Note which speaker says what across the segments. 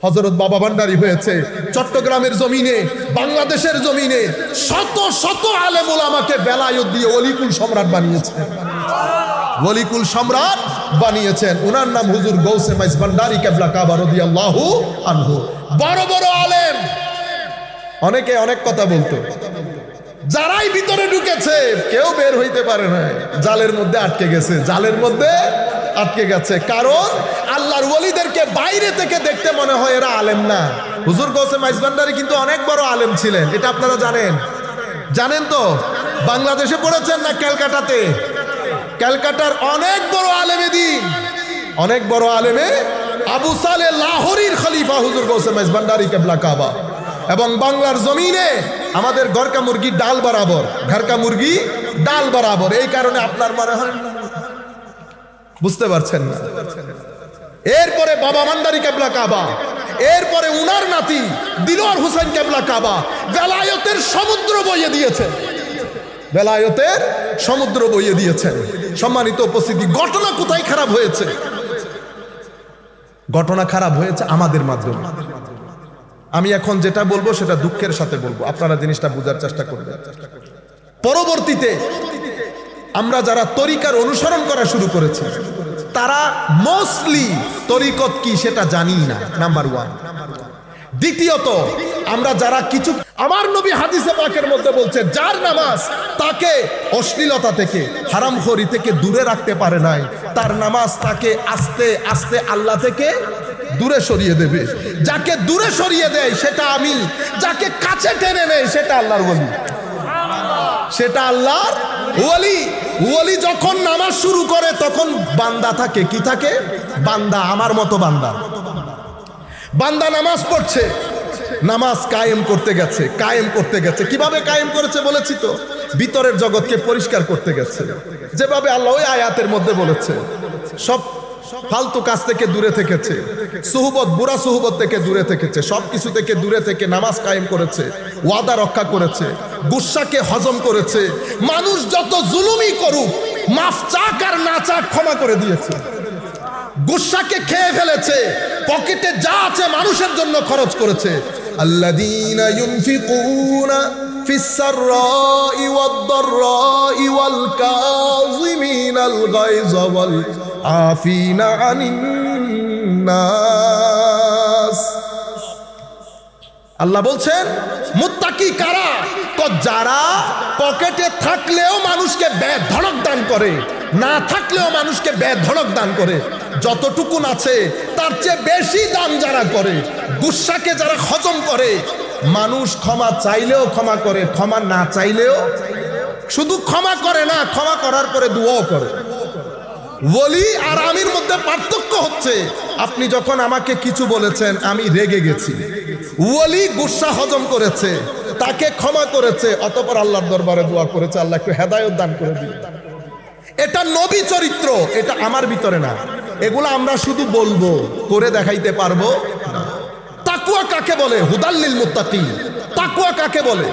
Speaker 1: হযরত বাবা ভান্ডারী হয়েছে চট্টগ্রামের জমিনে, বাংলাদেশের জমিনে শত শত আলেম ওলামাকে বেলায়েত দিয়ে ওলিকুল সম্রাট বানিয়েছে, ওলিকুল সম্রাট বানিয়েছেন। ওনার নাম হুজুর গৌসে মাইজ ভান্ডারী কেবলা কাবা রাদিয়াল্লাহু আনহু। বড় বড় আলেম, অনেকে অনেক কথা বলতো, যারাই ভিতরে ঢুকেছে কেউ বের হইতে পারে না, জালের মধ্যে আটকে গেছে, জালের মধ্যে আটকে গেছে। কারণ আল্লাহর ওলিদেরকে বাইরে থেকে দেখতে মনে হয় এরা আলেম না। হুজুর গৌসে মাইজ ভান্ডারী কিন্তু অনেক বড় আলেম ছিলেন, এটা আপনারা জানেন, জানেন তো? বাংলাদেশে পড়েছেন না ক্যালকাটাতে? ক্যালকাটার অনেক বড় আলেমে দ্বীন, অনেক বড় আলেমে আবু সালে লাহোরীর খলিফা হুজুর গৌসে মাইজ ভান্ডারী কেবলা কাবা। এবং বাংলার জমিনে আমাদের ঘরকা মুরগি ডাল বরাবর, ঘরকা মুরগি ডাল বরাবর। এই কারণে আপনার মনে হয় বুঝতে পারছেন না। এরপরে বাবা ভান্ডারী কেবলা কাবা, এরপরে উনার নাতি দিলওয়ার হোসেন কেবলা কাবা বেলায়েতের সমুদ্র বইয়ে দিয়েছেন, বেলায়েতের সমুদ্র বইয়ে দিয়েছেন। সম্মানিত উপস্থিতি, ঘটনা কোথায় খারাপ হয়েছে? ঘটনা খারাপ হয়েছে আমাদের মাধ্যমে। আমি এখন যেটা বলবো সেটা দুঃখের সাথে বলবো, আপনারা জিনিসটা বোঝার চেষ্টা করবেন। পরবর্তীতে আমরা যারা তরিকার অনুসরণ করা শুরু করেছি তারা মোস্টলি তরিকত কি সেটা জানি না, নাম্বার ওয়ান। দ্বিতীয়ত, আমরা যারা কিছু, আমার নবী হাদিসে পাকের মধ্যে বলছে যার নামাজ তাকে অশ্লীলতা থেকে, হারামখোরি থেকে দূরে রাখতে পারে নাই, তার নামাজ তাকে আস্তে আস্তে আল্লাহ থেকে দূরে সরিয়ে দেবে। যাকে দূরে সরিয়ে দেয় সেটা আমি, যাকে কাছে টেনে নেয় সেটা আল্লাহর ওলি, সেটা আল্লাহর ওলি। ওলি যখন নামাজ শুরু করে তখন বান্দা থাকে, কি থাকে? বান্দা, আমার মতো বান্দা। বান্দা নামাজ পড়ছে, নামাজ কায়েম করতে গেছে, কায়েম করতে গেছে। কিভাবে কায়েম করেছে বলেছি তো, ভিতরের জগৎকে পরিষ্কার করতে গেছে, যেভাবে আল্লাহ ওই আয়াতের মধ্যে বলেছে। সব ফালতু কাজ থেকে দূরে থেকেছে, সুহবত, বুড়া সুহবত থেকে দূরে থেকেছে, সব কিছু থেকে দূরে থেকে নামাজ কায়েম করেছে, ওয়াদা রক্ষা করেছে, গুসাকে হজম করেছে। মানুষ যত জুলুমি করুক, মাফ চাক আর না চাক ক্ষমা করে দিয়েছে। গুসাকে খেয়ে ফেলেছে, পকেটে যা আছে মানুষের জন্য খরচ করেছে। আল্লাযীনা ইউনফিকুনা ফিস সাররাই ওয়াদ দাররাই ওয়াল কাযিমিনাল গায়যা ওয়াল আফিনা আনিন নাস। আল্লাহ বলছেন মুত্তাকি কারা? যারা পকেটে থাকলেও মানুষকে বেধড়ক দান করে, না থাকলেও মানুষকে বেধড়ক দান করে। যতটুকুন আছে তার চেয়ে বেশি দান যারা করে, গুসাকে যারা হজম করে, মানুষ ক্ষমা চাইলেও ক্ষমা করে, ক্ষমা না চাইলেও, শুধু ক্ষমা করে না, ক্ষমা করার পরে দোয়াও করে। ওলি আর আমির মধ্যে পার্থক্য হচ্ছে, আপনি যখন আমাকে কিছু বলেছেন আমি রেগে গেছি, ওলি গুসা হজম করেছে, তাকে ক্ষমা করেছে, অতঃপর আল্লাহর দরবারে দোয়া করেছে, আল্লাহ একটু হেদায়েত দান করে দিন। এটা নবী চরিত্র, এটা আমার ভিতরে না। এগুলো আমরা শুধু বলবো, করে দেখাইতে পারবো না। তাকওয়া কাকে বলে? হুদাল্লিল মুত্তাকিন। তাকওয়া কাকে বলে?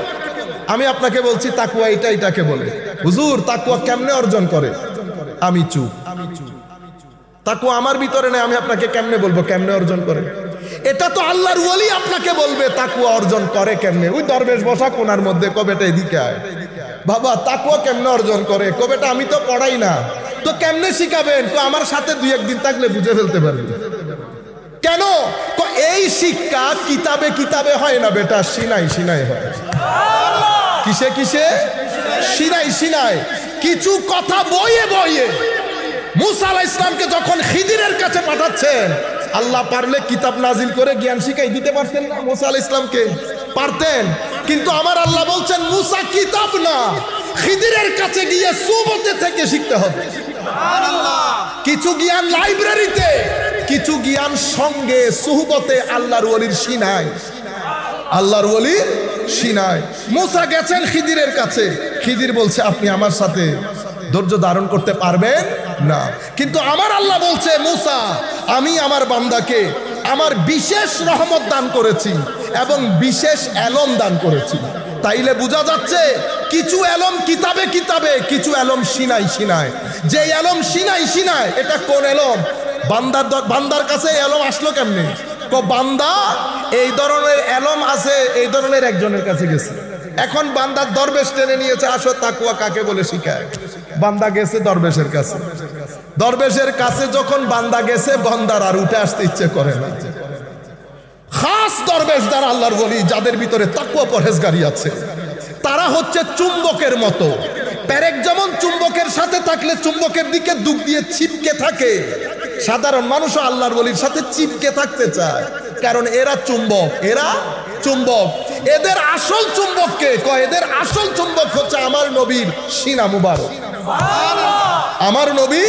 Speaker 1: আমি আপনাকে বলছি তাকওয়া এটাকে বলে। হুজুর তাকওয়া কেমনে অর্জন করে? আমি চুপ। তাকওয়া আমার ভিতরে নেই, আমি আপনাকে কেমনে বলবো কেমনে অর্জন করে? এটা তো আল্লাহর ওলি আপনাকে বলবে তাকওয়া অর্জন করে কেমনে। ওই দরবেশ বসা কোনার মধ্যে, কবেটা এদিকে আয় বাবা, তাকওয়া কেমনে অর্জন করে? কবেটা আমি তো পড়াই না, তো কেমনে শিখাবেন? তো আমার সাথে দুই একদিন থাকলে বুঝে ফেলতে পারবে। কেন? এই শিক্ষা কিতাবে কিতাবে হয় না বেটা, সিনাই সিনাই হয়। কিসে কিসে? Sinai Sinai. কিছু কথা বইয়ে বইয়ে। মুসা আলাইহিস সালামকে যখন খিদিরের কাছে পাঠাচ্ছেন, আল্লাহ পারলে কিতাব নাজিল করে জ্ঞান শিখাই দিতে পারতেন না মুসা আলাইহিস সালামকে? পারতেন। কিন্তু আমার আল্লাহ বলছেন মুসা কিতাব না, খিদিরের কাছে গিয়ে সুবতে থেকে শিখতে হবে। কিছু জ্ঞান লাইব্রেরিতে, কিছু জ্ঞান সঙ্গে সুহবতে আল্লাহর ওলির সিনায়, আল্লাহর ওলির সিনায়। মুসা গেছেন খিদিরের কাছে, খিদির বলছে আপনি আমার সাথে ধৈর্য ধারণ করতে পারবেন না। কিন্তু আমার আল্লাহ বলছে মুসা, আমি আমার বান্দাকে আমার বিশেষ রহমত দান করেছি এবং বিশেষ এলম দান করেছি। তাইলে বোঝা যাচ্ছে কিছু এলম কিতাবে কিতাবে, কিছু এলম সিনাই সিনায়। যে এলম সিনাই সিনায়, এটা কোন এলম? বান্দার কাছে এলম আসলো কেমনে? বান্দা এই ধরনের এলম আছে, এই ধরনের একজনের কাছে গেছে। এখন বান্দার দরবেশ টেনে নিয়েছে, আসো তাকুয়া কাকে বলে শিখায়। বান্দা গেছে দরবেশের কাছে। দরবেশের কাছে যখন বান্দা গেছে, বান্দার আর উঠে আসতে ইচ্ছে করে না। খাস দরবেশ যারা আল্লাহর ওলি, যাদের ভিতরে তাকওয়া পরহেজগারি আছে, তারা হচ্ছে চুম্বকের মতো। পেরেক যেমন চুম্বকের সাথে থাকলে চুম্বকের দিকে দুঃখ দিয়ে ছিপকে থাকে, সাধারণ মানুষও আল্লাহর ওলির সাথে চিপকে থাকতে চায়, কারণ এরা চুম্বক। এরা চুম্বক। এদের আসল চুম্বককে কয়, এদের আসল চুম্বক হচ্ছে আমার নবীর সিনা মুবারক। আমার নবী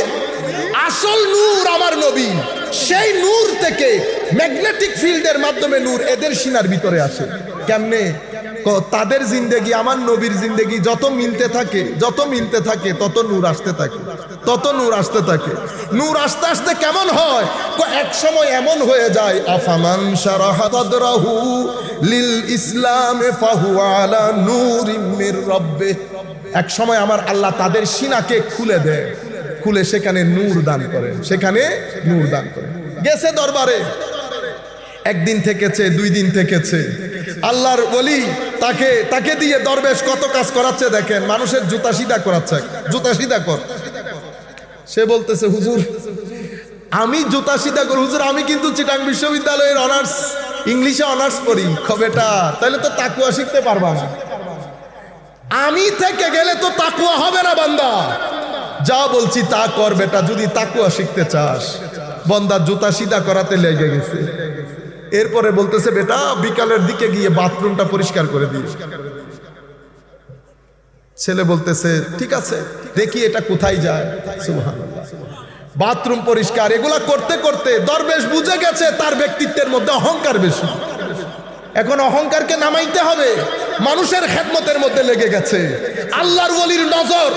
Speaker 1: আসল নূর, আমার নবী। সেই নূর থেকে ম্যাগনেটিক ফিল্ডের মাধ্যমে নূর এদের সিনার ভিতরে আসে। কেমনে? তাদের জিন্দেগি আমার নবীর জিন্দেগি যত মিলতে থাকে, যত মিলতে থাকে, তত নূর আসতে থাকে, তত নূর আসতে থাকে। নূর আস্তে আস্তে কেমন হয়? এক সময় এমন হয়ে যায়, আফামান শারাহা সাদরাহু লিল ইসলামে ফাহুয়া আলা নূরিম মির রাব্বিহ। এক সময় আমার আল্লাহ তাদের সিনাকে খুলে দেয়, খুলে সেখানে নূর দান করেন, সেখানে নূর দান করেন। গেছে দরবারে, একদিন থেকেছে, 2 দিন থেকেছে। আল্লাহর ওলি তাকে দিয়ে দরবেশ কত কাজ করাচ্ছে দেখেন। মানুষের জুতা সিধা করাচ্ছে, জুতা সিধা কর। সে বলতেছে, হুজুর আমি জুতা সিধা করি। হুজুর আমি কিন্তু চিটাং বিশ্ববিদ্যালয়ের অনার্স, ইংলিশে অনার্স পড়ি। বেটা তাহলে তো তাকুয়া শিখতে পারবা না। আমি থেকে গেলে তো তাকুয়া হবে না বান্দা। যা বলছি তা কর বেটা, যদি তাকুয়া শিখতে চাস। বান্দা জুতা সিধা করাতে লেগে গেছে। এরপরে বলতেছে, বেটা বিকালের দিকে গিয়ে বাথরুমটা পরিষ্কার করে দিস। ছেলে বলতেছে, ঠিক আছে, দেখি এটা কোথায় যায়। সুবহানাল্লাহ। বাথরুম পরিষ্কার এগুলা করতে করতে দরবেশ বুঝে গেছে তার ব্যক্তিত্বের মধ্যে অহংকার বেশি। এখন অহংকারকে নামাইতে হবে, মানুষের খেদমতের মধ্যে লেগে গেছে। আল্লাহর ওলির নজর,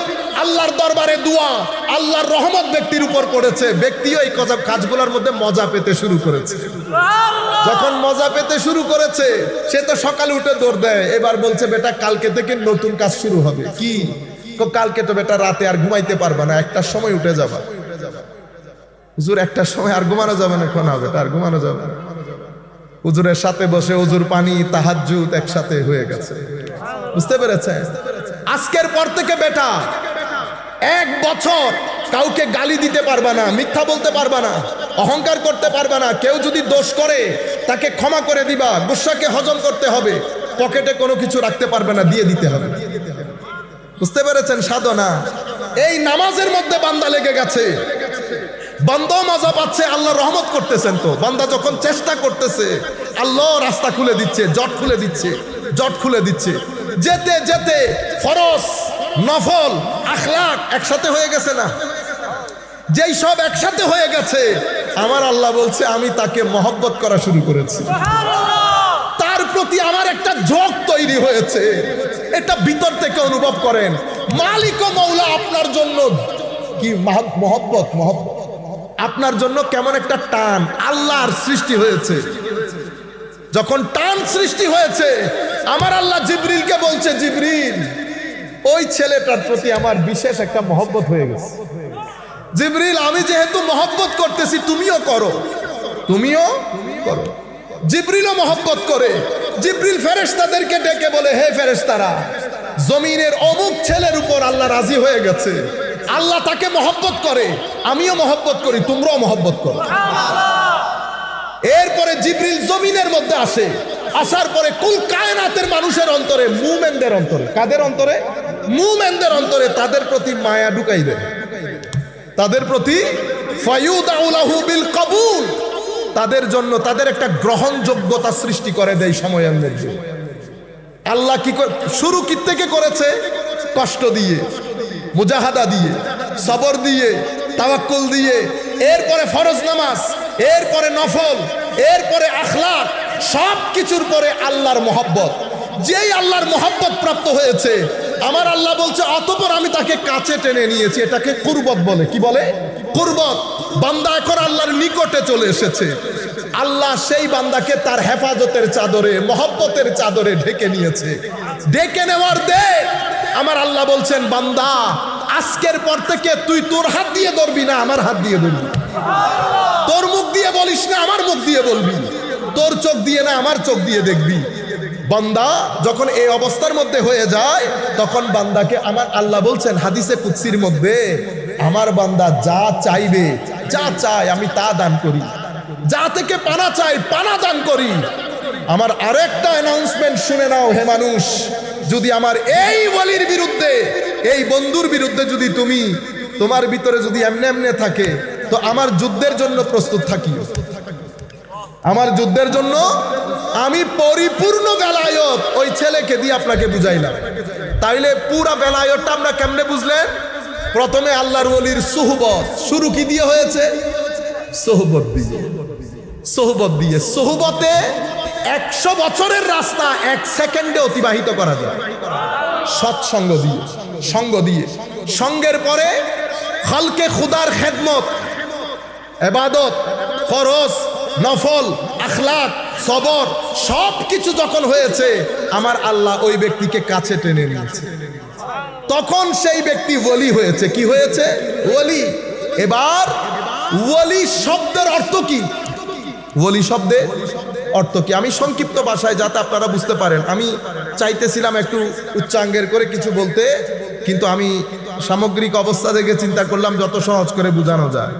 Speaker 1: আল্লাহর দরবারে দোয়া, আল্লাহর রহমত ব্যক্তির উপর পড়েছে। ব্যক্তিও এই কাজগুলোর মধ্যে মজা পেতে শুরু করেছে। যখন মজা পেতে শুরু করেছে, সে তো সকালে উঠে দৌড় দেয়। এবার বলছে, বেটা কালকে থেকে নতুন কাজ শুরু হবে। কি? কালকে তো বেটা রাতে আর ঘুমাইতে পারবা না, 1টার সময় উঠে যাবা। হুজুর 1টার সময় আর ঘুমানো যাবে না? এখন বেটা আর ঘুমানো যাবে না। হুজুরের সাথে বসে হুজুর পানি তাহাজ্জুদ একসাথে হয়ে গেছে। বুঝতে পেরেছেন? আজকের পর থেকে বেটা 1 বছর কাউকে গালি দিতে পারবা না, মিথ্যা বলতে পারবা না, অহংকার করতে পারবা না। কেউ যদি দোষ করে তাকে ক্ষমা করে দিবা, গুসাকে হজম করতে হবে। পকেটে কোনো কিছু রাখতে পারবে না, দিয়ে দিতে হবে। বুঝতে পেরেছেন সাধনা? এই নামাজের মধ্যে বান্দা লেগে গেছে, বান্দা মজা পাচ্ছে, আল্লাহ রহমত করতেছেন। তো বান্দা যখন চেষ্টা করতেছে, আল্লাহ রাস্তা খুলে দিচ্ছে, জট খুলে দিচ্ছে, জট খুলে দিচ্ছে। যেতে যেতে ফরজ, নফল, আখলাক একসাথে হয়ে গেছে না? যেই সব একসাথে হয়ে গেছে, আমার আল্লাহ বলছে আমি তাকে মহব্বত করা শুরু করেছি। তার প্রতি আমার একটা ঝোঁক তৈরি হয়েছে। এটা ভিতর থেকে অনুভব করেন। মালিক ও মৌলা আপনার জন্য কি মহব্বত, মহব্বত আপনার জন্য কেমন একটা টান আল্লাহর সৃষ্টি হয়েছে। যখন টান সৃষ্টি হয়েছে, আমার আল্লাহ জিবরিলকে বলছে, জিবরিল ওই ছেলেটার প্রতি আমার বিশেষ একটা মহব্বত হয়ে গেছে। জিবরিল আমি যেহেতু মহব্বত করতেছি, তুমিও করো, তুমিও করো। জিবরিলও মহব্বত করে। জিবরিল ফেরেশতাদেরকে ডেকে বলে, হে ফেরেশতারা, জমিনের অমুক ছেলের উপর আল্লাহ রাজি হয়ে গেছে, আল্লাহ তাকে মহব্বত করে, আমিও মহব্বত করি, তোমরাও মহব্বত করো। এরপরে জিবরিল জমিনের মধ্যে আসে। আসার পরে কুল কায়নাতের মানুষের অন্তরে, মুমিনদের অন্তরে, কাদের অন্তরে? মুমিনদের অন্তরে তাদের প্রতি মায়া ঢুকাই দেয়, তাদের প্রতি ফায়ুদাউ লাহু বিল কবুল, তাদের জন্য তাদের একটা গ্রহণযোগ্যতা সৃষ্টি করে দেয় সময়ের মধ্যে। আল্লাহ কি শুরু কি থেকে করেছে? কষ্ট দিয়ে, মুজাহাদা দিয়ে, সবর দিয়ে, তাওয়াক্কুল দিয়ে, এরপরে ফরজ নামাজ, এরপরে নফল, এরপরে আখলাক, সব কিছুর পরে আল্লাহর মহব্বত। যেই আল্লাহর মহব্বত প্রাপ্ত হয়েছে, আমার আল্লাহ বলছে অতঃপর আমি তাকে কাছে টেনে নিয়েছি। এটাকে কুরবত বলে। কি বলে? কুরবত। বান্দা এখন আল্লাহর নিকটে চলে এসেছে। আল্লাহ সেই বান্দাকে তার হেফাজতের চাদরে, মহব্বতের চাদরে ঢেকে নিয়েছে। ঢেকে নেওয়ার দে আমার আল্লাহ বলছেন, বান্দা আজকের পর থেকে তুই তোর হাত দিয়ে ধরবি না, আমার হাত দিয়ে ধরবি। তোর মুখ দিয়ে বলিস না, আমার মুখ দিয়ে বলবি। তোর চোখ দিয়ে না আমার চোখ দিয়ে দেখবি। বান্দা যখন এই অবস্থার মধ্যে হয়ে যায় তখন বান্দাকে আমার আল্লাহ বলছেন হাদিসে কুদসির মধ্যে, আমার বান্দা যা চাইবে, যা চায় আমি তা দান করি, যা থেকে পানা চাই পানা দান করি। আমার আরেকটা অ্যানাউন্সমেন্ট শুনে নাও হে মানুষ, যদি আমার এই ওয়ালির বিরুদ্ধে, এই বন্ধুর বিরুদ্ধে যদি তোমার ভিতরে যদি এমনে এমনে থাকে, তো আমার যুদ্ধের জন্য প্রস্তুত থাকি। আমার যুদ্ধের জন্য আমি পরিপূর্ণ বেলায়ত ওই ছেলেকে দিয়ে আপনাকে বুঝাইলাম। তাইলে পুরা বেলায়তটা আমরা কেমনে বুঝলেন? প্রথমে আল্লাহর ওলির সুহবত, শুরু কি দিয়ে হয়েছে? সোহবত দিয়ে। সোহবত দিয়ে, সোহবতে 100 বছরের রাস্তা 1 সেকেন্ডে অতিবাহিত করা যায়। সৎসঙ্গ দিয়ে, সঙ্গ দিয়ে, সঙ্গের পরে খালকে খুদার খেদমত, ইবাদত, ফরজ, নফল, আখলাক, সবর সব কিছু যখন হয়েছে, আমার আল্লাহ ওই ব্যক্তিকে কাছে টেনে নিয়েছে। তখন সেই ব্যক্তি ওলি হয়েছে। কি হয়েছে? ওলি। এবার ওলি শব্দের অর্থ কি? ওলি শব্দের অর্থ কি? আমি সংক্ষিপ্ত ভাষায় যাতে আপনারা বুঝতে পারেন, আমি চাইতেছিলাম একটু উচ্চাঙ্গের করে কিছু বলতে, কিন্তু আমি সামগ্রিক অবস্থা থেকে চিন্তা করলাম যত সহজ করে বোঝানো যায়।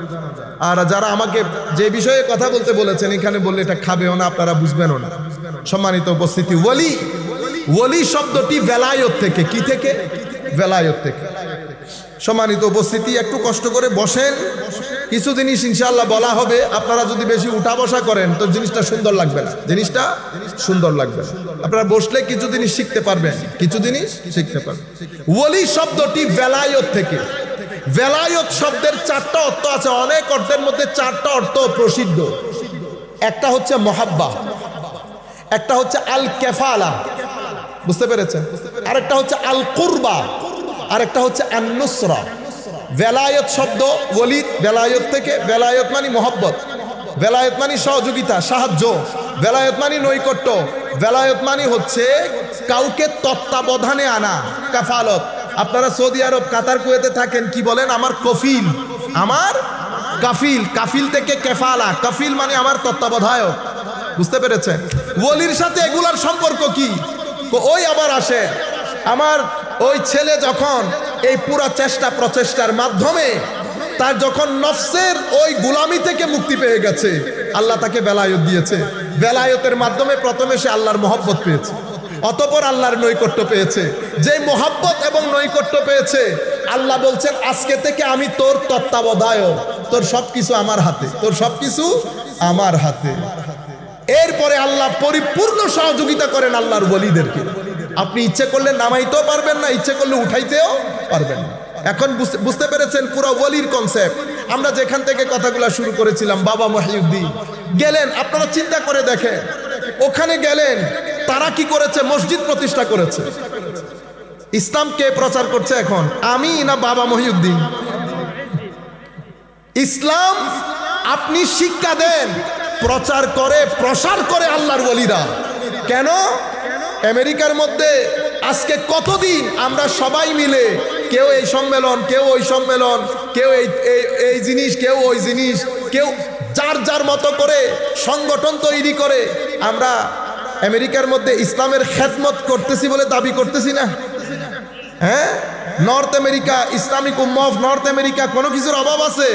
Speaker 1: আর যারা আমাকে যে বিষয়ে কথা বলতে বলেছেন, এখানে বললে এটা খাবেও না, আপনারা বুঝবেনও না। সম্মানিত উপস্থিতি, ওলি, ওলি শব্দটি বেলায়ত থেকে। কি থেকে? বেলায়ত থেকে। সম্মানিত উপস্থিতি, একটু কষ্ট করে বসেন, কিছু জিনিস ইনশাআল্লাহ বলা হবে। আপনারা যদি বেশি উঠা বসা করেন তো জিনিসটা সুন্দর লাগবে না, জিনিসটা সুন্দর লাগবে না। আপনারা বসলে কিছু জিনিস শিখতে পারবেন, কিছু জিনিস শিখতে পারবেন। ওলি শব্দটি বেলায়ত থেকে। বেলায়ত শব্দের 4টা অর্থ আছে, অনেক অর্থের মধ্যে 4টা অর্থ প্রসিদ্ধ। একটা হচ্ছে মহাব্বা, একটা হচ্ছে আল কেফালা, বুঝতে পেরেছেন? আরেকটা হচ্ছে আল কুরবা, আরেকটা হচ্ছে আন নুসরা। বেলায়ত শব্দ ওলি বেলায়ত থেকে। বেলায়ত মানে মহব্বত, বেলায়ত মানে সহযোগিতা, সাহায্য, বেলায়ত মানে নৈকট্য, বেলায়ত মানে হচ্ছে কাউকে তত্ত্বাবধানে আনা, কাফালত। আপনারা সৌদি আরব, কাতার, কুয়েতে থাকেন, কি বলেন? আমার কফিল, আমার কাফিল। কাফিল থেকে কেফালা, কাফিল মানে আমার তত্ত্বাবধায়ক। বুঝতে পেরেছেন? ওলির সাথে এগুলার সম্পর্ক কি? ওই আবার আসে, আমার ওই ছেলে যখন এই পুরা চেষ্টা প্রচেষ্টার মাধ্যমে তার যখন নফসের ওই গুলামি থেকে মুক্তি পেয়ে গেছে, আল্লাহ তাকে বেলায়ত দিয়েছে। বেলায়তের মাধ্যমে প্রথমে সে আল্লাহর মহব্বত পেয়েছে, অতঃপর আল্লাহর নৈকট্য পেয়েছে। যে মহব্বত এবং নৈকট্য পেয়েছে, আল্লাহ বলছেন আজকে থেকে আমি তোর তত্ত্বাবধায়ক, তোর সবকিছু আমার হাতে, তোর সবকিছু আমার হাতে। এরপরে আল্লাহ পরিপূর্ণ সহযোগিতা করেন আল্লাহর ওলিদেরকে। আপনি ইচ্ছে করলে নামাইতেও পারবেন না, ইচ্ছে করলে উঠাইতেও পারবেন না। এখন বুঝতে পেরেছেন পুরো ওলির কনসেপ্ট। আমরা যেখান থেকে কথাগুলো শুরু করেছিলাম, বাবা মহিউদ্দিন গেলেন, আপনারা চিন্তা করে দেখেন, ওখানে গেলেন, তারা কি করেছে? মসজিদ প্রতিষ্ঠা করেছে। ইসলাম কে প্রচার করছে এখন? আমি না বাবা মহিউদ্দিন? ইসলাম আপনি শিক্ষা দেন, প্রচার করে, প্রসার করে আল্লাহর ওলিরা। কেন? আমেরিকার মধ্যে আজকে কতদিন আমরা সবাই মিলে, কেউ এই সম্মেলন, কেউ ওই সম্মেলন, কেউ এই জিনিস, কেউ ওই জিনিস, কেউ যার যার মতো করে সংগঠন তৈরি করে আমরা আমেরিকার মধ্যে ইসলামের খেদমত করতেছি বলে দাবি করতেছি না? হ্যাঁ, নর্থ আমেরিকা, ইসলামিক উম্মাহ অফ নর্থ আমেরিকা, কোনো কিছুর অভাব আছে?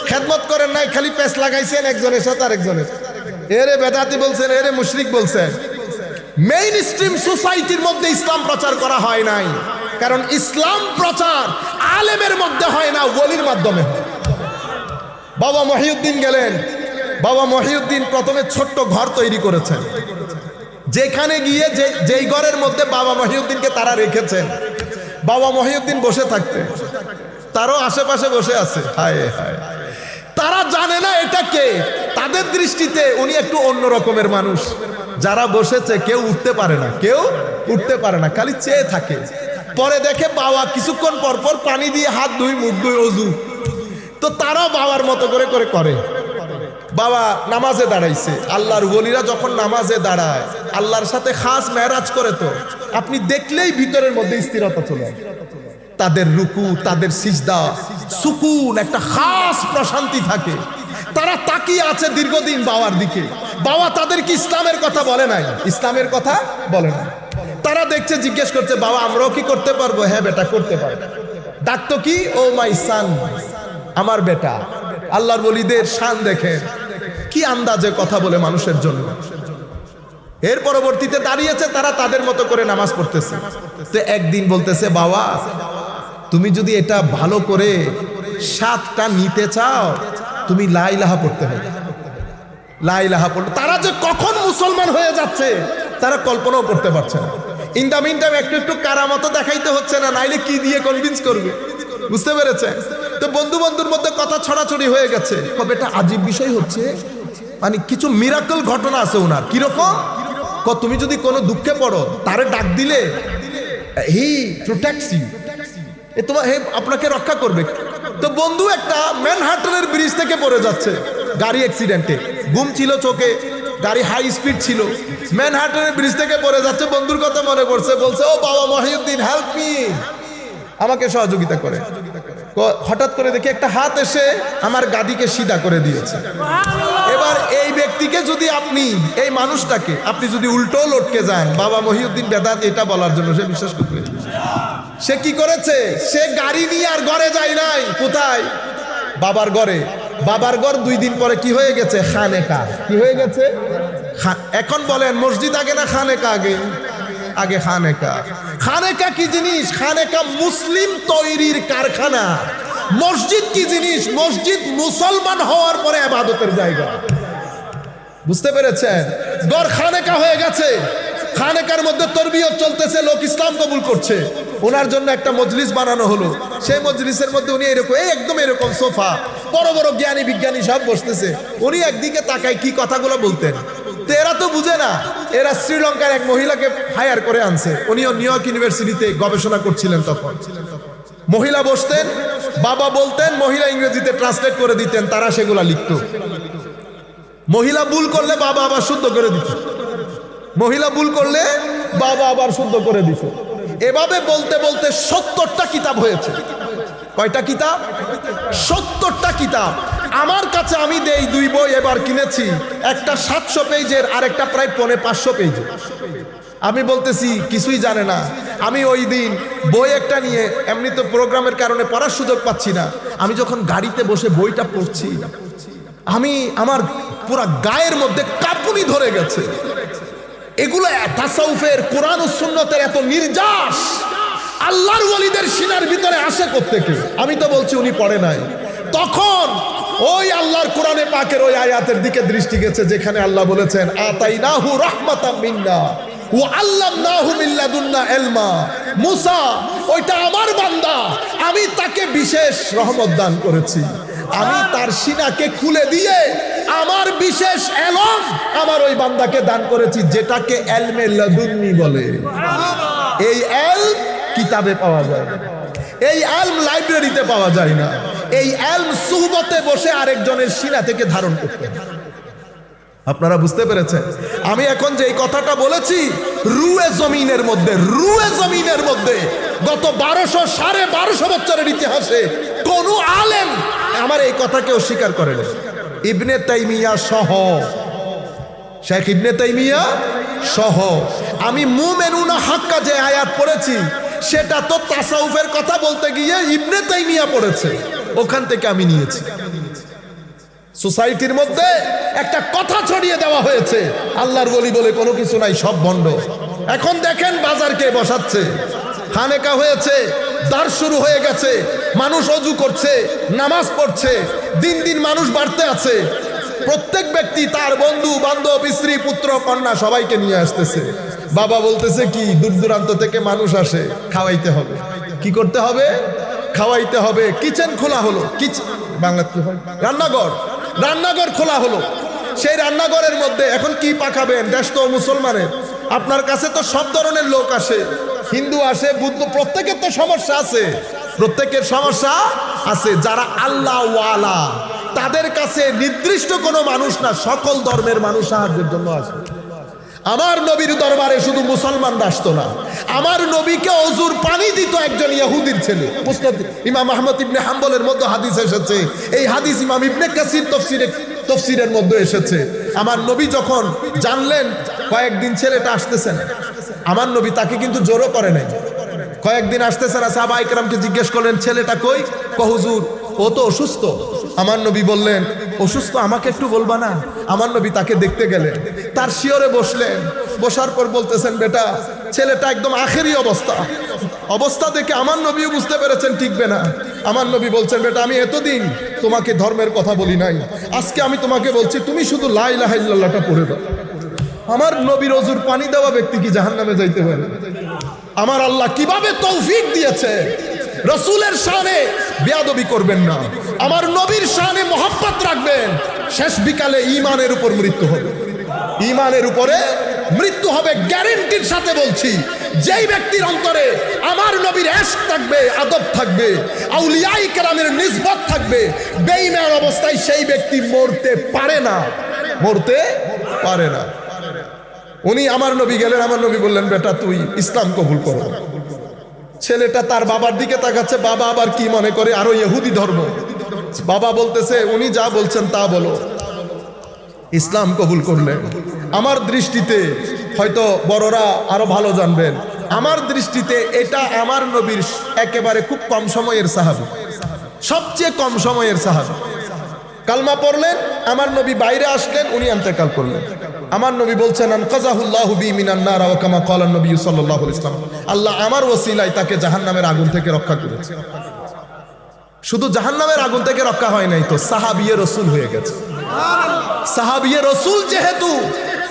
Speaker 1: খেদমত করেন নাই, খালি পেশ লাগাইছেন একজনের সাথে আরেকজনের। এরে বেদাতি বলছেন, এরে মুশরিক বলছেন। মেইন স্ট্রিম সোসাইটির মধ্যে ইসলাম প্রচার করা হয় নাই, কারণ ইসলাম প্রচার আলেমের মধ্যে হয় না, ওলির মাধ্যমে হয়। বাবা মহিউদ্দিন গেলেন, বাবা মহিউদ্দিন প্রথমে ছোট্ট ঘর তৈরি করেছেন, যেখানে গিয়ে যেই ঘরের মধ্যে বাবা মহিউদ্দিনকে তারা রেখেছেন, বাবা মহিউদ্দিন বসে থাকতেন, তারও আশেপাশে বসে আছে। হায় হায়, তারা জানে না এটা কে। তাদের দৃষ্টিতে উনি একটু অন্য রকমের মানুষ। যারা বসেছে কেউ উঠতে পারে না, কেউ উঠতে পারে না, খালি চেয়ে থাকে। পরে দেখে বাবা কিছুক্ষণ পর পর পানি দিয়ে হাত ধুই, মুখ ধুই, অজু। তো তারাও বাবার মতো করে করে করে। বাবা নামাজে দাঁড়াইছে। আল্লাহর ওলিরা যখন নামাজে দাঁড়ায়, আল্লাহর সাথে খাস মেরাজ করে, তো আপনি দেখলেই ভিতরের মধ্যে স্থিরতা চলে আসে। তাদের রুকু, তাদের সিজদা, সুকুন, একটা খাস প্রশান্তি থাকে। তারা তাকিয়ে আছে দীর্ঘদিন বাবার দিকে। বাবা তাদেরকে ইসলামের কথা বলে নাই, ইসলামের কথা বলে না। তারা দেখছে, জিজ্ঞেস করছে, বাবা আমরাও কি করতে পারবো? হ্যাঁ বেটা করতে পারবে। ডাকতো কি? ও মাই সান, আমার বেটা। আল্লাহর ওলিদের শান দেখেন কি আন্দাজে কথা বলে মানুষের জন্য। এর পরবর্তীতে দাঁড়িয়েছে তারা তাদের মতো করে নামাজ পড়তেছে। তো একদিন বলতেছে, বাবা তুমি যদি এটা ভালো করে সাতটা নিতে চাও তুমি লা ইলাহা পড়তে হবে, লা ইলাহা পড়তে। তারা যে কখন মুসলমান হয়ে যাচ্ছে তারা কল্পনাও করতে পারছে না। ইন দা মিন টাইম একটু একটু কারামতো দেখাইতে হচ্ছে না, নাইলে কি দিয়ে কনভিন্স করবে? বুঝতে পেরেছে? তো বন্ধু বন্ধুর মধ্যে কথা ছড়াছড়ি হয়ে গেছে। তবে এটা আজীব বিষয় হচ্ছে, মানে কিছু মিরাকল ঘটনা আছে ওনার। কিরকম? তুমি যদি কোনো দুঃখে পড়ো তারে ডাক দিলে হি প্রোটেক্টস ইউ, তোমার হে আপনাকে রক্ষা করবে। তো বন্ধু একটা ম্যানহাটনের ব্রিজ থেকে পড়ে যাচ্ছে গাড়ি অ্যাক্সিডেন্টে, ঘুম ছিল চোখে, গাড়ি হাই স্পিড ছিল, ম্যানহাটনের ব্রিজ থেকে পড়ে যাচ্ছে। বন্ধুর কথা মনে পড়ছে, বলছে, ও বাবা মহিউদ্দিন হেল্প মি, আমাকে সহযোগিতা করে। হঠাৎ করে দেখি একটা হাত এসে আমার গাদিকে সিধা করে দিয়েছে। এবার এই ব্যক্তিকে যদি আপনি, এই মানুষটাকে আপনি যদি উল্টো লটকে যান বাবা মহিউদ্দিন বেদাত এটা বলার জন্য, সে বিশ্বাস করবে? সে কি করেছে? সে গাড়ি নিয়ে আর ঘরে যায় নাই। কোথায়? বাবার ঘরে। বাবার ঘর 2 দিন পরে কি হয়ে গেছে? খানেকা। কি হয়ে গেছে? এখন বলেন মসজিদ আগে না খানেকা আগে? আগে খানেকা। খানেকা কি জিনিস? খানেকা মুসলিম তৈরির কারখানা। মসজিদ কি জিনিস? মসজিদ মুসলমান হওয়ার পরে ইবাদতের জায়গা। বুঝতে পেরেছেন? ঘর খানেকা হয়ে গেছে। খানেকার মধ্যে তরবিয়ত চলতেছে, লোক ইসলাম কবুল করছে। ওনার জন্য একটা মজলিস বানানো হলো। সেই মজলিসের মধ্যে উনি এরকম, একদম এরকম সোফা, বড় বড় জ্ঞানী বিজ্ঞানী সব বসতেছে। উনি একদিকে তাকায় কি কথাগুলো বলতেন। তো এরা তো বুঝে না, এরা শ্রীলঙ্কার এক মহিলাকে হায়ার করে আনছে। উনিও নিউ ইয়র্ক ইউনিভার্সিটিতে গবেষণা করছিলেন। তখন মহিলা বসতেন, বাবা বলতেন, মহিলা ইংরেজিতে ট্রান্সলেট করে দিতেন, তারা সেগুলা লিখত। মহিলা ভুল করলে বাবা আবার শুদ্ধ করে দিত, মহিলা ভুল করলে বাবা আবার শুদ্ধ করে দিত। এভাবে বলতে বলতে 70টা কিতাব হয়েছে। কয়টা কিতাব? 70টা কিতাব। আমার কাছে আমি দেই 2 বই এবার কিনেছি, একটা 700 পেজের আর একটা প্রায় 550 পেজের। আমি বলতেছি কিছুই জানে না। আমি ওই দিন বই একটা নিয়ে, এমনি তো প্রোগ্রামের কারণে পড়ার সুযোগ পাচ্ছি না, আমি যখন গাড়িতে বসে বইটা পড়ছি, আমি আমার পুরা গায়ের মধ্যে কাঁপুনি ধরে গেছে। এগুলো তাসাউফের, কোরআন ও সুন্নতের এত নির্যাস আল্লাহর ওলিদের সিনার ভিতরে আসে কোত্থেকে? আমি তো বলছি উনি পড়ে নাই। তখন ওই আল্লাহর কোরআনে পাকের ওই আয়াতের দিকে দৃষ্টি গেছে যেখানে আল্লাহ বলেছেন, আতাইনাহু রাহমাতাম মিন্না ওয়া আল্লামনাহু মিন লাদুন্না ইলমা। মুসা ওইটা আমার বান্দা, আমি তাকে বিশেষ রহমত দান করেছি। আমি তার সিনাকে খুলে দিয়ে আমার বিশেষ এলম আমার ওই বান্দাকে দান করেছি, যেটাকে এলমে লাদুন্নি বলে। এই এলম কিতাবে পাওয়া যায় না, এই এলম লাইব্রেরিতে পাওয়া যায় না, এই এলম সুহবতে বসে আরেকজনের সিনা থেকে ধারণ করতে। আপনারা বুঝতে পেরেছেন? আমি এখন যে এই কথাটা বলেছি, রুয়ে জমিনের মধ্যে, রুয়ে জমিনের মধ্যে গত 1200-1250 বছরের ইতিহাসে কোন আলেম আমার এই কথাকে অস্বীকার করে না। ইবনে তাইমিয়া সহ, শেখ ইবনে তাইমিয়া সহ। আমি মুমিনুনা হাক্কা যে আয়াত পড়েছি সেটা তো তাসাউফের কথা বলতে গিয়ে ইবনে তাইমিয়া পড়েছে, ওখান থেকে আমি নিয়েছি। সোসাইটির মধ্যে একটা কথা ছড়িয়ে দেওয়া হয়েছে, আল্লাহর ওলি বলে কোনো কিছু নাই, সব ভণ্ড। এখন দেখেন বাজারকে বসাচ্ছে, খানেকা হয়েছে, দার শুরু হয়ে গেছে, মানুষ অজু করছে, নামাজ পড়ছে, দিন দিন মানুষ বাড়তে আছে। প্রত্যেক ব্যক্তি তার বন্ধু বান্ধব, স্ত্রী, পুত্র, কন্যা সবাইকে নিয়ে আসতেছে। বাবা বলতেছে কি, দূর দূরান্ত থেকে মানুষ আসে, খাওয়াইতে হবে। কি করতে হবে? খাওয়াইতে হবে। কিচেন খোলা হলো, বাংলা রান্নাঘর, রান্নাঘর খোলা হলো। সেই রান্নাঘরের মধ্যে এখন কি পাকাবেন? দেশ তো মুসলমানের, আপনার কাছে তো সব ধরনের লোক আসে, হিন্দু আসে, বুদ্ধ, প্রত্যেকের তো সমস্যা আছে, প্রত্যেকের সমস্যা আছে। যারা আল্লাহ ওয়ালা তাদের কাছে নির্দিষ্ট কোনো মানুষ না, সকল ধর্মের মানুষ সাহায্যের জন্য আসে। আমার নবীর দরবারে শুধু মুসলমানরা আসতো না, আমার নবীকে অজুর পানি দিত একজন ইহুদির ছেলে। মুসনাদ ইমাম আহমদ ইবনে হাম্বলের মধ্যে হাদিস এসেছে, এই হাদিস ইমাম ইবনে কাসির তাফসীরে তাফসীরের মধ্যে এসেছে। আমার নবী যখন জানলেন কয়েকদিন ছেলেটা আসতেছে না, আমার নবী তাকে কিন্তু জোরও করে নাই, কয়েকদিন আসতেছে না, সাহাবায়ে কেরামকে জিজ্ঞেস করলেন ছেলেটা কই? হুজুর ও তো অসুস্থ। আমার নবী বললেন অসুস্থ, আমাকে একটু বলবা না? আমার নবী তাকে দেখতে গেলেন, তার শিয়রে বসলেন, বসার পর বলতেছেন বেটা ছেলেটা একদম আখেরি অবস্থা দেখে আমার নবীও বুঝতে পেরেছেন টিকবে না। আমার নবী বলছেন বেটা আমি এতদিন তোমাকে ধর্মের কথা বলি নাই, আজকে আমি তোমাকে বলছি তুমি শুধু লা ইলাহা ইল্লাল্লাহটা পড়ে দাও। আমার নবীর ওযুর পানি দেওয়া ব্যক্তি কি জাহান্নামে যাইতে পারে? আমার আল্লাহ কিভাবে তৌফিক দিয়েছে। রাসূলের শানে বেয়াদবি করবেন না, আমার নবীর শানে মহব্বত রাখবেন। শেষ বিকালে ঈমানের উপর মৃত্যু হবে, ঈমানের উপরে মৃত্যু হবে গ্যারান্টির সাথে বলছি। যেই ব্যক্তির অন্তরে আমার নবীর ইশক থাকবে, আদব থাকবে, আউলিয়ায়ে কেরামের নিসবত থাকবে, বেঈমান অবস্থায় সেই ব্যক্তি মরতে পারে না, মরতে পারে না। উনি আমার নবী গেলেন, আমার নবী বললেন বেটা তুই ইসলাম কবুল করো। ছেলেটা তার বাবার দিকে তাকাচ্ছে, বাবা আবার কি মনে করে আরো ইহুদি ধর্ম। বাবা বলতেছে উনি যা বলছেন তা বলো। ইসলাম কবুল করলেন। আমার দৃষ্টিতে, হয়তো বড়রা আরো ভালো জানবেন, আমার দৃষ্টিতে এটা আমার নবীর একেবারে খুব কম সময়ের সাহাবী, সবচেয়ে কম সময়ের সাহাবী। কালমা পড়লেন, আমার নবী বাইরে আসলেন, উনি ইন্তেকাল করলেন। আমার নবী বলছেন আনকাযাহুল্লাহু বি মিনান নার ওয়া কামা ক্বালা নবী সাল্লাল্লাহু আলাইহি ওয়াসাল্লাম, আল্লাহ আমার ওসিলায় তাকে জাহান্নামের আগুন থেকে রক্ষা করেছে। শুধু জাহান্নামের আগুন থেকে রক্ষা হয় নাই তো সাহাবিয়ে রাসূল হয়ে গেছে। সাহাবিয়ে রাসূল যেহেতু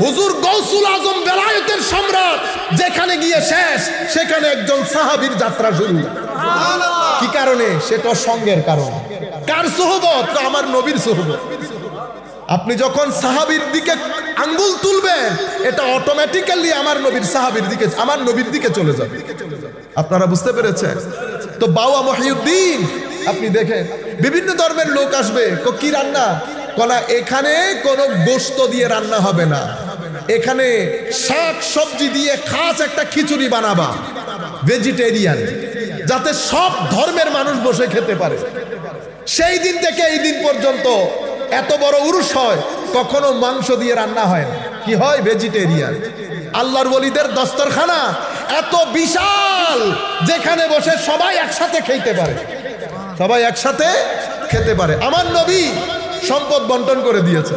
Speaker 1: হুজুর গৌসুল আজম বেলায়েতের সম্রাট, যেখানে গিয়ে শেষ সেখানে একজন সাহাবীর যাত্রা শুরু। কি কারণে? সেটা সঙ্গের কারণে। কার সুহবত? আমার নবীর সুহবত। আপনি যখন সাহাবীর দিকে আঙ্গুল তুলবেন এটা অটোমেটিক্যালি আমার নবীর সাহাবীর দিকে, আমার নবীর দিকে চলে যাবে। আপনারা বুঝতে পেরেছেন তো? বাবা মহিউদ্দিন আপনি দেখেন বিভিন্ন ধর্মের লোক আসবে, কি রান্না কলা, এখানে কোনো গোশত দিয়ে রান্না হবে না, এখানে শাক সবজি দিয়ে খাস একটা খিচুড়ি বানাবা ভেজিটেরিয়ান, যাতে সব ধর্মের মানুষ বসে খেতে পারে। সেই দিন থেকে এই দিন পর্যন্ত এত বড় উরুস হয়, কখনো মাংস দিয়ে রান্না হয় না। কি হয়? ভেজিটেরিয়ান। আল্লাহর ওলিদের দস্তরখানা এত বিশাল, যেখানে বসে সবাই একসাথে খেতে পারে, সবাই একসাথে খেতে পারে। আমার নবী সম্পদ বন্টন করে দিয়েছে।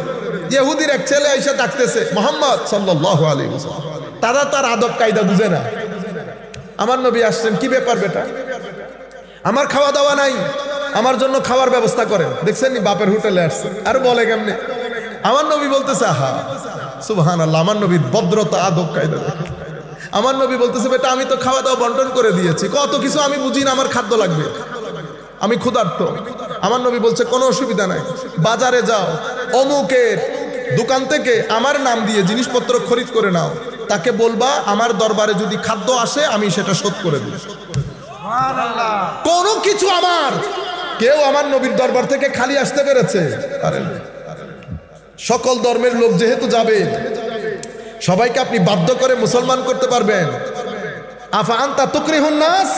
Speaker 1: ইহুদির এক ছেলে এসে ডাকতেছে মুহাম্মদ সাল্লাল্লাহু আলাইহি ওয়াসাল্লাম, তারা তার আদব কায়দা বুঝে না। আমার নবী আসছেন, কি ব্যাপার বেটা, আমার খাওয়া দাওয়া নাই, আমার জন্য খাওয়ার ব্যবস্থা করেন। দেখছেন নি বাপের হোটেলে আসছে, আর বলে কেমনে? আমার নবী বলতেছে আহা সুবহানাল্লাহ, আমার নবীর ভদ্রতা আদব কায়দা। আমার নবী বলতেছে বেটা আমি তো খাওয়া দাওয়া বন্টন করে দিয়েছি, কত কিছু আমি বুঝি না, আমার খাদ্য লাগবে, আমি ক্ষুধার্ত। আমার নবী বলছে কোনো অসুবিধা নাই, বাজারে যাও, অমুকের দোকান থেকে আমার নাম দিয়ে জিনিসপত্র খরিদ করে নাও, তাকে বলবা আমার দরবারে যদি খাদ্য আসে আমি সেটা শোধ করে দিই। কোনো কিছু আমার, কেউ আমার নবীর দরবার থেকে খালি আসতে পেরেছে? সকল ধর্মের লোক যেহেতু যাবে, সবাইকে আপনি বাধ্য করে মুসলমান করতে পারবেন? আফা আনতা তুকরিহুন নাস,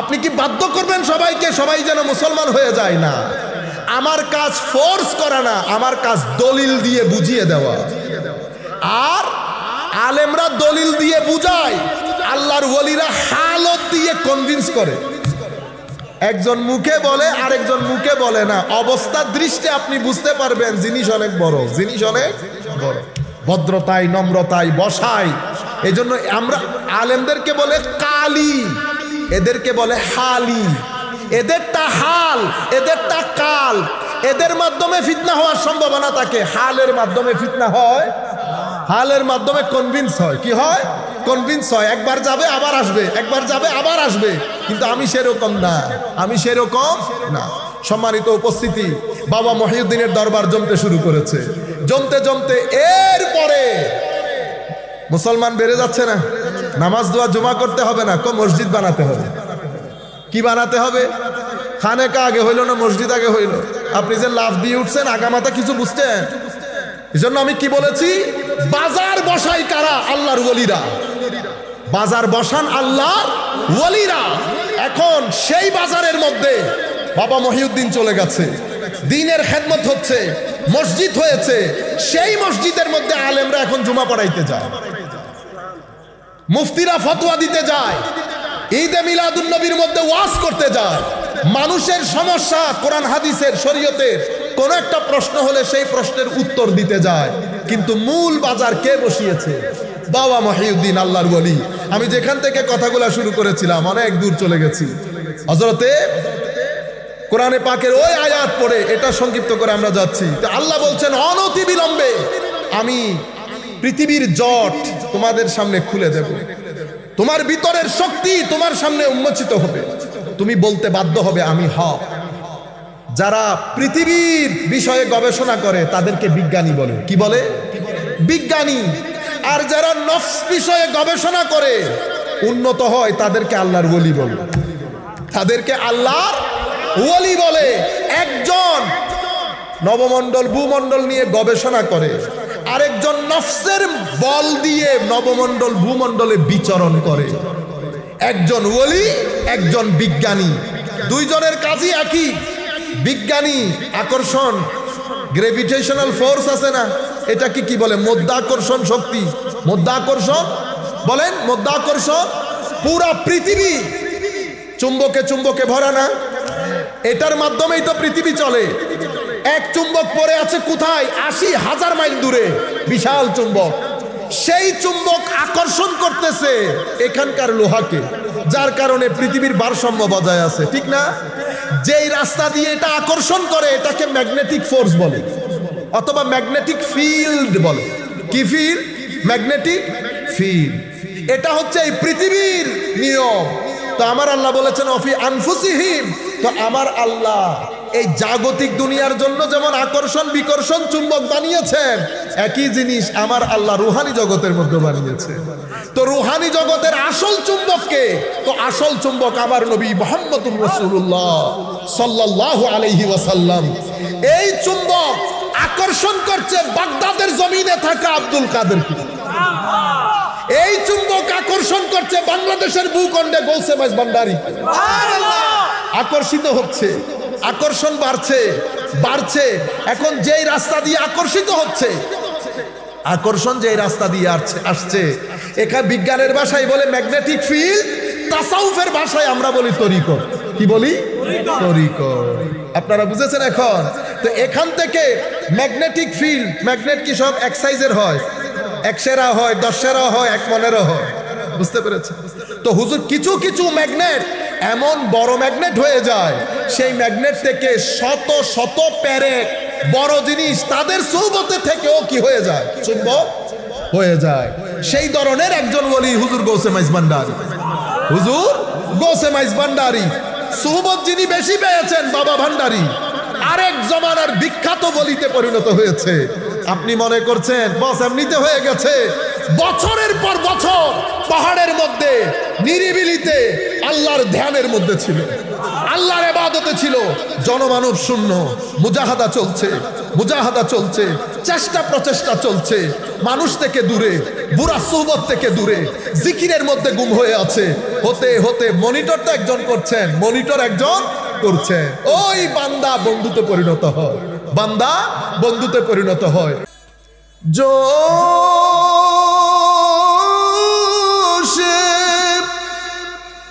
Speaker 1: আপনি কি বাধ্য করবেন সবাইকে সবাই যেন মুসলমান হয়ে যায়? না, আমার কাজ ফোর্স করা না, আমার কাজ দলিল দিয়ে বুঝিয়ে দেওয়া। আর আলেমরা দলিল দিয়ে বুঝায়, আল্লাহর ওলিরা হালত দিয়ে কনভিন্স করে। একজন মুখে বলে আরেকজন মুখে বলে না, অবস্থা দৃষ্টি আপনি বুঝতে পারবেন জিনিস অনেক বড়, জিনিস অনেক বড়। ভদ্রতায়, নম্রতায়, বসায়। এই জন্য আমরা আলেমদেরকে বলে কালি, এদেরকে বলে হালি। এদেরটা হাল, এদেরটা কাল। এদের মাধ্যমে ফিতনা হওয়ার সম্ভাবনা থাকে, হালের মাধ্যমে ফিতনা হয়, হালের মাধ্যমে কনভিন্স হয়। কি হয়? কনভিন্স হয়। একবার যাবে আবার আসবে, একবার যাবে আবার আসবে। কিন্তু আমি সেরকম না, আমি সেরকম না। সম্মানিত উপস্থিতি, বাবা মহিউদ্দিনের দরবার জমতে শুরু করেছে। জমতে জমতে এরপরে মুসলমান বেড়ে যাচ্ছে না। নামাজ দোয়া জমা করতে হবে না, মসজিদ বানাতে হবে। কি বানাতে হবে? খানেকা আগে হইল না মসজিদ আগে হইল? আপনি যে লাফ দিয়ে উঠছেন আগামাতা কিছু বুঝতেন? এই জন্য আমি কি বলেছি, বাজার বসাই কারা? আল্লাহর ওলিরা। বাজার বসান আল্লাহর ওলিরা। এখন সেই বাজারের মধ্যে বাবা মহিউদ্দিন চলে গেছে, দ্বীনের খেদমত হচ্ছে, মসজিদ হয়েছে, সেই মসজিদের মধ্যে আলেমরা এখন জুমা পড়াইতে যায়, মুফতিরা ফতোয়া দিতে যায়, ঈদে মিলাদুন নবীর মধ্যে ওয়াজ করতে যায়। মানুষের সমস্যা কোরআন হাদিসের শরীয়তের কোন একটা প্রশ্ন হলে সেই প্রশ্নের উত্তর দিতে যায়, কিন্তু মূল বাজার কে বসিয়েছে? বাবা মহিউদ্দিন আল্লাহর ওলি। আমি যেখান থেকে কথাগুলো শুরু করেছিলাম অনেক দূর চলে গেছি। হযরতে কোরআনে পাকের ওই আয়াত পড়ে এটা সংক্ষিপ্ত করে আমরা যাচ্ছি। আল্লাহ বলছেন অনতি বিলম্বে আমি পৃথিবীর জট তোমাদের সামনে খুলে দেব, তোমার ভিতরের শক্তি তোমার সামনে উন্মোচিত হবে, তুমি বলতে বাধ্য হবে আমি হক। যারা পৃথিবীর বিষয়ে গবেষণা করে তাদেরকে বিজ্ঞানী বলে। কি বলে? বিজ্ঞানী। আর যারা নফস বিষয়ে গবেষণা করে উন্নত হয় তাদেরকে আল্লাহর ওলি বলে, তাদেরকে আল্লাহর ওলি বলে। একজন নবমণ্ডল ভূমণ্ডল নিয়ে গবেষণা করে, আরেকজন নফসের বল দিয়ে নবমণ্ডল ভূমণ্ডলে বিচরণ করে। একজন ওলি, একজন বিজ্ঞানী, দুইজনের কাজই একই। বিজ্ঞানী আকর্ষণ, গ্রেভিটেশনাল ফোর্স আছে না, এটা কি বলে? মধ্যাকর্ষণ শক্তি। মধ্যাকর্ষণ বলেন, মধ্যাকর্ষণ। পুরা পৃথিবী চুম্বকে চুম্বকে ভরা না, এটার মাধ্যমেই তো পৃথিবী চলে। এক চুম্বক পড়ে আছে কোথায়? ৮০,০০০ মাইল দূরে, বিশাল চুম্বক। সেই চুম্বক আকর্ষণ করতেছে এখানকার লোহাকে, যার কারণে পৃথিবীর ভারসাম্য বজায় আছে, ঠিক না? যেই রাস্তা দিয়ে এটা আকর্ষণ করে এটাকে ম্যাগনেটিক ফোর্স বলে, অথবা ম্যাগনেটিক ফিল্ড বলে। কি ফিল্ড? Magnetic field. এটা হচ্ছে এই পৃথিবীর নিয়ম। তো আমার আল্লাহ বলেছেন অফি আনফুসিহিম, তো আমার আল্লাহ এই জাগতিক দুনিয়ার জন্য যেমন আকর্ষণ বিকর্ষণ চুম্বক বানিয়েছেন, একই জিনিস আমার আল্লাহ রুহানি জগতের মধ্যে বানিয়েছে। তো রুহানি জগতের আসল চুম্বককে, তো আসল চুম্বক আমার নবী মুহাম্মদুর রাসূলুল্লাহ সাল্লাল্লাহু আলাইহি ওয়াসাল্লাম। এই চুম্বক আকর্ষণ করছে বাগদাদের জমিনে থাকা আব্দুল কাদেরকে। এই চুম্বক আকর্ষণ করছে বাংলাদেশের ভূখণ্ডে গৌসে মাইজ ভান্ডারী। আকর্ষিত হচ্ছে, আকর্ষণ বাড়ছে বাড়ছে। এখন যেই রাস্তা দিয়ে আকর্ষিত হচ্ছে, আকর্ষণ যেই রাস্তা দিয়ে আসছে, এখানে বিজ্ঞানের ভাষায় বলে ম্যাগনেটিক ফিল্ড, তাসাউফের ভাষায় আমরা বলি তরিকত। কি বলি? তরিকত। আপনারা বুঝেছেন এখন? তো এখান থেকে ম্যাগনেটিক ফিল্ড, ম্যাগনেট কি সব এক সাইজের হয়? ১০০ হয়, ১০ হয়, ১ মনেরও হয়। বুঝতে পেরেছেন? তো হুজুর কিছু কিছু ম্যাগনেট এমন বড় ম্যাগনেট হয়ে যায়, সেই ম্যাগনেট থেকে শত শত প্যারেক বড় জিনিস তাদের সুহবতে থেকেও কি হয়ে যায়? চুম্বক হয়ে যায়। সেই ধরনের একজন ওলি হুজুর গৌসে মাইজ ভান্ডারী। হুজুর গৌসে মাইজ ভান্ডারী সুহবত যিনি বেশি পেয়েছেন, বাবা ভান্ডারী আরেক জমানার বিখ্যাত বলিতে পরিণত হয়েছে। আপনি মনে করছেন বস এমনিতে হয়ে গেছে? বছরের পর বছর পাহাড়ের মধ্যে নিরিবিলিতে আল্লাহর ধ্যানের মধ্যে ছিল, আল্লাহর ইবাদতে ছিল, জনমানব শূন্য, মুজাহাদা চলছে, মুজাহাদা চলছে, চেষ্টা প্রচেষ্টা চলছে, মানুষ থেকে দূরে, বুরা সুহবত থেকে দূরে, জিকিরের মধ্যে গুম হয়ে আছে। হতে হতে মনিটরটা একজন করছেন, মনিটর একজন করছেন, ওই বান্দা বন্ধুতে পরিণত হয়, বান্দা বন্ধুতে পরিণত হয়। জোশে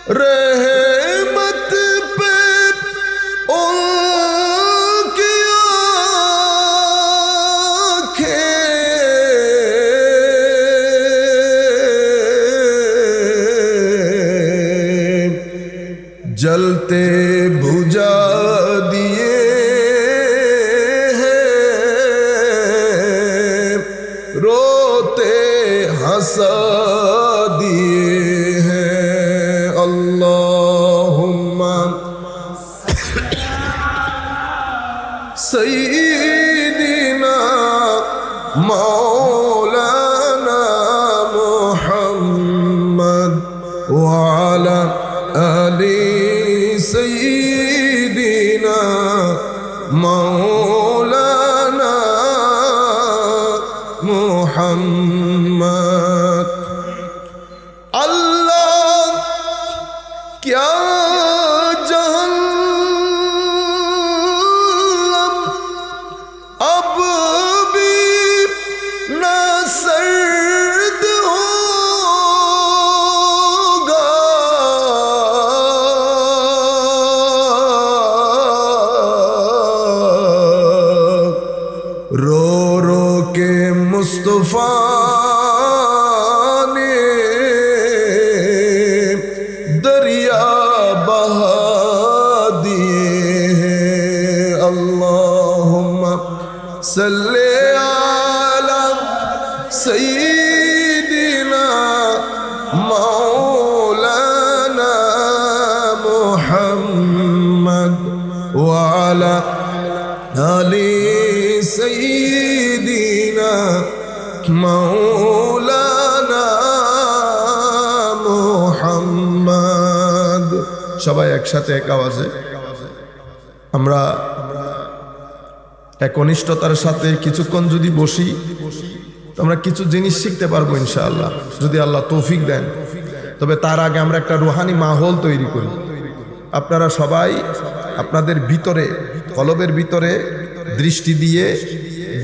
Speaker 1: रहमत पे उनकी आँखें जलते बुझा दिए हैं, रोते हंसा दिए हैं। अल्लाहुम्मा सय्यिदिना मौलाना मुहम्मद व अला आलि सय्यिदिना मौलाना मुहम्मद। মাওলানা মুহাম্মদ। সবাই একসাথে এক আওয়াজে আমরা একনিষ্ঠতার সাথে কিছুক্ষণ যদি বসি আমরা কিছু জিনিস শিখতে পারবো ইনশাআল্লাহ, যদি আল্লাহ তৌফিক দেন। তবে তার আগে আমরা একটা রুহানি মাহৌল তৈরি করি। আপনারা সবাই আপনাদের ভিতরে, কলবের ভিতরে দৃষ্টি দিয়ে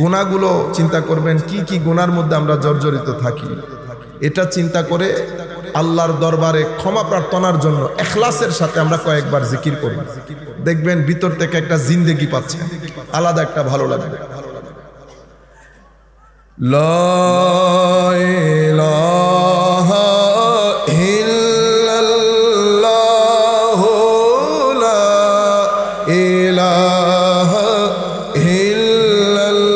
Speaker 1: গুনাহগুলো চিন্তা করবেন, কি কি গুনার মধ্যে আমরা জর্জরিত থাকি। এটা চিন্তা করে আল্লাহর দরবারে ক্ষমা প্রার্থনার জন্য ইখলাসের সাথে আমরা কয়েকবার জিকির করি। দেখবেন ভিতর থেকে একটা জিন্দেগি পাচ্ছে, আলাদা একটা ভালো লাগবে। লা ইলাহা ইল্লাল্লাহু লা ইলাহা ইল্লাল্লাহু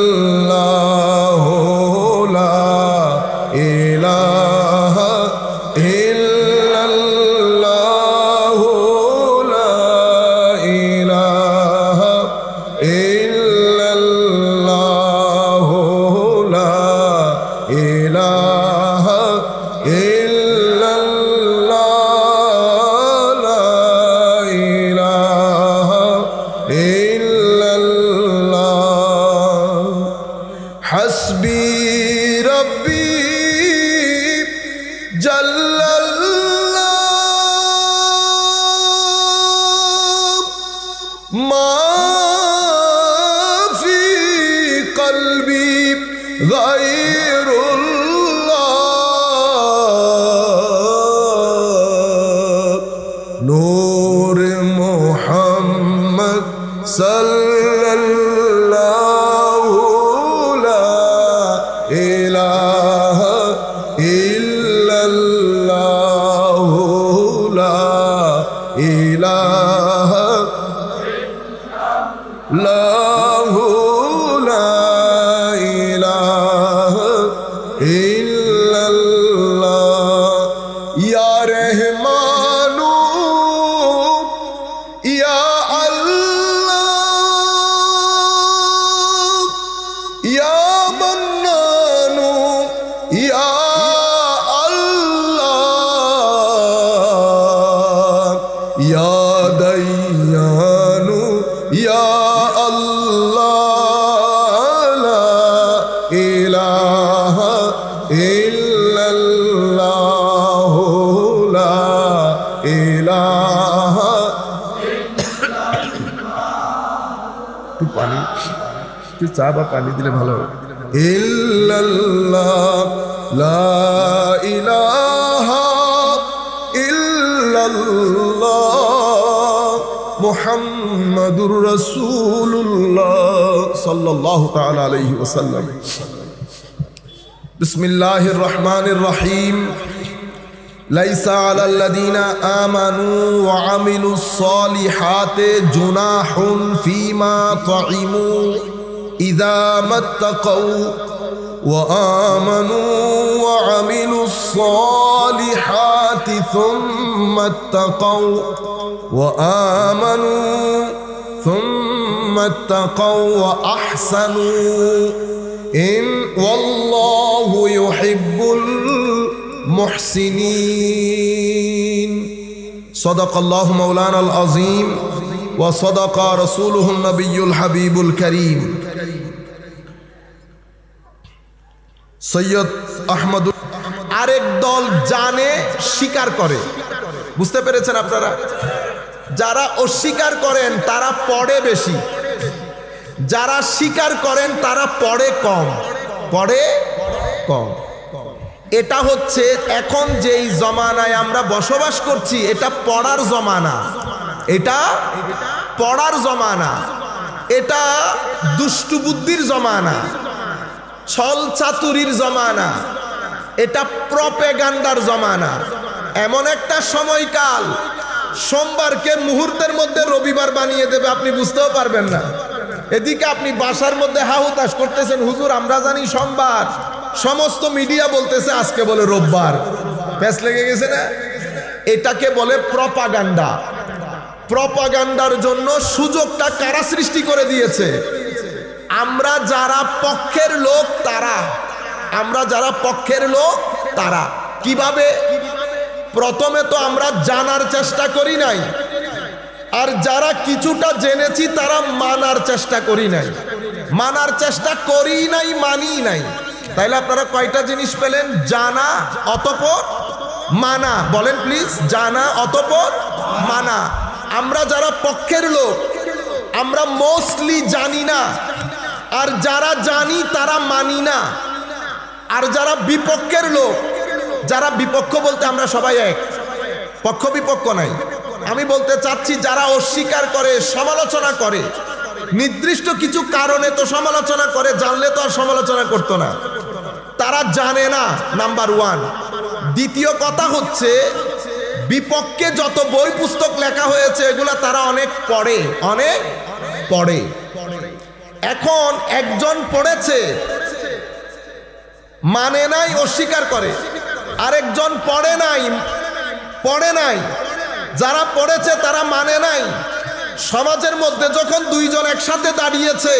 Speaker 1: লা ইলাহা ইল্লাল্লাহু লা ইলাহা ইল্লাল্লাহু লা ইলাহা ইল্লাল্লাহ লা ইলাহা ইল্লাল্লাহ হাসবি রব্বি জাল্লাল্লাহ মা ফি কলবি গায়রুল্লাহ নূর মুহাম্মদ সাল্লাল্লাহু লা ইলাহা ইল্লাল্লাহু লা ইলাহা লাহু লা ইলাহা ইল্লাল্লাহ ইয়া রহমানু ইয়া আল্লাহ ইয়া মান্নানু ইয়া আল্লাহ ইয়া দাইয়ানু ইয়া আল্লাহ লা ইলাহা ইল্লাল্লাহু লা ইলাহা একটু পানি, একটু চা বা পানি দিলে ভালো হবে। ইল্লাল্লাহ লা ইলাহা ইল্লাল্লাহ মুহাম্মাদুর রাসূলুল্লাহ সাল্লাল্লাহু তাআলা আলাইহি ওয়াসাল্লাম। বিসমিল্লাহির রহমানির রহিম। লাইসা আলাল্লাযীনা আমানু ওয়া আমিলুস সালিহাতি জুনাহুন ফীমা তা'iমু ইযা মাত্তাকাউ ওয়া আমানু ওয়া আমিলুস সালিহাতি থুম্মা ইত্তাকাউ ওয়া আমানু থুম্মা ইত্তাকাউ ওয়া আহসানু ইন ওয়াল্লাহু ইউহিব্বুল মুহসিনিন। সাদাকাল্লাহু মাওলানাল আযীম ওয়া সাদাকা রাসূলুহুন নবিয়্যুল হাবিবুল কারীম। সৈয়দ আহমদ আরেক দল জানে স্বীকার করে, বুঝতে পেরেছেন আপনারা? যারা অস্বীকার করেন তারা পড়ে বেশি, যারা স্বীকার করেন তারা পড়ে কম, পড়ে কম। এটা হচ্ছে এখন যেই জমানায় আমরা বসবাস করছি, এটা পড়ার জমানা, এটা পড়ার জমানা, এটা দুষ্টু বুদ্ধির জমানা, ছল চাতুরির জমানা, এটা প্রপেগান্ডার জমানা। এমন একটা সময়কাল সোমবারকে মুহূর্তের মধ্যে রবিবার বানিয়ে দেবে, আপনি বুঝতেও পারবেন না। এদিকে আপনি বাসার মধ্যে হাহুতাশ করতেছেন, হুজুর আমরা জানি সোমবার, সমস্ত মিডিয়া বলতেছে আজকে বলে রোববার। প্যাচ লেগে গেছে না? এটাকে বলে প্রপাগান্ডা। প্রপাগান্ডার জন্য সুযোগটা কারা সৃষ্টি করে দিয়েছে? আমরা যারা পক্ষের লোক তারা, আমরা যারা পক্ষের লোক তারা কিভাবে? প্রথমে তো আমরা জানার চেষ্টা করি নাই, আর যারা কিছুটা জেনেছি তারা মানার চেষ্টা করি নাই। মানার চেষ্টা করি নাই, মানি নাই। তাইলে আপনারা কয়টা জিনিস পেলেন? জানা অতঃপর মানা। বলেন প্লিজ, জানা অতঃপর মানা। আমরা যারা পক্ষের লোক আমরা মোস্টলি জানি না, আর যারা জানি তারা মানি না। আর যারা বিপক্ষের লোক, যারা বিপক্ষ বলতে আমরা সবাই এক, পক্ষ বিপক্ষ নাই। আমি বলতে চাচ্ছি যারা অস্বীকার করে, সমালোচনা করে, নির্দিষ্ট কিছু কারণে তো সমালোচনা করে, জানলে তো আর সমালোচনা করতো না। তারা জানে না, নাম্বার ওয়ান। দ্বিতীয় কথা হচ্ছে বিপক্ষে যত বই পুস্তক লেখা হয়েছে এগুলা তারা অনেক পড়ে, অনেক পড়ে। এখন একজন পড়েছে, মানে নাই, অস্বীকার করে। আরেকজন পড়ে নাই। যারা পড়েছে তারা মানে নাই। সমাজের মধ্যে যখন দুইজন একসাথে দাঁড়িয়েছে,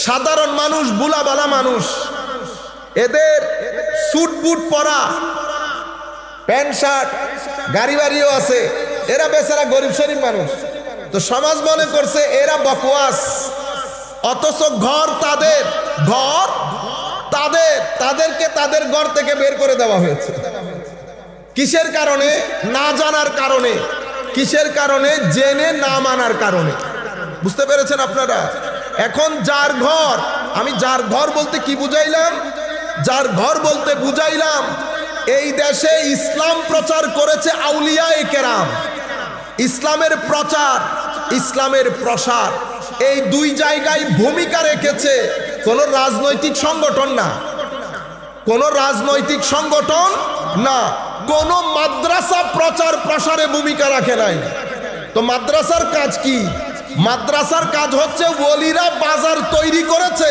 Speaker 1: সাধারণ মানুষ, বুলাবালা মানুষ, এদের স্যুট বুট পরা, প্যান্ট শার্ট, গাড়ি বাড়িও আছে, এরা বেচারা গরিব শরীফ মানুষ। তো সমাজ মনে করছে এরা বকওয়াস, অথচ ঘর তাদেরকে তাদের ঘর থেকে বের করে দেওয়া হয়েছে। কিসের কারণে? না জানার কারণে। কিসের কারণে? জেনে না মানার কারণে। বুঝতে পেরেছেন আপনারা? এখন যার ঘর, আমি যার ঘর বলতে কি বুঝাইলাম? যার ঘর বলতে বুঝাইলাম এই দেশে ইসলাম প্রচার করেছে আউলিয়ায়ে কেরাম। ইসলামের প্রচার, ইসলামের প্রসার, এই দুই জায়গায় ভূমিকা রেখেছে কোন রাজনৈতিক সংগঠন না, কোন রাজনৈতিক সংগঠন না, কোন মাদ্রাসা প্রচার প্রসারে ভূমিকা রাখে নাই। তো মাদ্রাসার কাজ কি? মাদ্রাসার কাজ হচ্ছে ওলিরা বাজার তৈরি করেছে,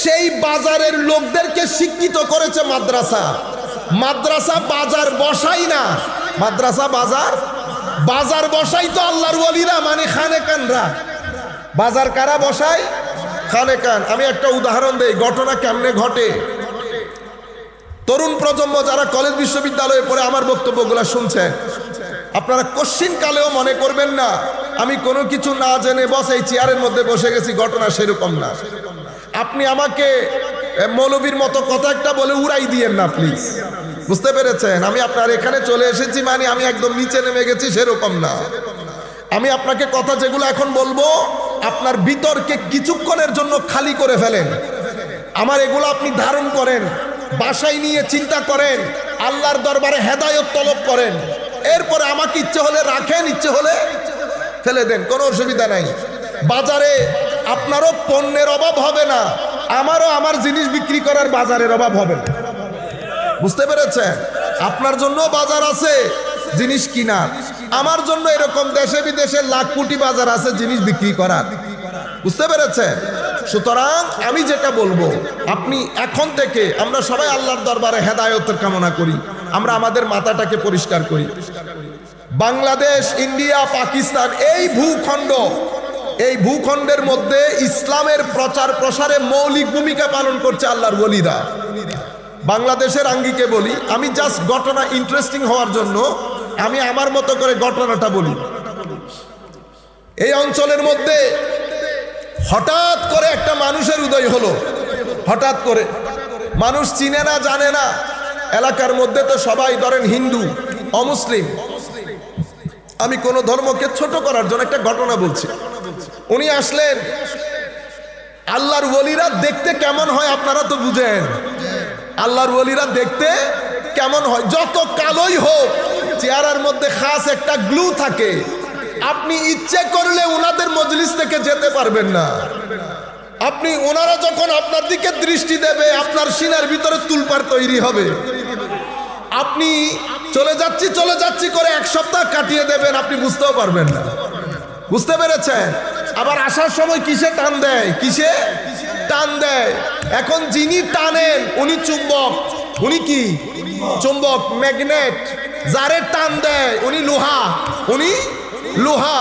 Speaker 1: সেই বাজারের লোকদেরকে শিক্ষিত করেছে মাদ্রাসা। মাদ্রাসা বাজার বসাই না, মাদ্রাসা বাজার বসাই তো আল্লাহর ওলিরা, মানে খানেকানরা। বাজার কারা বসায়? খানেকান। আমি একটা উদাহরণ দেই, ঘটনা কেমনে ঘটে। তরুণ প্রজন্ম যারা কলেজ বিশ্ববিদ্যালয়ে পড়ে আমার বক্তব্যগুলো শুনছেন, আপনারা কোশ্চিন কালেও মনে করবেন না আমি কোনো কিছু না জেনে বসে এই চেয়ারের মধ্যে বসে গেছি। ঘটনা সেরকম না। আপনি আমাকে মৌলবীর মতো কথা একটা বলে উড়াই দিয়েন না প্লিজ। বুঝতে পেরেছেন? আমি আপনার এখানে চলে এসেছি মানে আমি একদম নিচে নেমে গেছি, সেরকম না। আমি আপনাকে কথা যেগুলো এখন বলবো আপনার ভিতরকে কিছুক্ষণের জন্য খালি করে ফেলেন। আমার এগুলো আপনি ধারণ করেন, বাসায় নিয়ে চিন্তা করেন, আল্লাহর দরবারে হেদায়েত তলব করেন। এরপরে আমাকে ইচ্ছে হলে রাখেন, ইচ্ছে হলে ফেলে দেন, কোনো অসুবিধা নাই। বাজারে আপনারও পণ্যের অভাব হবে না, আমারও আমার জিনিস বিক্রি করার বাজারের অভাব হবে না। বুঝতে পেরেছেন? আপনার জন্য বাজার আছে জিনিস কিনার, আমার জন্য এরকম দেশে বিদেশে লাখ কোটি বাজার আছে জিনিস বিক্রি করার। বুঝতে পেরেছেন? সুতরাং আমি যেটা বলবো, আপনি এখন থেকে আমরা সবাই আল্লাহর দরবারে হেদায়েতের কামনা করি, আমরা আমাদের মাথাটাকে পরিষ্কার করি। বাংলাদেশ, ইন্ডিয়া, পাকিস্তান, এই ভূখণ্ডের মধ্যে ইসলামের প্রচার প্রসারে মৌলিক ভূমিকা পালন করছে আল্লাহর ওলিরা। বাংলাদেশের আঙ্গিকে বলি, আমি জাস্ট ঘটনা ইন্টারেস্টিং হওয়ার জন্য আমি আমার মতো করে ঘটনাটা বলি। এই অঞ্চলের মধ্যে হঠাৎ করে একটা মানুষের উদয় হলো। হঠাৎ করে মানুষ চিনে না, জানে না। এলাকার মধ্যে তো সবাই ধরেন হিন্দু, অমুসলিম। আমি কোনো ধর্মকে ছোট করার জন্য একটা ঘটনা বলছি। উনি আসলেন। আল্লাহর ওলিরা দেখতে কেমন হয় আপনারা তো বুঝেন। আল্লাহর ওলিরা দেখতে কেমন হয়? যত কালোই হোক, চেহারার মধ্যে খাস একটা গ্লু থাকে। আপনি ইচ্ছে করলে ওনাদের মজলিস থেকে যেতে পারবেন না। আপনি ওনারা যখন আপনার দিকে দৃষ্টি দেবে আপনার সিনার ভিতরে তুলপার তৈরি হবে। আপনি চলে যাচ্ছি করে এক সপ্তাহ কাটিয়ে দেবেন, আপনি বুঝতেও পারবেন না। বুঝতে পেরেছেন? আবার আসার সময় কিসে টান দেয়, কিসে টান দেয়। এখন যিনি টানেন উনি চুম্বক, উনি কি চুম্বক, ম্যাগনেট। যারে টান দেয় উনি লোহা,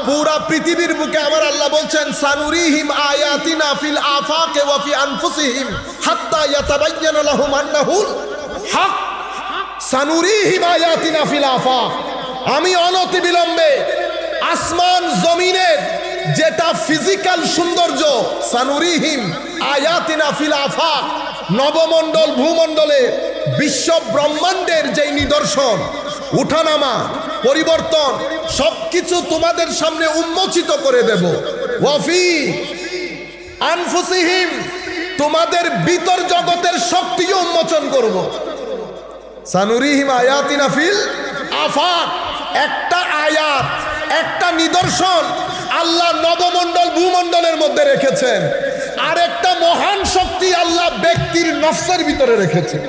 Speaker 1: পুরা পৃথিবীর বুকে আমার আল্লাহ বলছেন সানুরিহিম আয়াতিনা ফিল আফাকে ওয়া ফি আনফুসিহিম হাত্তা ইয়াতাবায়্যানা লাহুম আন্নাহুল হক। সানুরিহিম আয়াতিনা ফিল আফাক, আমি অনতিবিলম্বে আসমান জমিনের যেটা ফিজিক্যাল সৌন্দর্য, সানুরিহিম আয়াতিনা ফিল আফাক, নবমণ্ডল ভূমণ্ডলে বিশ্ব ব্রহ্মাণ্ডের যেই নিদর্শন, উঠানামা, পরিবর্তন সবকিছু তোমাদের সামনে উন্মোচিত করে দেব। ওয়াফি আনফুসিহিম, তোমাদের ভিতর জগতের শক্তিও উন্মোচন করব। সানুরিহিম আয়াতিনা ফিল আফাক, একটা আয়াত, একটা নিদর্শন আল্লাহ নবমণ্ডল ভূমণ্ডলের মধ্যে রেখেছেন, আর একটা মহান শক্তি আল্লাহ ব্যক্তির নফসের ভিতরে রেখেছেন।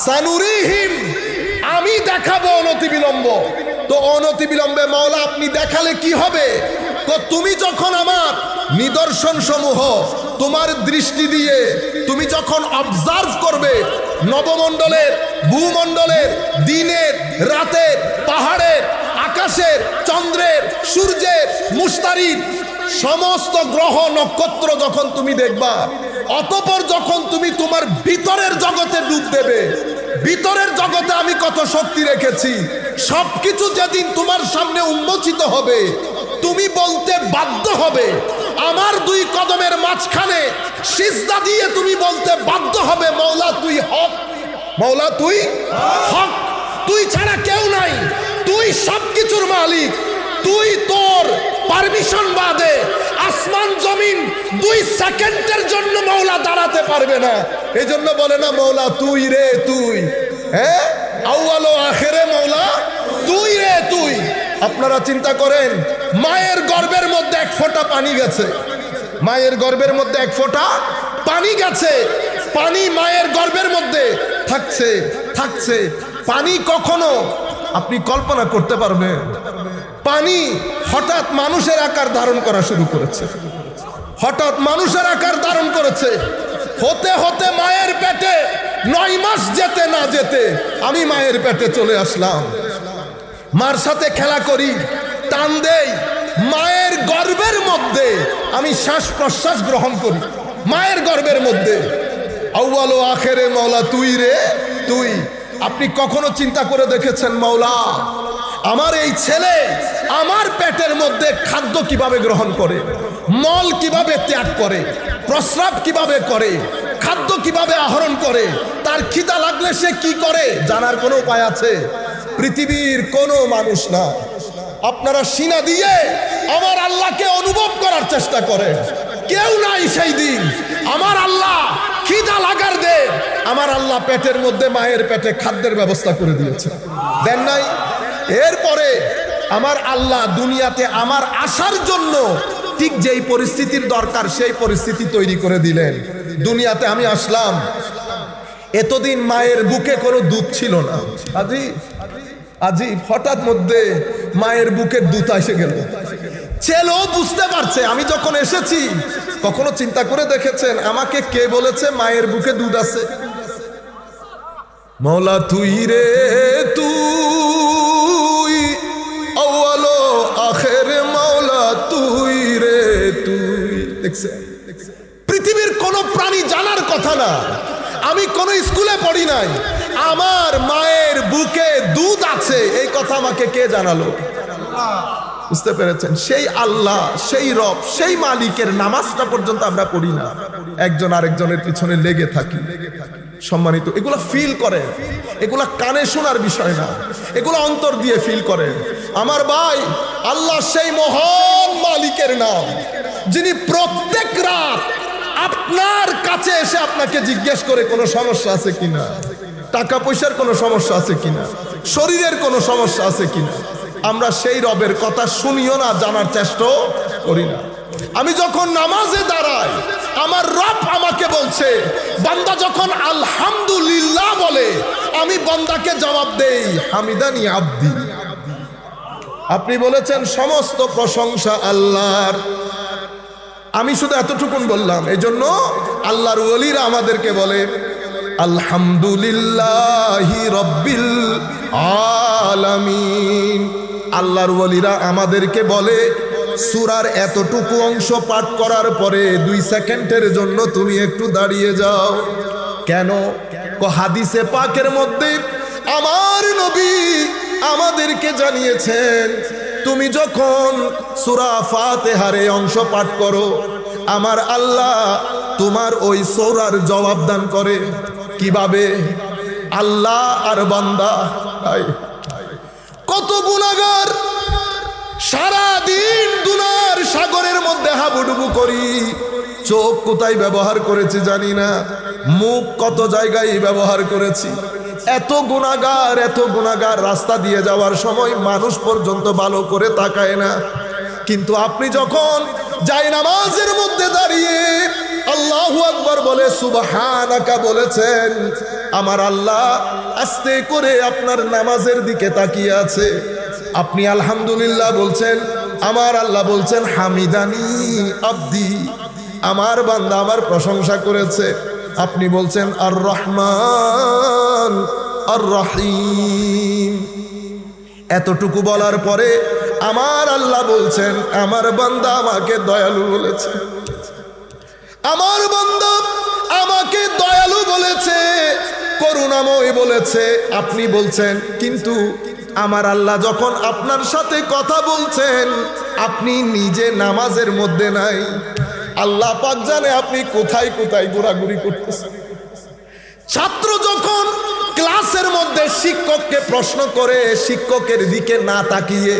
Speaker 1: সানুরিহিম, আমি দেখাবো অনতিবিলম্ব। তো অনতিবিলম্বে মাওলা আপনি দেখালে কি হবে? তো তুমি যখন আমার নিদর্শন সমূহ তোমার দৃষ্টি দিয়ে তুমি যখন অবজার্ভ করবে, নবমণ্ডলের ভূমণ্ডলের, দিনের রাতের, পাহাড়ের, আকাশের, চন্দ্রের, সূর্যের, মুস্তারির সমস্ত গ্রহ নক্ষত্র যখন তুমি দেখবা, অতঃপর যখন তুমি তোমার ভিতরের জগতে ডুব দেবে, ভিতরের জগতে আমি কত শক্তি রেখেছি সবকিছু যেদিন তোমার সামনে উন্মোচিত হবে, তুমি বলতে বাধ্য হবে, আমার দুই কদমের মাঝখানে সিজদা দিয়ে তুমি বলতে বাধ্য হবে, মওলা তুই হক, মওলা তুই হক, তুই ছাড়া কেউ নাই, তুই সবকিছুর মালিক, তুই তোর পারমিশন বাদে আসমান জমিন 2 সেকেন্ডের জন্য মওলা দাঁড়াতে পারবে না। এই জন্য বলে না মওলা তুই রে তুই, হ্যাঁ আউয়াল ও আখেরে মওলা তুই রে তুই। আপনারা চিন্তা করেন, মায়ের গর্ভের মধ্যে 1 ফোঁটা পানি গেছে, মায়ের গর্ভের মধ্যে 1 ফোঁটা পানি গেছে, পানি মায়ের গর্ভের মধ্যে থাকছে থাকছে, পানি কখনো আপনি কল্পনা করতে পারবেন? পানি হঠাৎ মানুষের আকার ধারণ করা শুরু করেছে, হঠাৎ মানুষের আকার ধারণ করেছে, হতে হতে মায়ের পেটে 9 মাস যেতে না যেতে আমি মায়ের পেটে চলে আসলাম। মার সাথে খেলা করি, টান দেই, মায়ের গর্ভের মধ্যে আমি শ্বাস প্রশ্বাস গ্রহণ করি, মায়ের গর্ভের মধ্যে। আউয়াল ও আখেরে মওলা তুই রে তুই। আপনি কখনো চিন্তা করে দেখেছেন মওলা আমার এই ছেলে আমার পেটের মধ্যে খাদ্য কিভাবে গ্রহণ করে, মল কিভাবে ত্যাগ করে, প্রস্রাব কিভাবে করে, খাদ্য কিভাবে আহরণ করে, তার খিদা লাগলে সে কি করে জানার কোনো উপায় আছে? পৃথিবীর কোনো মানুষ না। আপনারা সিনা দিয়ে আমার আল্লাহকে অনুভব করার চেষ্টা করেন, কেউ নাই সেই দিন। আমার আল্লাহ খিদা লাগার দে, আমার আল্লাহ পেটের মধ্যে মায়ের পেটে খাদ্যের ব্যবস্থা করে দিয়েছে, দেন নাই? এরপরে আমার আল্লাহ দুনিয়াতে আমার আসার জন্য ঠিক যেই পরিস্থিতির দরকার সেই পরিস্থিতি তৈরি করে দিলেন। দুনিয়াতে আমি আসলাম, এতদিন মায়ের বুকে কোনো দুধ ছিল না, আজি হঠাৎ মধ্যে মায়ের বুকের দুধ এসে গেল। ছেলেও বুঝতে পারছে আমি যখন এসেছি। কখনো চিন্তা করে দেখেছেন আমাকে কে বলেছে মায়ের বুকে দুধ আছে? মওলা তুই রে তুই, আউয়াল ও আখেরে মওলা তুই রে তুই। দেখছেন, পৃথিবীর কোন প্রাণী জানার কথা না, আমি কোন স্কুলে পড়ি নাই, আমার মায়ের বুকে দুধ আছে এই কথা আমাকে কে জানালো? বুঝতে পেরেছেন? সেই আল্লাহ, সেই রব, সেই মালিকের নামাজটা পর্যন্ত আমরা পড়ি না, একজন আরেকজনের পিছনে লেগে থাকি। সম্মানিত, এগুলো ফিল করে, এগুলা কানে শোনার বিষয় না, এগুলো অন্তর দিয়ে ফিল করে। আমার ভাই, আল্লাহ সেই মহান মালিকের নাম যিনি প্রত্যেক রাত আপনার কাছে এসে আপনাকে জিজ্ঞেস করে কোনো সমস্যা আছে কিনা, টাকা পয়সার কোনো সমস্যা আছে কিনা, শরীরের কোনো সমস্যা আছে কিনা। আমরা সেই রবের কথা শুনিও না, জানার চেষ্টা করি না। আমি যখন নামাজে দাঁড়াই আমার রব আমাকে বলছে, বান্দা যখন আলহামদুলিল্লাহ বলে আমি বান্দাকে জবাব দেই হামিদানি আব্দি। আপনি বলেছেন সমস্ত প্রশংসা আল্লাহর, আমি শুধু এতটুকুন বললাম। এই জন্য আল্লাহর ওলিরা আমাদেরকে বলে আলহামদুলিল্লাহি রব্বিল আলামিন। আল্লাহর ওয়ালিরা আমাদেরকে বলে সূরার এতটুকু অংশ পাঠ করার পরে 2 সেকেন্ডের জন্য তুমি একটু দাঁড়িয়ে যাও। কেন? হাদিসে পাকের মধ্যে আমার নবী আমাদেরকে জানিয়েছেন, তুমি যখন সূরা ফাতিহার এই অংশ পাঠ করো, আমার আল্লাহ তোমার ওই সূরার জবাব দান করে। কিভাবে? আল্লাহ আর বান্দা কত গুনাহগার, সারা দিন গুনার সাগরের মধ্যে হাবুডুবু করি, চোখ কোথায় ব্যবহার করেছি জানি না, মুখ কত জায়গায় ব্যবহার করেছি, এত গুনাহগার রাস্তা দিয়ে যাওয়ার সময় মানুষ পর্যন্ত ভালো করে তাকায় না। কিন্তু আপনি যখন জায়নামাজের মধ্যে দাঁড়িয়ে আল্লাহু আকবার বলে সুবহানাকা বলেছেন, আমার আল্লাহ আস্তে করে আপনার নামাজের দিকে তাকিয়ে আছে। আপনি আলহামদুলিল্লাহ বলছেন, আমার আল্লাহ বলছেন হামিদানি আব্দি, আমার বান্দা আমার প্রশংসা করেছে। আপনি বলছেন আর রহমান আর রহিম। এতটুকু বলার পরে আমার আল্লাহ বলছেন, আমার বান্দা আমাকে দয়ালু বলেছে, আমার বান্দা আমাকে দয়ালু বলেছে, করুণাময় বলেছে। আপনি বলছেন, কিন্তু আমার আল্লাহ যখন আপনার সাথে কথা বলছেন, আপনি নিজে নামাজের মধ্যে নাই। আল্লাহ পাক জানে আপনি কোথায় কোথায় ঘোরাঘুরি করতেছেন। ছাত্র যখন ক্লাসের মধ্যে শিক্ষককে প্রশ্ন করে, শিক্ষকের দিকে না তাকিয়ে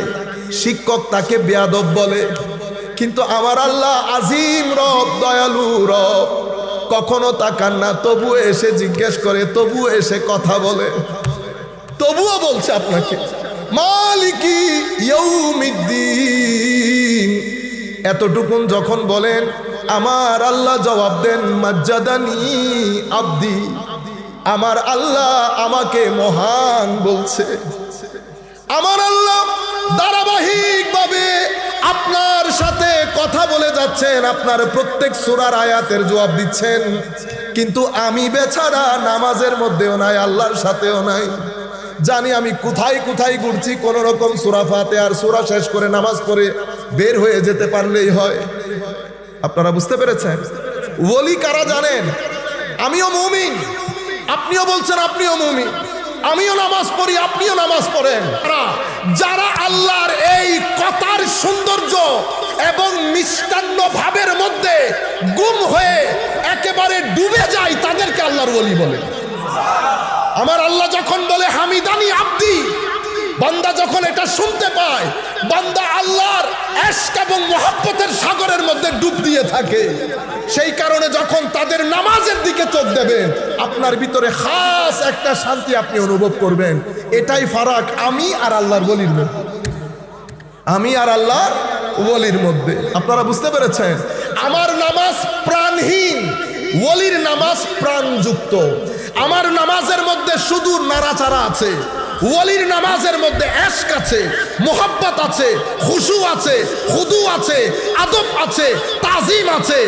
Speaker 1: শিক্ষক তাকে বেয়াদব বলে, কিন্তু আমার আল্লাহ আজিম রব, দয়ালু রব, কখনো তাকান না, তবুও এসে জিজ্ঞেস করে, তবুও এসে কথা বলে, তবুও বলছে আপনাকে মালিকি ইয়াউমিদ্দিন। এতটুকুন যখন বলেন, আমার আল্লাহ জবাব দেন মাজ্জাদানি আব্দি, আমার আল্লাহ আমাকে মহান বলছে। আমার আল্লাহ ধারাবাহিকভাবে আপনার সাথে কথা বলে যাচ্ছেন, আপনার প্রত্যেক সূরার আয়াতের জবাব দিচ্ছেন, কিন্তু আমি বেচারা নামাজের মধ্যেও নাই, আল্লাহর সাথেও নাই। জানি আমি কোথায় কোথায় ঘুরছি, কোন রকম সূরা ফাতিহার সূরা শেষ করে নামাজ পড়ে বের হয়ে যেতে পারলেই হয়। আপনারা বুঝতে পেরেছেন? ওলি কারা জানেন? আমিও মুমিন, আপনিও বলছেন আপনিও মুমিন, আমিও নামাজ পড়ি, আপনিও নামাজ পড়েন। যারা আল্লাহর এই কথার সৌন্দর্য এবং মিষ্টান্ন ভাবের মধ্যে গুম হয়ে একেবারে ডুবে যায়, তাদেরকে আল্লাহর ওলি বলে। আমার আল্লাহ যখন বলে হামিদানি আব্দি, বান্দা যখন এটা শুনতে পায়, বান্দা আল্লাহর ইশক এবং মুহাব্বতের সাগরের মধ্যে ডুব দিয়ে থাকে। সেই কারণে যখন তাদের নামাজের দিকে চোখ দেবেন, আপনার ভিতরে খাস একটা শান্তি আপনি অনুভব করবেন। এটাই ফারাক আমি আর আল্লাহর ওলির মধ্যে, আমি আর আল্লাহর ওলির মধ্যে। আপনারা বুঝতে পেরেছেন? আমার নামাজ প্রাণহীন, ওলির নামাজ প্রাণযুক্ত। আমার নামাজের মধ্যে শুধু নাড়াচাড়া আছে, ওলির নামাজের মধ্যে ইশক আছে, মুহাব্বত আছে, খুশু আছে, খুদু আছে, আদব আছে, তাজিম আছে,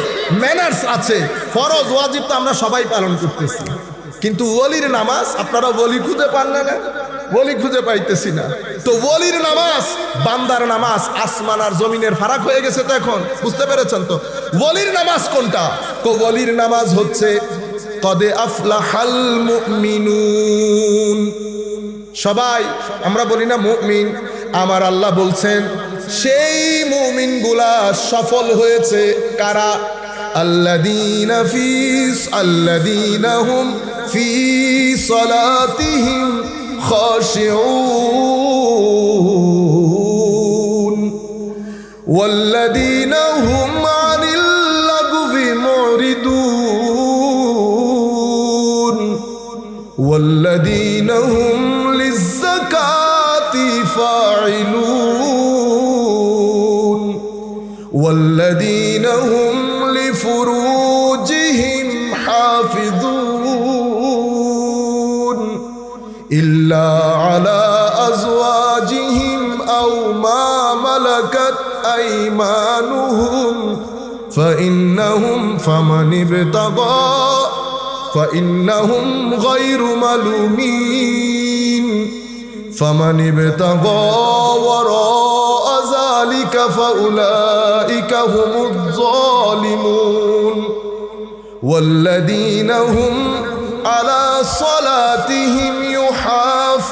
Speaker 1: ম্যানার্স আছে। ফরজ ওয়াজিব তো আমরা সবাই পালন করতেছি, কিন্তু ওলির নামাজ আপনারা ওলি খুঁজে পান না, ওলি খুঁজে পাইতেছি না। তো ওলির নামাজ বান্দার নামাজ, আসমান আর জমিনের ফারাক হয়ে গেছে। তো এখন বুঝতে পেরেছেন তো ওলির নামাজ কোনটা? তো ওলির নামাজ হচ্ছে কদে আফলাহাল মুমিনুন। সবাই আমরা বলি না মুমিন, আমার আল্লাহ বলছেন সেই মুমিনগুলা সফল হয়েছে। কারা? আল্লাযীনা হুম ফি সালাতিহিম খাশিউন ওয়াল্লাযীনা হুম আনিল লাগবি মুরিদুন ওয়াল্লাযীনা হুম লিয-যাকাতি ফাইলুন ওয়াল্লাযীনা হুম লিফুরুজিহিম হাফিযুন ইল্লা আলা আযওয়াজিহিম আও মা মালাকাত আইমানুহুম ফাইন্নাহুম ফামান ইবতাগা ফাইন্নাহুম গায়রু মালুমিন فمن ابتغى وراء ذلك فأولئك هم الظالمون والذين هم على صلاتهم يحافظون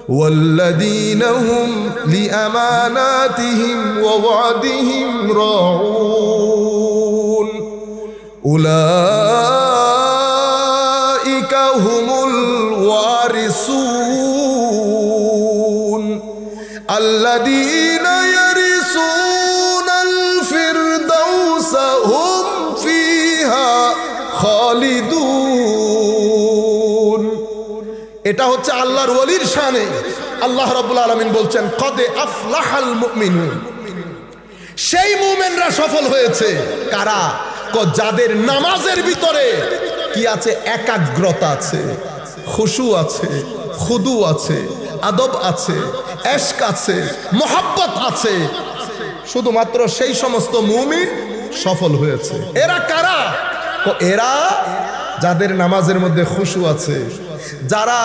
Speaker 1: والذين هم لأماناتهم ووعدهم راعون أولئك هم الوارثون الذين يرثون الفردوس هم فيها খালিদুন। এটা হচ্ছে আল্লাহর ওলির শানে। আল্লাহ রাব্বুল আলামিন বলছেন কদে আফলাহাল মুমিনুন, সেই মুমিনরা সফল হয়েছে। কারা? যাদের নামাজের ভিতরে কি আছে? একাগ্রতা আছে, খুশু আছে, খুদু আছে, আদব আছে, ইশক আছে, মোহাব্বত আছে। শুধুমাত্র সেই সমস্ত মুমিন সফল হয়েছে। এরা কারা? এরা যাদের নামাজের মধ্যে খুশু আছে, যারা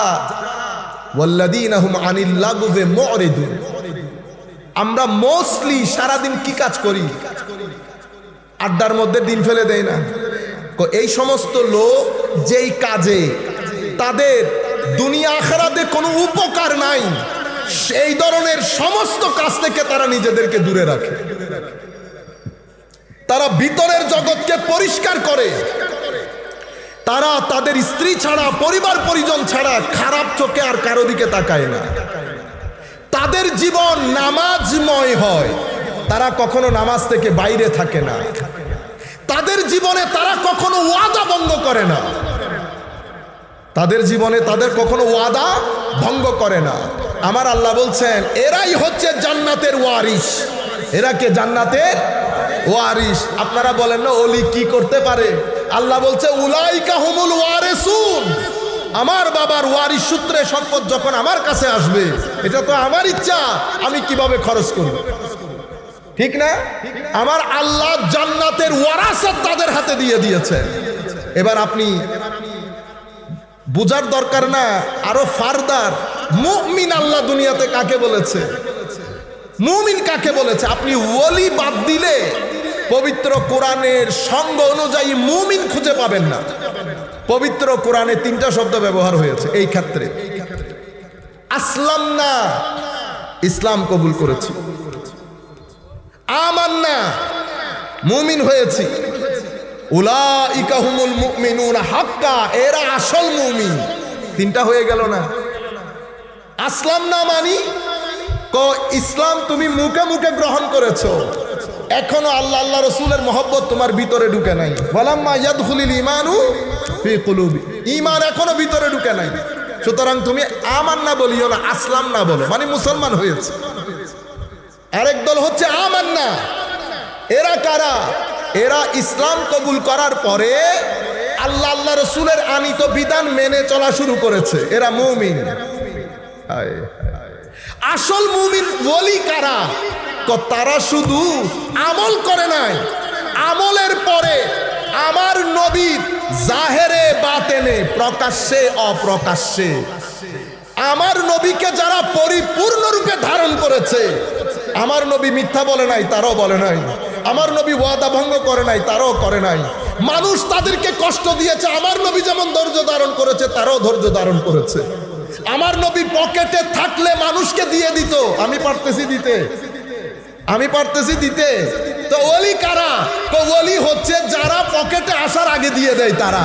Speaker 1: ওয়াল্লাযীনা হুম আনিল লাগওয়ি মুরিদুন। আমরা মোস্টলি সারাদিন কি কাজ করি? আড্ডার মধ্যে দিন ফেলে দেয় না। এই সমস্ত লোক যেই কাজে তাদের দুনিয়া আখিরাতে কোনো উপকার নাই, সেই ধরনের সমস্ত কাজ থেকে তারা নিজেদেরকে দূরে রাখে। তারা ভিতরের জগৎকে পরিষ্কার করে। তারা তাদের স্ত্রী ছাড়া, পরিবার পরিজন ছাড়া খারাপ চোখে আর কারো দিকে তাকায় না। তাদের জীবন নামাজময় হয়। তারা কখনো নামাজ থেকে বাইরে থাকে না। তাদের জীবনে তারা কখনো ওয়াদা ভঙ্গ করে না। তাদের জীবনে তাদের কখনো ওয়াদা ভঙ্গ করে না। আমার আল্লাহ বলছেন এরাই হচ্ছে জান্নাতের ওয়ারিস। এরা কে? জান্নাতের ওয়ারিস। আপনারা বলেন না ওলি কি করতে পারে? আল্লাহ বলছে উলাইকা হুমুল ওয়ারিসুন। আমার বাবার ওয়ারিস সূত্রে সম্পদ যখন আমার কাছে আসবে, এটা তো আমার ইচ্ছা, আমি কিভাবে খরচ করব, ঠিক না? আমার আল্লাহ জান্নাতের ওয়ারাসাত তাদের হাতে দিয়ে দিয়েছেন। এবার আপনি বুঝার দরকার না আরো ফারদার, মুমিন আল্লাহ দুনিয়াতে কাকে বলেছে, মুমিন কাকে বলেছে? আপনি ওলি বাদ দিলে পবিত্র কোরআনের সঙ্গ অনুযায়ী মুমিন খুঁজে পাবেন না। পবিত্র কোরআনে 3টা শব্দ ব্যবহার হয়েছে এই ক্ষেত্রে। আসলাম না, ইসলাম কবুল করেছি। আমান্না, মুমিন হয়েছি। উলাইকা হুমুল মুমিনুন হাক্কা, এরা আসল মুমিন। 3টা হয়ে গেল না? আসলাম না মানি ইসলাম তুমি মুখে মুখে গ্রহণ করেছো, এখনো আল্লাহ আল্লাহ রসুলের মহব্বত তোমার ভিতরে ঢুকে নাই। ওয়ালাম্মা ইয়াদখুলিল ঈমানু ফি কুলুবি, ঈমান এখনো ভিতরে ঢুকে নাই। সুতরাং তুমি আমান্না বলিও না, আসলাম না বলো, মানে মুসলমান হয়েছে। আরেক দল হচ্ছে আমান্না। এরা কারা? এরা ইসলাম কবুল করার পরে আল্লাহ আল্লাহ রসুলের আনিত বিধান মেনে চলা শুরু করেছে। এরা মুমিন। আসল মুমিন ওলি কারা? তারা শুধু আমল করে নাই, আমলের পরে আমার নবীর জাহেরে বাতেনে, প্রকাশ্যে অপ্রকাশ্যে আমার নবীকে যারা পরিপূর্ণরূপে ধারণ করেছে। আমার নবী মিথ্যা বলে নাই, তারাও বলে নাই। আমার নবী ওয়াদা ভঙ্গ করে নাই, তারাও করে নাই। মানুষ তাদেরকে কষ্ট দিয়েছে, আমার নবী যেমন ধৈর্য ধারণ করেছে, তারাও ধৈর্য ধারণ করেছে। আমার নবী পকেটে থাকলে মানুষকে দিয়ে দিত, আমি পারতেছি দিতে, আমি পারতেছি দিতে। তো ওলি কারা? তো ওলি হচ্ছে যারা পকেটে আসার আগে দিয়ে দেয় তারা।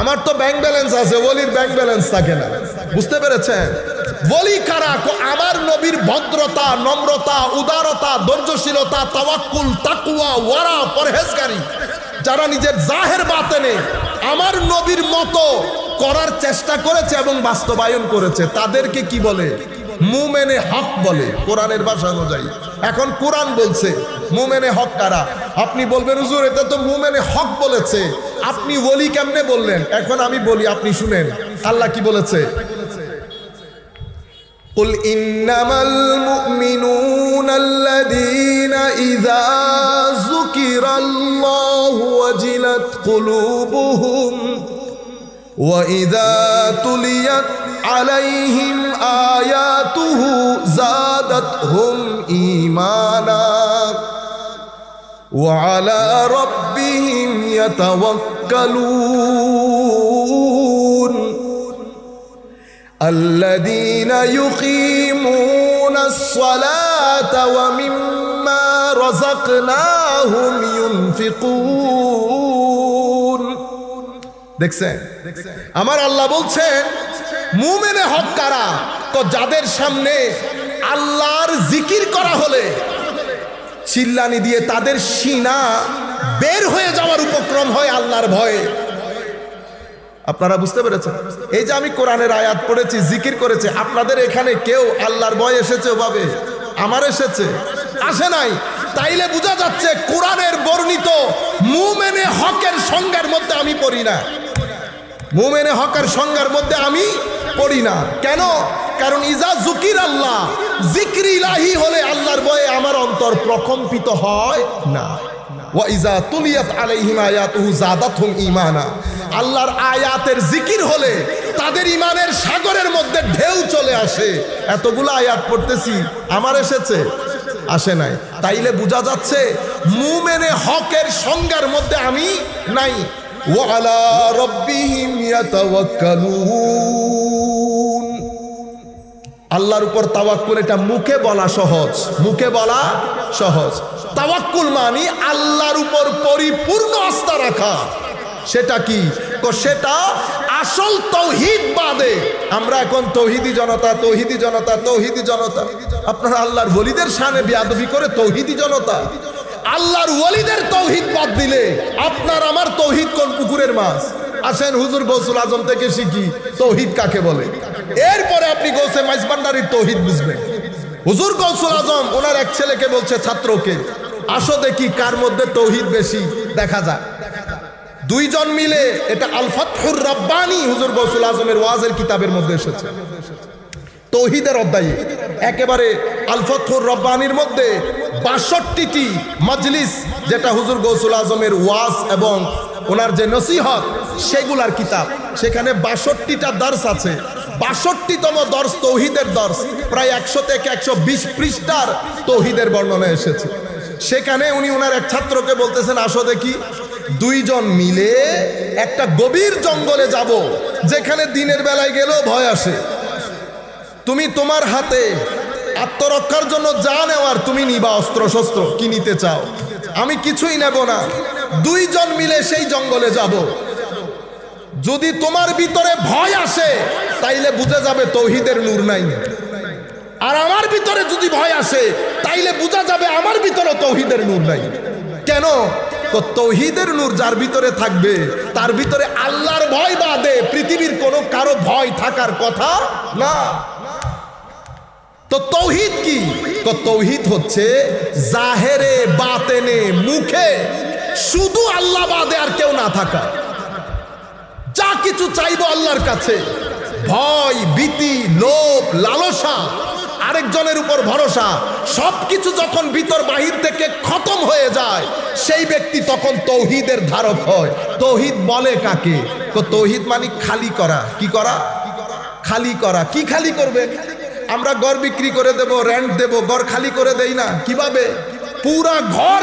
Speaker 1: আমার তো ব্যাংক ব্যালেন্স আছে, ওলির ব্যাংক ব্যালেন্স থাকে না। বুঝতে পেরেছেন? ওলি কারা? আমার নবীর ভদ্রতা, নম্রতা, উদারতা, ধৈর্যশীলতা, তাওয়াক্কুল, তাকওয়া, ওয়ারা, পরহেজগারি, যারা নিজের জাহের বাতেনে আমার নবীর মতো করার চেষ্টা করেছে এবং বাস্তবায়ন করেছে, তাদেরকে কি বলে? মুমেনে হক বলে কোরআনের ভাষা অনুযায়ী। এখন কোরআন বলছে মুমেনে হক কারা? আপনি বলবেন হুজুর এটা তো মুমেনে হক বলেছে, আপনি ওলি কেমনে বললেন? এখন আমি বলি, আপনি শুনেন আল্লাহ কি বলেছে। কুল ইন্নামাল মুমিনুনাল্লাযীনা ইযা যুকিরাল্লাহু ওয়াজিলাত কুলুবুহুম وَإِذَا تُلِيَتْ عَلَيْهِمْ آيَاتُهُ زَادَتْهُمْ إِيمَانًا وَعَلَى رَبِّهِمْ يَتَوَكَّلُونَ الَّذِينَ يُقِيمُونَ الصَّلَاةَ وَمِمَّا رَزَقْنَاهُمْ يُنْفِقُونَ। দেখছেন, আমার আল্লাহ বলছেন মুমিনে হক কারা? তো যাদের সামনে আল্লাহর জিকির করা হলে চিল্লানি দিয়ে তাদের সিনা বের হয়ে যাওয়ার উপক্রম হয় আল্লাহর ভয়ে। আপনারা বুঝতে পেরেছেন? এই যে আমি কোরআনের আয়াত পড়েছি, জিকির করেছে, আপনাদের এখানে কেউ আল্লাহর ভয় এসেছে ওভাবে? আমার এসেছে? আসে নাই? তাইলে বোঝা যাচ্ছে কোরআনের বর্ণিত মুমিনে হকের সংজ্ঞার মধ্যে আমি পড়ি না। মুমিনে হকের সংজ্ঞার মধ্যে আমি পড়ি না। কেন? কারণ ইজা যুকির আল্লাহ, জিকরি ইলাহি হলে আল্লাহর ভয়ে আমার অন্তর প্রকম্পিত হয় না। ওয়া ইজা তুলিয়াত আলাইহিম আয়াতুহু যাদাতহুম ঈমানা, আল্লাহর আয়াতের জিকির হলে তাদের ঈমানের সাগরের মধ্যে ঢেউ চলে আসে। এতগুলো আয়াত পড়তেছি, আমার এসেছে? আসে নাই। তাইলে বোঝা যাচ্ছে মুমিনে হকের সংজ্ঞার মধ্যে আমি নাই। ওয়া আলা রাব্বিহিম ইয়াতাওয়াক্কালুন, আল্লাহর উপর তাওয়াক্কুল, এটা মুখে বলা সহজ, মুখে বলা সহজ। তাওয়াক্কুল মানে আল্লাহর উপর পরিপূর্ণ আস্থা রাখা। সেটা কি? সেটা আসল তৌহিদ বাদে। আমরা এখন তৌহিদি জনতা, তৌহিদি জনতা, তৌহিদি জনতা। আপনারা আল্লাহর ওলিদের শানে বেয়াদবি করে তৌহিদি জনতা। আল্লাহর ওলিদের তৌহিদ বাদ দিলে আপনার আমার তৌহিদ কোন পুকুরের মাছ? আসেন হুজুর গৌসুল আজম থেকে শিখি তৌহিদ কাকে বলে। এরপরে আপনি গৌসে মাইজভান্ডারির তৌহিদ বুঝবেন। হুজুর গৌসুল আজম ওনার এক ছেলেকে বলছে, ছাত্রকে, আসো দেখি কার মধ্যে তৌহিদ বেশি দেখা যায়। দুইজন মিলে, এটা আল ফাতহুর রাব্বানী হুজুর গৌসুল আজমের ওয়াজের কিতাবের মধ্যে এসেছে, তৌহিদের অধ্যায়ে একেবারে আল ফাতহুর রাব্বানীর মধ্যে ৬২টি মজলিস, যেটা হুজুর গৌসুল আজমের ওয়াজ এবং ওনার যে নসিহত সেগুলার কিতাব, সেখানে ৬২টা দর্স আছে। ৬২তম দর্স তৌহিদের দর্স, প্রায় ১০০ থেকে ১২০ পৃষ্ঠার তৌহিদের বর্ণনা এসেছে। সেখানে উনি ওনার এক ছাত্রকে বলতেছেন, আসো দেখি দুইজন মিলে একটা গভীর জঙ্গলে যাব, যেখানে দিনের বেলায় গেলেও ভয় আসে। তুমি তোমার হাতে আত্মরক্ষার জন্য যা নেওয়ার তুমি নিবা, অস্ত্র শস্ত্র কি নিতে চাও? আমি কিছুই নেব না। দুইজন মিলে সেই জঙ্গলে যাব। যদি তোমার ভিতরে ভয় আসে তাইলে বুঝে যাবে তৌহিদের নূর নাই, আর আমার ভিতরে যদি ভয় আসে তাইলে বোঝা যাবে আমার ভিতরে তৌহিদের নূর নাই। কেন? তো তৌহিদের নূর যার ভিতরে থাকবে তার ভিতরে আল্লাহর ভয় বাদে পৃথিবীর কোনো কারো ভয় থাকার কথা না। তো তৌহিদ কি? তো তৌহিদ হচ্ছে জাহেরে বাতেনে মুখে শুধু আল্লাহ বাদে আর কেউ না থাকা। যা কিছু চাইবো আল্লাহর কাছে, ভয়, ভীতি, লোভ, লালসা, আরেকজনের উপর ভরসা, সবকিছু যখন ভিতর বাহির থেকে খতম হয়ে যায়, সেই ব্যক্তি তখন তৌহিদের ধারক হয়। তৌহিদ বলে কাকে? তো তৌহিদ মানে খালি করা। কি করা? খালি করা। কি খালি করবে? আমরা ঘর বিক্রি করে দেব, রেন্ট দেব, ঘর খালি করে দেই না? কিভাবে? পুরা ঘর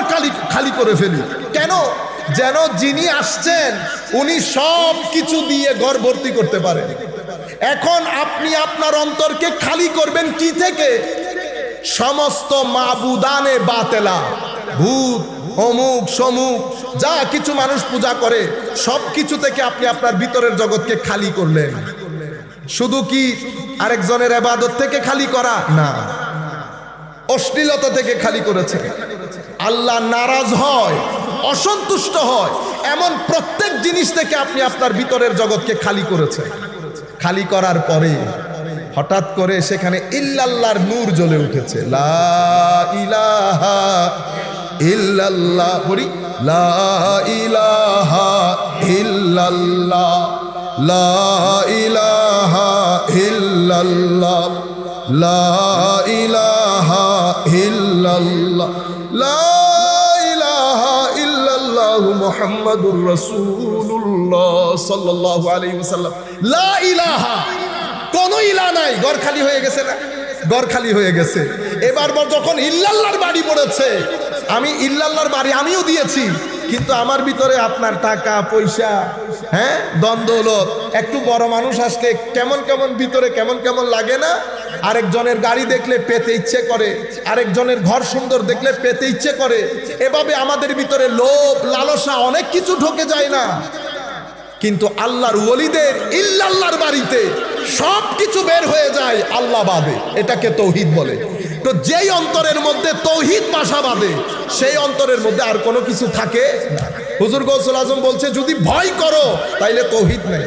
Speaker 1: খালি করে ফেলি। কেন? যেন যিনি আসছেন উনি সব কিছু দিয়ে ঘর ভর্তি করতে পারেন। এখন আপনি আপনার অন্তরকে খালি করবেন কি থেকে? সমস্ত মাবুদানে বাতেলা, ভূত, অমুক সমুক, যা কিছু মানুষ পূজা করে সব কিছু থেকে আপনি আপনার ভিতরের জগৎকে খালি করলেন। শুধু কি আরেকজনের ইবাদত থেকে খালি করা না, অশ্লীলতা থেকে খালি করেছে। আল্লাহ নারাজ হয়, অসন্তুষ্ট হয় এমন প্রত্যেক জিনিস থেকে আপনি আপনার ভিতরের জগৎকে খালি করেছেন। খালি করার পরে হঠাৎ করে সেখানে ইল্লাল্লাহর নূর জ্বলে উঠেছে। লা ইলাহা ইল্লাল্লাহ, বলি লা ইলাহা ইল্লাল্লাহ, লা ইলাহা ইল্লাল্লাহ, লা ইলাহা ইল্লাল্লাহ, লা ইলাহা ইল্লাল্লাহু মুহাম্মাদুর রাসূলুল্লাহ। সাল্লাল্লাহু আলাইহি ওয়াসাল্লাম লা ইলাহা, কোনো ইলাহ নাই, ঘর খালি হয়ে গেছে না? ঘর খালি হয়ে গেছে। এবার যখন ইল্লাল্লাহর বাড়ি পড়েছে, আমি ইল্লাল্লাহর বাড়ি আমিও দিয়েছি, কিন্তু আমার ভিতরে আপনার টাকা পয়সা, হ্যাঁ, দ্বন্দ্ব, একটু বড় মানুষ আসলে কেমন কেমন ভিতরে কেমন কেমন লাগে না? আরেকজনের গাড়ি দেখলে পেতে ইচ্ছে করে, আরেকজনের ঘর সুন্দর দেখলে পেতে ইচ্ছে করে। এভাবে আমাদের ভিতরে লোভ লালসা অনেক কিছু ঢোকে যায় না? কিন্তু আল্লাহর ওলিদের ইল্লাল্লাহর বাড়িতে সব কিছু বের হয়ে যায় আল্লাহ বাদে, এটাকে তৌহিদ বলে। তো যেই অন্তরের মধ্যে তৌহিদ বাসা বাঁধে, সেই অন্তরের মধ্যে আর কোনো কিছু থাকে না। হুজুর গৌসুল আজম বলছে, যদি ভয় করো তাইলে তৌহিদ নেই।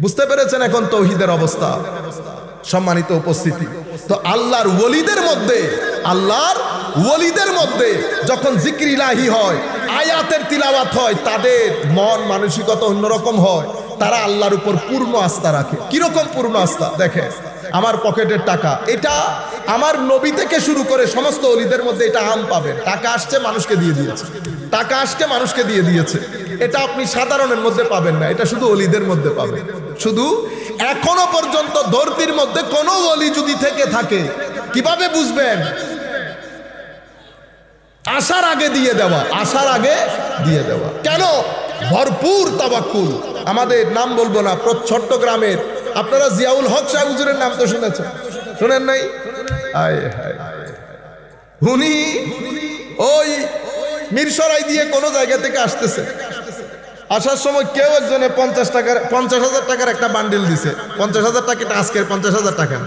Speaker 1: বুঝতে পেরেছেন এখন তৌহিদের অবস্থা? সম্মানিত উপস্থিতি, তো আল্লাহর ওলিদের মধ্যে যখন জিকির ইলাহি হয়, আয়াতের তিলাওয়াত হয়, তাদের মন মানসিকতা অন্যরকম হয়। তারা আল্লাহর উপর পূর্ণ আস্থা রাখে। কিরকম পূর্ণ আস্থা? দেখে, আমার পকেটের টাকা, এটা আমার নবী থেকে শুরু করে সমস্ত ওলিদের মধ্যে এটা আম পাবেন। টাকা আসছে, মানুষকে দিয়ে দিয়েছে, টাকা আসছে, মানুষকে দিয়ে দিয়েছে। এটা আপনি সাধারণের মধ্যে পাবেন না, এটা শুধু ওলিদের মধ্যে পাবেন। শুধু এখনো পর্যন্ত ধরতির মধ্যে কোনো ওলি যদি থেকে থাকে, কিভাবে বুঝবেন? আসার আগে দিয়ে দেওয়া, আসার আগে দিয়ে দেওয়া। কেন? ভরপুর তাওয়াক্কুল। আমাদের নাম বলবো না, চট্টগ্রামের আপনারা জিয়াউল হক সাহেব হুজুরের নাম তো শুনেছেন, শুনেন নাই? উনি ওই মিরসরাই দিয়ে কোনো জায়গা থেকে আসতেছে, আসার সময় কেউ একজনে 50,000 টাকার একটা বান্ডিল দিছে। 50,000 টাকাটা আজকের 50,000 টাকা,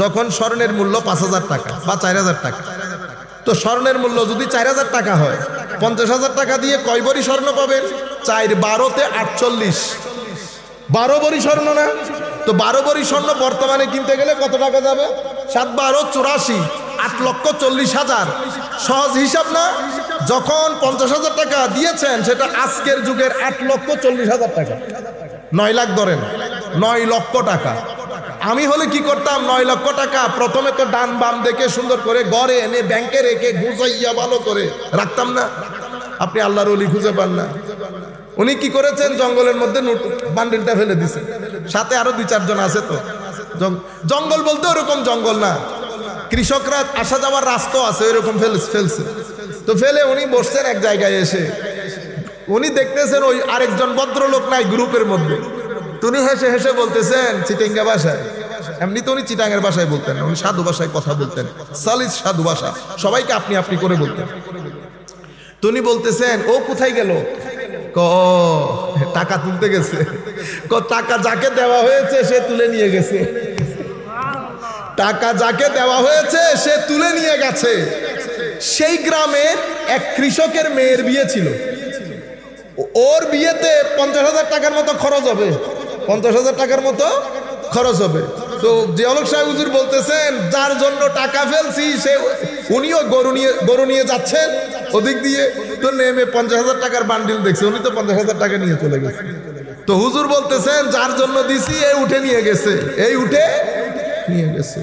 Speaker 1: যখন স্বর্ণের মূল্য 5,000 টাকা বা 4,000 টাকা। তো স্বর্ণের মূল্য যদি 4,000 টাকা হয়, 50,000 টাকা দিয়ে কয় ভরি স্বর্ণ পাবেন? 4×12 48, 12 ভরি স্বর্ণ না? তো 12 ভরি স্বর্ণ বর্তমানে কিনতে গেলে কত টাকা যাবে? 7×12 84, 8,40,000। সহজ হিসাব না? যখন 50,000 টাকা দিয়েছেন, সেটা আজকের যুগের 8,40,000 টাকা, 9 লাখ ধরেন, 9 লক্ষ টাকা। আমি হলে কি করতাম? 9 লক্ষ টাকা প্রথমে তো ডান বাম দেখে সুন্দর করে ঘরে এনে ব্যাংকে রেখে গুছাইয়া ভালো করে রাখতাম না? আপনি আল্লাহর ওলি খুঁজে পান না। উনি কি করেছেন? জঙ্গলের মধ্যে বান্ডিলটা ফেলে দিছে, সাথে আরো 2-4 জন আছে। তো জঙ্গল বলতে ওরকম জঙ্গল না, কৃষকরা আসা যাওয়ার রাস্তা আছে, ওইরকম ফেলছে। তো ফেলে উনি বসছেন এক জায়গায় এসে, উনি দেখতেছেন ওই আরেকজন ভদ্রলোক নাই গ্রুপের মধ্যে। উনি হেসে হেসে বলতেছেন চিটাঙ্গা ভাষায়, এমনি তো উনি চিটাঙ্গের ভাষায় বলতেন, উনি সাধু ভাষায় কথা বলতেন, সালিস সাধু ভাষা, সবাইকে আপনি আপনি করে বলতেন। তো উনি বলতেছেন, ও কোথায় গেল? টাকা তুলতে গেছে। টাকা যাকে দেওয়া হয়েছে সে তুলে নিয়ে গেছে, টাকা যাকে দেওয়া হয়েছে সে তুলে নিয়ে গেছে। সেই গ্রামের এক কৃষকের মেয়ের বিয়ে ছিল, ওর বিয়েতে 50,000 টাকার মতো খরচ হবে, 50,000 টাকার মতো খরচ হবে। তো জিয়াউল সাহেব হুজুর বলতেছেন, যার জন্য টাকা ফেলছি সে, উনিও গরু নিয়ে যাচ্ছেন ওদিক দিয়ে, তো নেমে 50,000 টাকার বান্ডিল দেখছে, উনি তো 50,000 টাকা নিয়ে চলে গেছে। তো হুজুর বলতেছেন, যার জন্য দিছি এই উঠে নিয়ে গেছে, এই উঠে নিয়ে গেছে।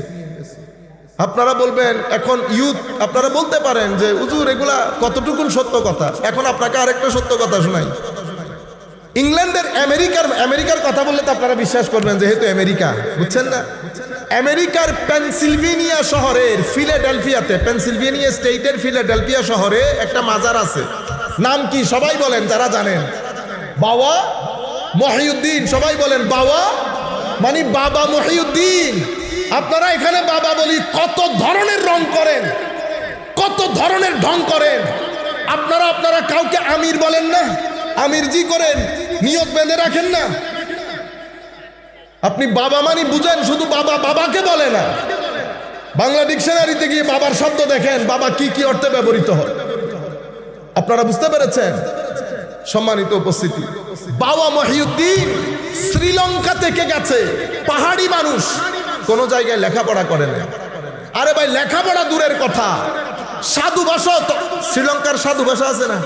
Speaker 1: আপনারা বলবেন, এখন ইউথ আপনারা বলতে পারেন যে হুজুর এগুলা কতটুকুন সত্য কথা। এখন আপনাকে আরেকটা সত্য কথা শোনাই। ইংল্যান্ডের আমেরিকার কথা বললে তো আপনারা বিশ্বাস করবেন, যেহেতু আমেরিকা, বুঝছেন না? আমেরিকার পেনসিলভেনিয়া শহরের ফিলাডেলফিয়াতে, পেনসিলভেনিয়া স্টেটের ফিলাডেলফিয়া শহরে একটা মাজার আছে। নাম কি? সবাই বলেন যারা জানেন। বাবা মহিউদ্দিন। সবাই বলেন বাবা, মানে বাবা মহিউদ্দিন। আপনারা এখানে বাবা বলি কত ধরনের রং করেন, কত ধরনের ঢং করেন। আপনারা কাউকে আমির বলেন না, আমিরজি করেন, নিয়ত বেঁধে রাখেন না। আপনি বাবা মানি বুঝেন, শুধু বাবা বাবাকে বলে না। বাংলা ডিকশনারিতে গিয়ে বাবার শব্দ দেখেন, বাবা কি কি অর্থে ব্যবহৃত হয়। আপনারা বুঝতে পেরেছেন? সম্মানিত উপস্থিতি, বাবা মহিউদ্দিন শ্রীলঙ্কা থেকে গেছে, পাহাড়ি মানুষ, কোন জায়গায় লেখাপড়া করে না। আরে ভাই, লেখাপড়া দূরের কথা, সাধু ভাষা, শ্রীলঙ্কার সাধু ভাষা আছে না,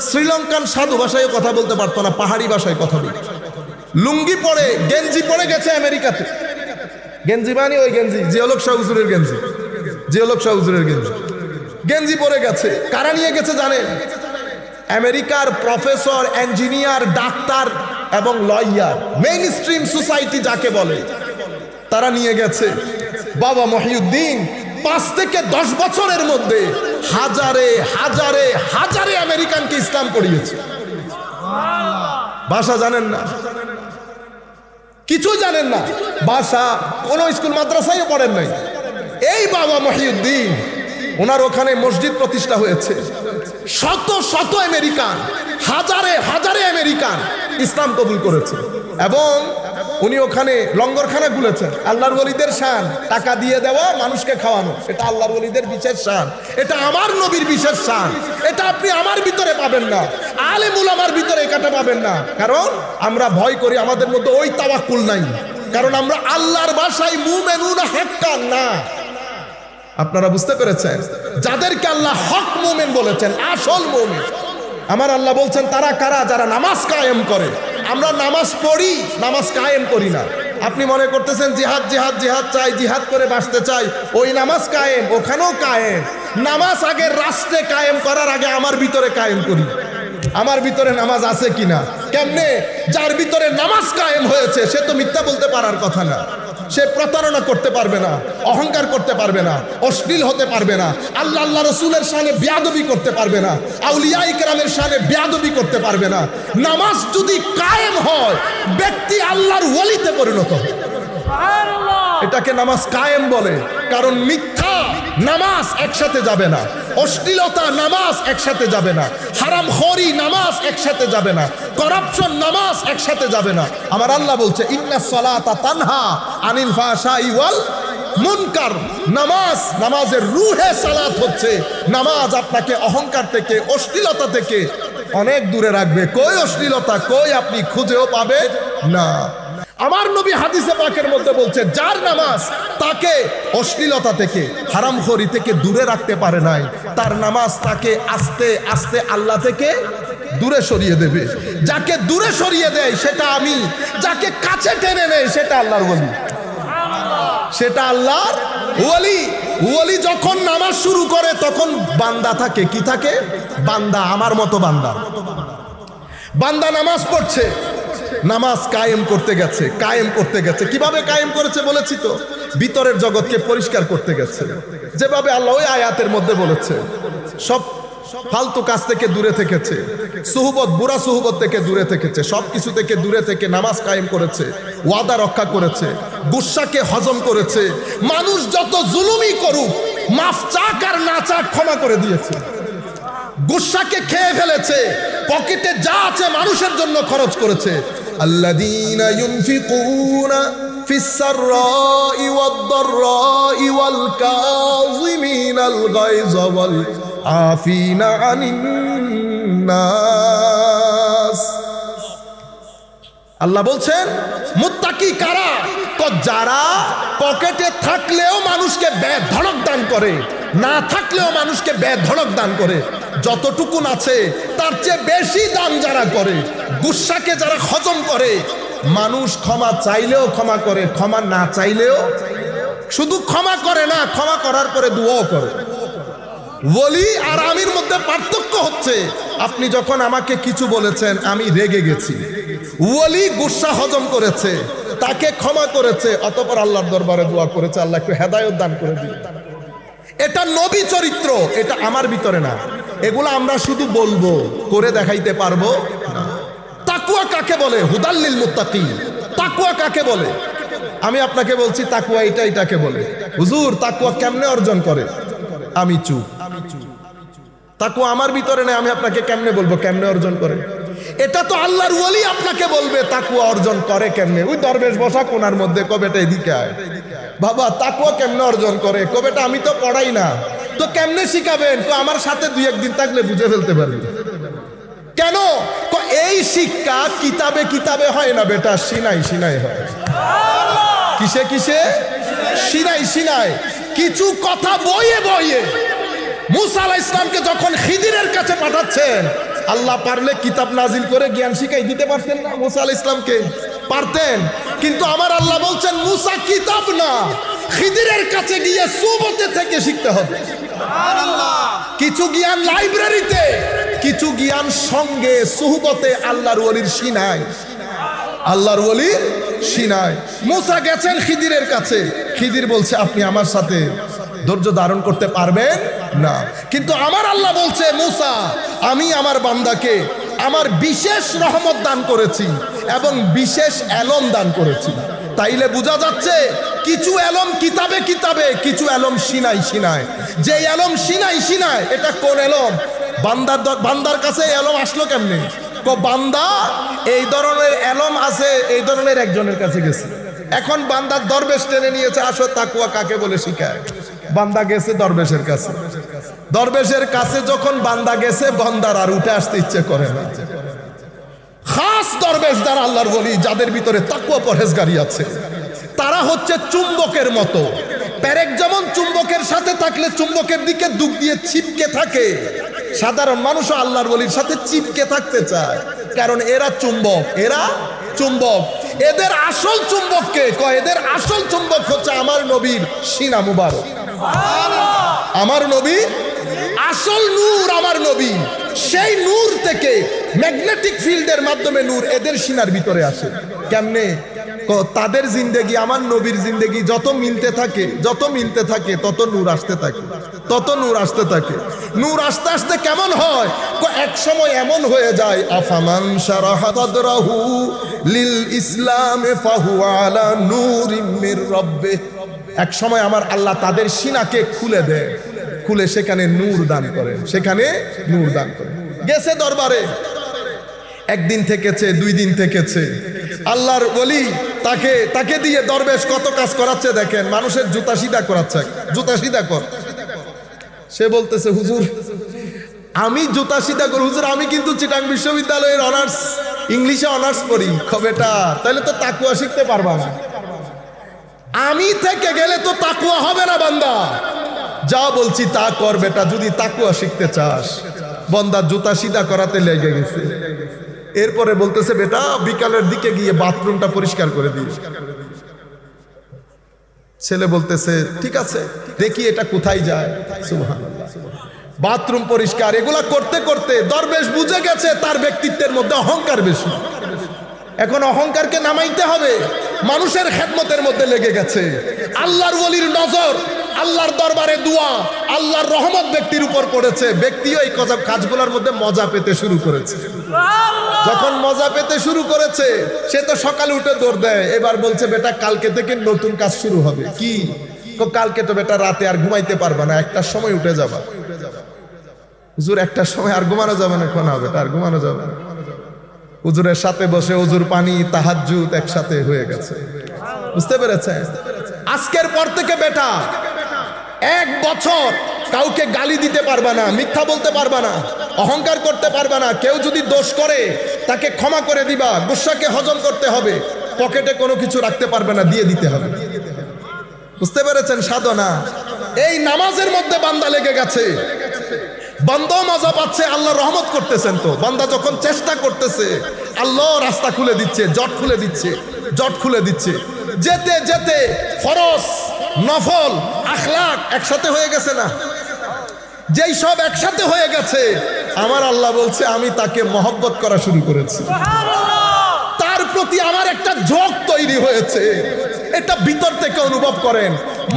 Speaker 1: শ্রীলঙ্কান সাধু ভাষায় কথা বলতে পারতো না, পাহাড়ি ভাষায় কথা বলতো। লুঙ্গি পরে, গেঞ্জি পরে গেছে আমেরিকাতে। গেঞ্জি মানে ওই গেঞ্জি, জিয়াউল শাহ হুজুরের গেঞ্জি, জিয়াউল শাহ হুজুরের গেঞ্জি, গেঞ্জি পরে গেছে। কারা নিয়ে গেছে জানেন? আমেরিকার প্রফেসর, ইঞ্জিনিয়ার, ডাক্তার এবং লয়ার, মেইন স্ট্রিম সোসাইটি যাকে বলে, তারা নিয়ে গেছে বাবা মহিউদ্দিন 5 থেকে 10 বছরের মধ্যে হাজারে হাজারে হাজারে আমেরিকানকে ইসলাম পড়িয়েছে। ভাষা জানেন না, কিছু জানেন না, ভাষা কোনো স্কুল মাদ্রাসায় পড়েন নাই। এই বাবা মহিউদ্দিন, ওনার ওখানে মসজিদ প্রতিষ্ঠা হয়েছে। শত শত আমেরিকান, হাজারে হাজারে আমেরিকান ইসলাম কবুল করেছে এবং উনি ওখানে লঙ্গরখানা খুলেছেন। আল্লাহর ওলিদের শান, টাকা দিয়ে দেওয়া, মানুষকে খাওয়ানো, এটা আল্লাহর ওলিদের বিশেষ শান, এটা আমার নবীর বিশেষ শান। এটা আপনি আমার ভিতরে পাবেন না, আলেম উলামার ভিতরে এটা পাবেন না। কারণ আমরা ভয় করি, আমাদের মধ্যে ওই তাওয়াক্কুল নাই, কারণ আমরা আল্লাহর ভাষায় মুমিনুনা হাক্কান না। আপনারা বুঝতে পেরেছেন? যাদেরকে আল্লাহ হক মুমিন বলেছেন, আসল মুমিন, আমার আল্লাহ বলছেন তারা কারা? যারা নামাজ কায়েম করে। আমরা নামাজ পড়ি, নামাজ কায়েম করি না। আপনি মনে করতেছেন জিহাদ জিহাদ জিহাদ চাই, জিহাদ করে বাঁচতে চাই, ওই নামাজ কায়েম, ওখানেও কায়েম। নামাজ আগে রাষ্ট্রে কায়েম করার আগে আমার ভিতরে কায়েম করি, আমার ভিতরে নামাজ আছে কিনা। কেমনে? যার ভিতরে নামাজ কায়েম হয়েছে সে তো মিথ্যা বলতে পারার কথা না, সে প্রতারণা করতে পারবে না, অহংকার করতে পারবে না, অশ্লীল হতে পারবে না, আল্লাহ আল্লাহ রসুলের শানে বেয়াদবি করতে পারবে না, আউলিয়া ইকরামের শানে বেয়াদবি করতে পারবে না। নামাজ যদি কায়েম হয়, ব্যক্তি আল্লাহর ওলিতে পরিণত হয়। এটাকে নামাজ কায়েম বলে। কারণ মিথ্যা নামাজ একসাথে যাবে না, অশ্লীলতা নামাজ একসাথে যাবে না, হারামখোরি নামাজ একসাথে যাবে না, করাপশন নামাজ একসাথে যাবে না। আমার আল্লাহ বলছে ইন্নাস সালাতা তানহা আনিল ফাহশাই ওয়াল মুনকার। নামাজ, নামাজের রুহে সালাত হচ্ছে। নামাজ আপনাকে অহংকার থেকে, অশ্লীলতা থেকে অনেক দূরে রাখবে। কই অশ্লীলতা, কই আপনি খুঁজেও পাবে না। আমার নবী হাদিসে পাকের মধ্যে বলছে, যার নামাজ তাকে অশ্লীলতা থেকে, হারামখোরি থেকে দূরে রাখতে পারে নাই, তার নামাজ তাকে আস্তে আস্তে আল্লাহ থেকে দূরে সরিয়ে দেবে। যাকে দূরে সরিয়ে দেয় সেটা আমি, যাকে কাছে টেনে নেয় সেটা আল্লাহর ওলি, সেটা আল্লাহর ওলি। ওলি যখন নামাজ শুরু করে তখন বান্দা থাকে, কি থাকে? বান্দা, আমার মতো বান্দা। বান্দা নামাজ পড়ছে, নামাজ কায়েম করতে গেছে, কায়েম করতে গেছে। কিভাবে কায়েম করেছে বলেছি তো, ভিতরের জগৎকে পরিষ্কার করতে গেছে, যেভাবে আল্লাহ ওই আয়াতের মধ্যে বলেছে। সব ফালতু কাজ থেকে দূরে থেকেছে, সুহবত, বুড়া সুহবত থেকে দূরে থেকেছে, সব কিছু থেকে দূরে থেকে নামাজ কায়েম করেছে, ওয়াদা রক্ষা করেছে, গুসাকে হজম করেছে। মানুষ যত জুলুমি করুক, মাফ চাক আর না চাক ক্ষমা করে দিয়েছে। গুসাকে খেয়ে ফেলেছে, পকেটে যা আছে মানুষের জন্য খরচ করেছে। আল্লাযীনা ইউনফিকুনা ফিস সাররাই ওয়াদ দাররাই ওয়াল কাযিমিনাল গায়যা ওয়াল আফিনা আনিন নাস। আল্লাহ বলছেন মুত্তাকি কারা? যারা পকেটে থাকলেও মানুষকে বেধড়ক দান করে, না থাকলেও মানুষকে বেধড়ক দান করে। যতটুকু আছে তার চেয়ে বেশি দান যারা করে, গুসাকে যারা হজম করে, মানুষ ক্ষমা চাইলেও ক্ষমা করে, ক্ষমা না চাইলেও, শুধু ক্ষমা করে না, ক্ষমা করার পরে দুয়াও করে। ওলি আর আমির মধ্যে পার্থক্য হচ্ছে, আপনি যখন আমাকে কিছু বলেছেন আমি রেগে গেছি, ওলি গুসা হজম করেছে, তাকে ক্ষমা করেছে, অতঃপর আল্লাহর দরবারে দোয়া করেছে, আল্লাহ একটু হেদায়েত দান করে দিন। এটা নবী চরিত্র, এটা আমার ভিতরে না। এগুলো আমরা শুধু বলবো, করে দেখাইতে পারবো না। তাকওয়া কাকে বলে? হুদাল্লিল মুত্তাকিন। তাকওয়া কাকে বলে? আমি আপনাকে বলছি তাকওয়া এটাকে বলে। হুজুর তাকওয়া কেমনে অর্জন করে? আমি চুপ। তাকওয়া আমার ভিতরে নেই, আমি আপনাকে কেমনে বলবো কেমনে অর্জন করে? এটা তো আল্লাহর ওলি আপনাকে বলবে তাকওয়া অর্জন করে কেমনে। ওই দরবেশ বসা কোনার মধ্যে, কবেটা এদিকে আয় বাবা, তাকওয়া কেমনে অর্জন করে? কবেটা আমি তো পড়াই না, তো কেমনে শিখাবেন? তো আমার সাথে 2-1 দিন থাকলে বুঝে ফেলতে পারবি। কেন? এই শিক্ষা কিতাবে কিতাবে হয় না বেটা, সিনাই সিনাই হয়। কিসে কিসে? Sinai Sinai. কিছু কথা বইয়ে বইয়ে। মুসা আলাইহিস সালামকে যখন খিদিরের কাছে পাঠাচ্ছেন, আল্লাহ পারলে কিতাব নাজিল করে জ্ঞান শিখাই দিতে পারতেন না মুসা আলাইহিস সালামকে? পারতেন। কিন্তু আমার আল্লাহ বলছেন মুসা কিতাব না, খিদিরের কাছে গিয়ে সুবতে থেকে শিখতে হবে। সুবহানাল্লাহ। কিছু জ্ঞান লাইব্রেরিতে, কিছু জ্ঞান সঙ্গে সুহবতে আল্লাহর ওলির সিনায়, আল্লাহর ওলির সিনায়। মুসা গেছেন খিদিরের কাছে, খিদির বলছে আপনি আমার সাথে ধৈর্য ধারণ করতে পারবেন না, কিন্তু আমার আল্লাহ বলছে মুসা আমি আমার বান্দাকে আমার বিশেষ রহমত দান করেছি এবং বিশেষ এলম দান করেছি। তাইলে বোঝা যাচ্ছে কিছু এলম কিতাবে কিতাবে, কিছু এলম সিনাই সিনায়। যে এলম সিনাই সিনায় এটা কোন এলম? বান্দার কাছে এলম আসলো কেমনে? বান্দা এই ধরনের এলম আছে, এই ধরনের একজনের কাছে গেছে। এখন বান্দার দরবেশ টেনে নিয়েছে, আসো তাকুয়া কাকে বলে শিখায়। বান্দা গেছে দরবেশের কাছে, দরবেশের কাছে যখন বান্দা গেছে বান্দার আর উঠে আসতে ইচ্ছে করে না। খাস দরবেশ যারা আল্লাহর ওলি, যাদের ভিতরে তাকওয়া পরহেজগারি আছে, তারা হচ্ছে চুম্বকের মতো। পেরেক যেমন চুম্বকের সাথে থাকলে চুম্বকের দিকে দুঃখ দিয়ে ছিপকে থাকে, সাধারণ মানুষও আল্লাহর ওলির সাথে চিপকে থাকতে চায়, কারণ এরা চুম্বক, এরা চুম্বক। এদের আসল চুম্বককে কয়, এদের আসল চুম্বক হচ্ছে আমার নবীর সিনা মুবারক। আমার নবী আসল নূর, আমার নবী সেই নূর থেকে ম্যাগনেটিক ফিল্ডের মাধ্যমে নূর এদের সিনার ভিতরে আসে। কেমনে? তাদের জিন্দেগি আমার নবীর জিন্দেগি যত মিলতে থাকে, যত মিলতে থাকে তত নূর আসতে থাকে, তত নূর আসতে থাকে। নূর আস্তে আস্তে কেমন হয়? এক সময় এমন হয়ে যায়, আফামান শারাহা সাদরাহু লিল ইসলাম ফাহুয়া আলা নূরিম মির রাব্বিহ। এক সময় আমার আল্লাহ তাদের সিনাকে খুলে দেয়, খুলে সেখানে নূর দান করেন, সেখানে নূর দান করেন। গেছে দরবারে, একদিন থেকেছে, 2 দিন থেকেছে, আল্লাহর ওলি তাকে দিয়ে দরবেশ কত কাজ করাচ্ছে দেখেন। মানুষের জুতা সিধা করাচ্ছে, জুতা সিধা কর। সে বলতেছে হুজুর আমি জুতা সিধা করি, হুজুর আমি কিন্তু চিটাং বিশ্ববিদ্যালয়ের অনার্স, ইংলিশে অনার্স পড়ি। বেটা তাহলে তো তাকুয়া শিখতে পারবা না, আমি থেকে গেলে তো তাকুয়া হবে না বান্দা। যা বলছি তা কর বেটা, যদি তাকুয়া শিখতে চাস। বান্দা জুতা সিধা করাতে লেগে গেছে। এরপরে বলতেছে বেটা বিকালের দিকে গিয়ে বাথরুমটা পরিষ্কার করে দিস। ছেলে বলতেছে ঠিক আছে, দেখি এটা কোথায় যায়। সুবহানাল্লাহ, বাথরুম পরিষ্কার এগুলা করতে করতে দরবেশ বুঝে গেছে তার ব্যক্তিত্বের মধ্যে অহংকার বেশি। এখন অহংকারকে নামাইতে হবে, মানুষের খেদমতের মধ্যে লেগে গেছে। আল্লাহর ওলির নজর, আল্লাহর দরবারে দোয়া, আল্লাহর রহমত ব্যক্তির উপর পড়েছে। ব্যক্তিও এই কাজগুলোর মধ্যে মজা পেতে শুরু করেছে। যখন মজা পেতে শুরু করেছে, সে তো সকালে উঠে দৌড় দেয়। এবার বলছে বেটা কালকে থেকে নতুন কাজ শুরু হবে। কি? কালকে তো বেটা রাতে আর ঘুমাইতে পারবা না, 1টার সময় উঠে যাবা। হুজুর 1টার সময় আর ঘুমানো যাবে না? কোন হবে, আর ঘুমানো যাবে না। হুজুরের সাথে বসে হুজুর পানি তাহাজ্জুদ একসাথে হয়ে গেছে। বুঝতে পেরেছেন? আজকের পর থেকে বেটা 1 বছর কাউকে গালি দিতে পারবা না, মিথ্যা বলতে পারবা না, অহংকার করতে পারবা না। কেউ যদি দোষ করে তাকে ক্ষমা করে দিবা, গুসাকে হজম করতে হবে, পকেটে কোনো কিছু রাখতে পারবে না, দিয়ে দিতে হবে। বুঝতে পেরেছেন সাধনা? এই নামাজের মধ্যে বান্দা লেগে গেছে, বান্দাও মজা পাচ্ছে, আল্লাহ রহমত করতেছেন। তো বান্দা যখন চেষ্টা করতেছে, আল্লাহ রাস্তা খুলে দিচ্ছে, জট খুলে দিচ্ছে, জট খুলে দিচ্ছে। যেতে যেতে ফরজ নফল আখলাক একসাথে হয়ে গেছে না? যেই সব একসাথে হয়ে গেছে, আমার আল্লাহ বলছে আমি তাকে মহব্বত করা শুরু করেছি, তার প্রতি আমার একটা ঝোঁক তৈরি হয়েছে। এটা ভিতর থেকে অনুভব করেন।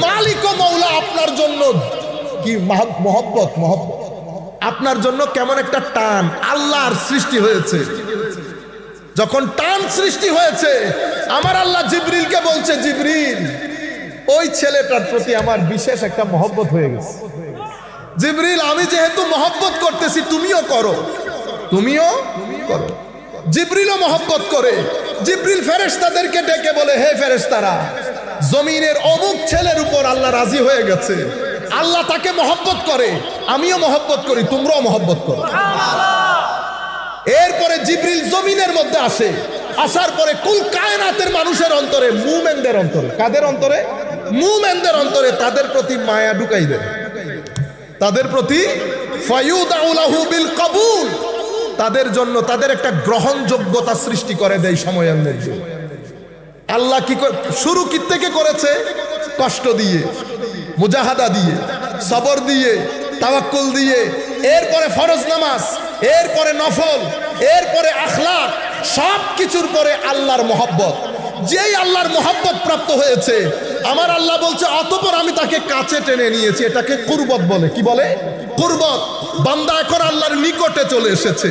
Speaker 1: মালিক ও মৌলা আপনার জন্য কি মহব্বত, মহব্বত আপনার জন্য কেমন একটা টান আল্লাহর সৃষ্টি হয়েছে। যখন টান সৃষ্টি হয়েছে, আমার আল্লাহ জিবরিলকে বলছে জিবরিল ওই ছেলেটার প্রতি আমার বিশেষ একটা মহব্বত হয়ে গেছে। জিবরিল আমি যেহেতু মহব্বত করতেছি তুমিও করো, তুমিও করো। জিবরিলও মহব্বত করে। জিবরিল ফেরেশতাদেরকে ডেকে বলে হে ফেরেশতারা, জমিনের অমুক ছেলের উপর আল্লাহ রাজি হয়ে গেছে, আল্লাহ তাকে মহব্বত করে, আমিও মহব্বত করি, তোমরাও মহব্বত করো। এরপরে জিবরিল জমিনের মধ্যে আসে, আসার পরে কুল কায়নাতের মানুষের অন্তরে, মুমিনদের অন্তরে, কাদের অন্তরে? মুমিনদের অন্তরে তাদের প্রতি মায়া ঢুকাই দেয়, তাদের প্রতি ফায়ুদাউ লাহু বিল কবুল, তাদের জন্য তাদের একটা গ্রহণযোগ্যতা সৃষ্টি করে দেয় সময়ের মধ্যে। আল্লাহ কি শুরু কি থেকে করেছে? কষ্ট দিয়ে, মুজাহাদা দিয়ে, সবর দিয়ে, তাওয়াক্কুল দিয়ে। এরপরে ফরজ নামাজ, এরপরে নফল, এরপরে আখলাক, সব কিছুর পরে আল্লাহর মহব্বত। যেই আল্লাহর মহব্বত প্রাপ্ত হয়েছে, আমার আল্লাহ বলছে অতঃপর আমি তাকে কাছে টেনে নিয়েছি। এটাকে কুরবত বলে। কি বলে? কুরবত। বান্দা এখন আল্লাহর নিকটে চলে এসেছে।